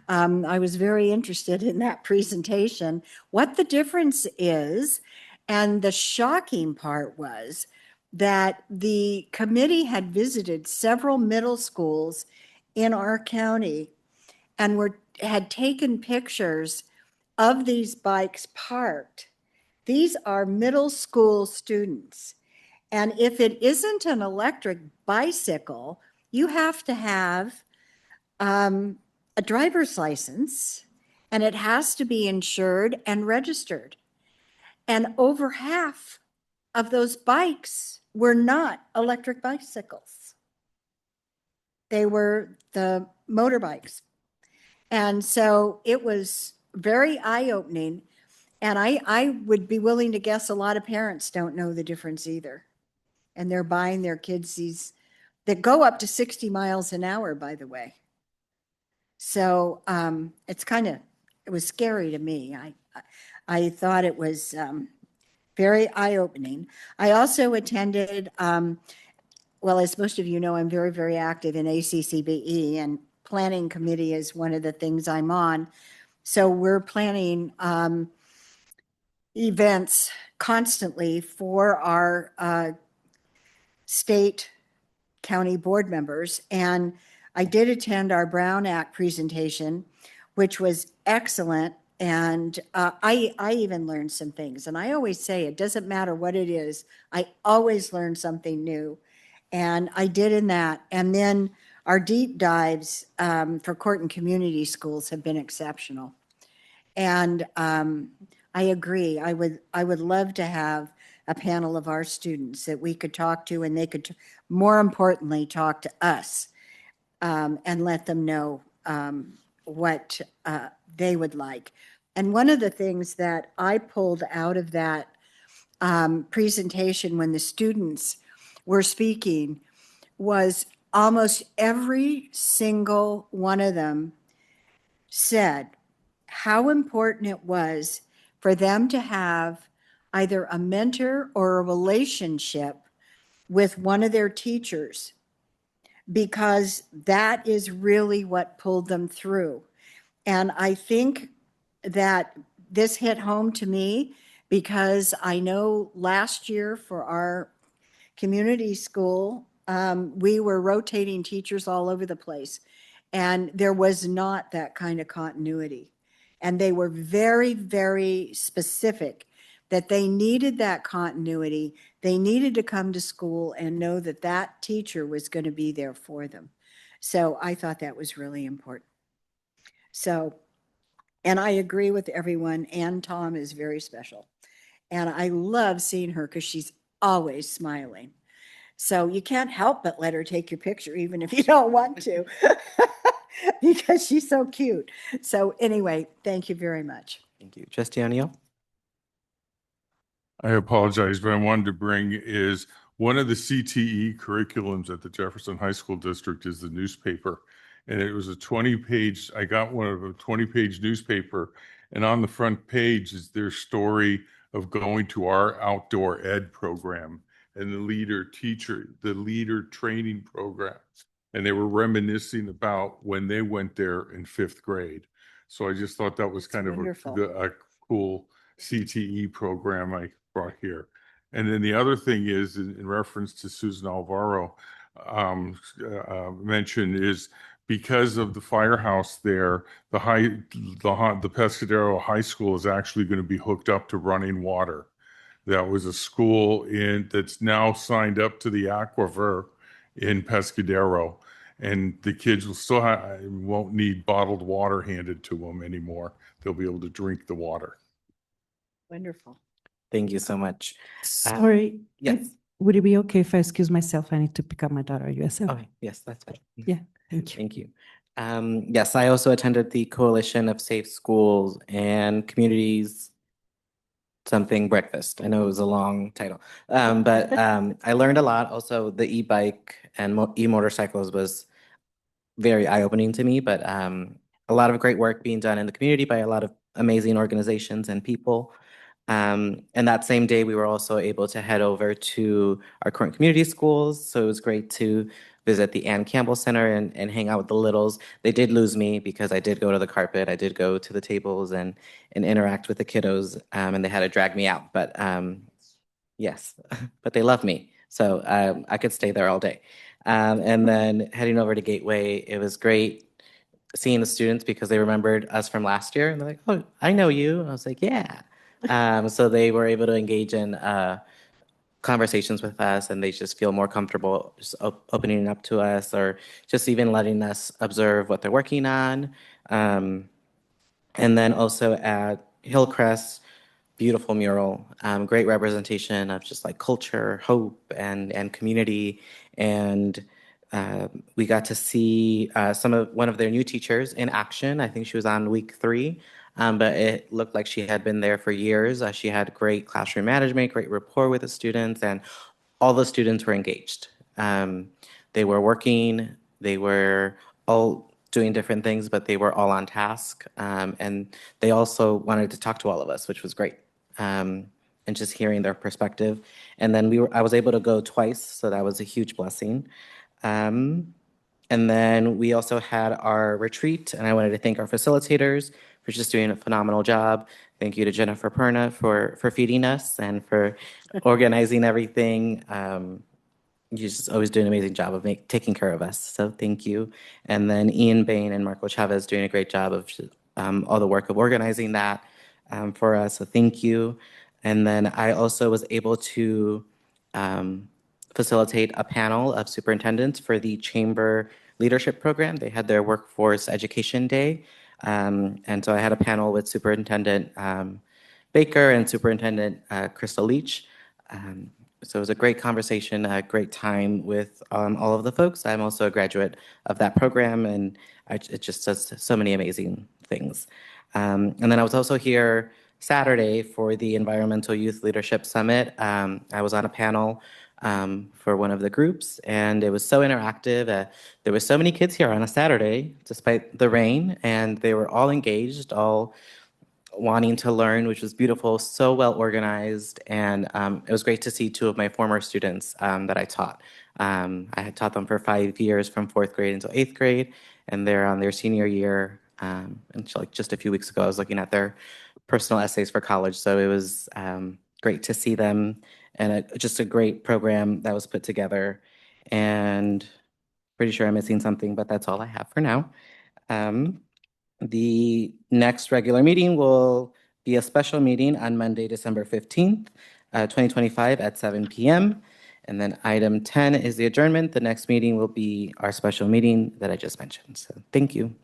I was very interested in that presentation, what the difference is. And the shocking part was that the committee had visited several middle schools in our county and had taken pictures of these bikes parked. These are middle school students. And if it isn't an electric bicycle, you have to have a driver's license, and it has to be insured and registered. And over half of those bikes were not electric bicycles. They were the motorbikes. And so it was very eye-opening. And I would be willing to guess a lot of parents don't know the difference either. And they're buying their kids these that go up to 60 miles an hour, by the way. So it was scary to me. I thought it was very eye-opening. I also attended, well, as most of you know, I'm very, very active in ACCBE, and planning committee is one of the things I'm on. So we're planning events constantly for our state county board members. And I did attend our Brown Act presentation, which was excellent. And I even learned some things. And I always say it doesn't matter what it is. I always learn something new. And I did in that. And then our deep dives for court and community schools have been exceptional. And I agree. I would love to have a panel of our students that we could talk to, and they could, more importantly, talk to us and let them know what they would like. And one of the things that I pulled out of that presentation when the students were speaking was almost every single one of them said how important it was for them to have either a mentor or a relationship with one of their teachers, because that is really what pulled them through. And I think that this hit home to me because I know last year for our community school, we were rotating teachers all over the place, and there was not that kind of continuity. And they were very, very specific that they needed that continuity. They needed to come to school and know that that teacher was going to be there for them. So I thought that was really important. So, and I agree with everyone. Ann Tom is very special. And I love seeing her because she's always smiling. So you can't help but let her take your picture, even if you don't want to, because she's so cute. So anyway, thank you very much. Thank you. Trustee O'Neill? I apologize, but I wanted to bring is one of the CTE curriculums at the Jefferson High School District is the newspaper. And it was a 20-page, I got one of a 20-page newspaper, and on the front page is their story of going to our outdoor ed program and the leader training program. And they were reminiscing about when they went there in 5th grade. So I just thought that was kind of a cool CTE program I brought here. And then the other thing is, in reference to Susan Alvaro mentioned, is because of the firehouse there, the Pescadero High School is actually going to be hooked up to running water. That was a school that's now signed up to the aquifer in Pescadero, and the kids will still won't need bottled water handed to them anymore. They'll be able to drink the water. Wonderful. Thank you so much. Sorry. Yes. Would it be okay if I excuse myself? I need to pick up my daughter at USF. Okay. Yes, that's fine. Yeah, thank you. Thank you. Yes, I also attended the Coalition of Safe Schools and Communities something breakfast. I know it was a long title, but I learned a lot. Also, the e-bike and e-motorcycles was very eye-opening to me, but a lot of great work being done in the community by a lot of amazing organizations and people. And that same day, we were also able to head over to our current community schools. So it was great to visit the Ann Campbell Center and hang out with the littles. They did lose me because I did go to the carpet. I did go to the tables and interact with the kiddos, and they had to drag me out. But yes, but they love me. So I could stay there all day. And then heading over to Gateway, it was great seeing the students because they remembered us from last year. And they're like, oh, I know you. And I was like, yeah. So they were able to engage in conversations with us, and they just feel more comfortable just opening up to us, or just even letting us observe what they're working on. And then also at Hillcrest, beautiful mural, great representation of just like culture, hope, and community. And we got to see one of their new teachers in action. I think she was on week 3. But it looked like she had been there for years. She had great classroom management, great rapport with the students, and all the students were engaged. They were working, they were all doing different things, but they were all on task. And they also wanted to talk to all of us, which was great. And just hearing their perspective. And then I was able to go twice, so that was a huge blessing. And then we also had our retreat, and I wanted to thank our facilitators for just doing a phenomenal job. Thank you to Jennifer Perna for feeding us and for organizing everything. You just always do an amazing job of taking care of us, so thank you. And then Ian Bain and Marco Chavez doing a great job of all the work of organizing that for us, so thank you. And then I also was able to facilitate a panel of superintendents for the Chamber Leadership Program. They had their Workforce Education Day. And so I had a panel with Superintendent Baker and Superintendent Crystal Leach. So it was a great conversation, a great time with all of the folks. I'm also a graduate of that program, and it just does so many amazing things. And then I was also here Saturday for the Environmental Youth Leadership Summit. I was on a panel for one of the groups, and it was so interactive. There were so many kids here on a Saturday, despite the rain, and they were all engaged, all wanting to learn, which was beautiful, so well organized. And it was great to see two of my former students that I taught. I had taught them for 5 years from 4th grade until 8th grade, and they're on their senior year. And like just a few weeks ago, I was looking at their personal essays for college. So it was great to see them, and just a great program that was put together. And pretty sure I'm missing something, but that's all I have for now. The next regular meeting will be a special meeting on Monday, December 15th, 2025 at 7 p.m. And then item 10 is the adjournment. The next meeting will be our special meeting that I just mentioned. So thank you.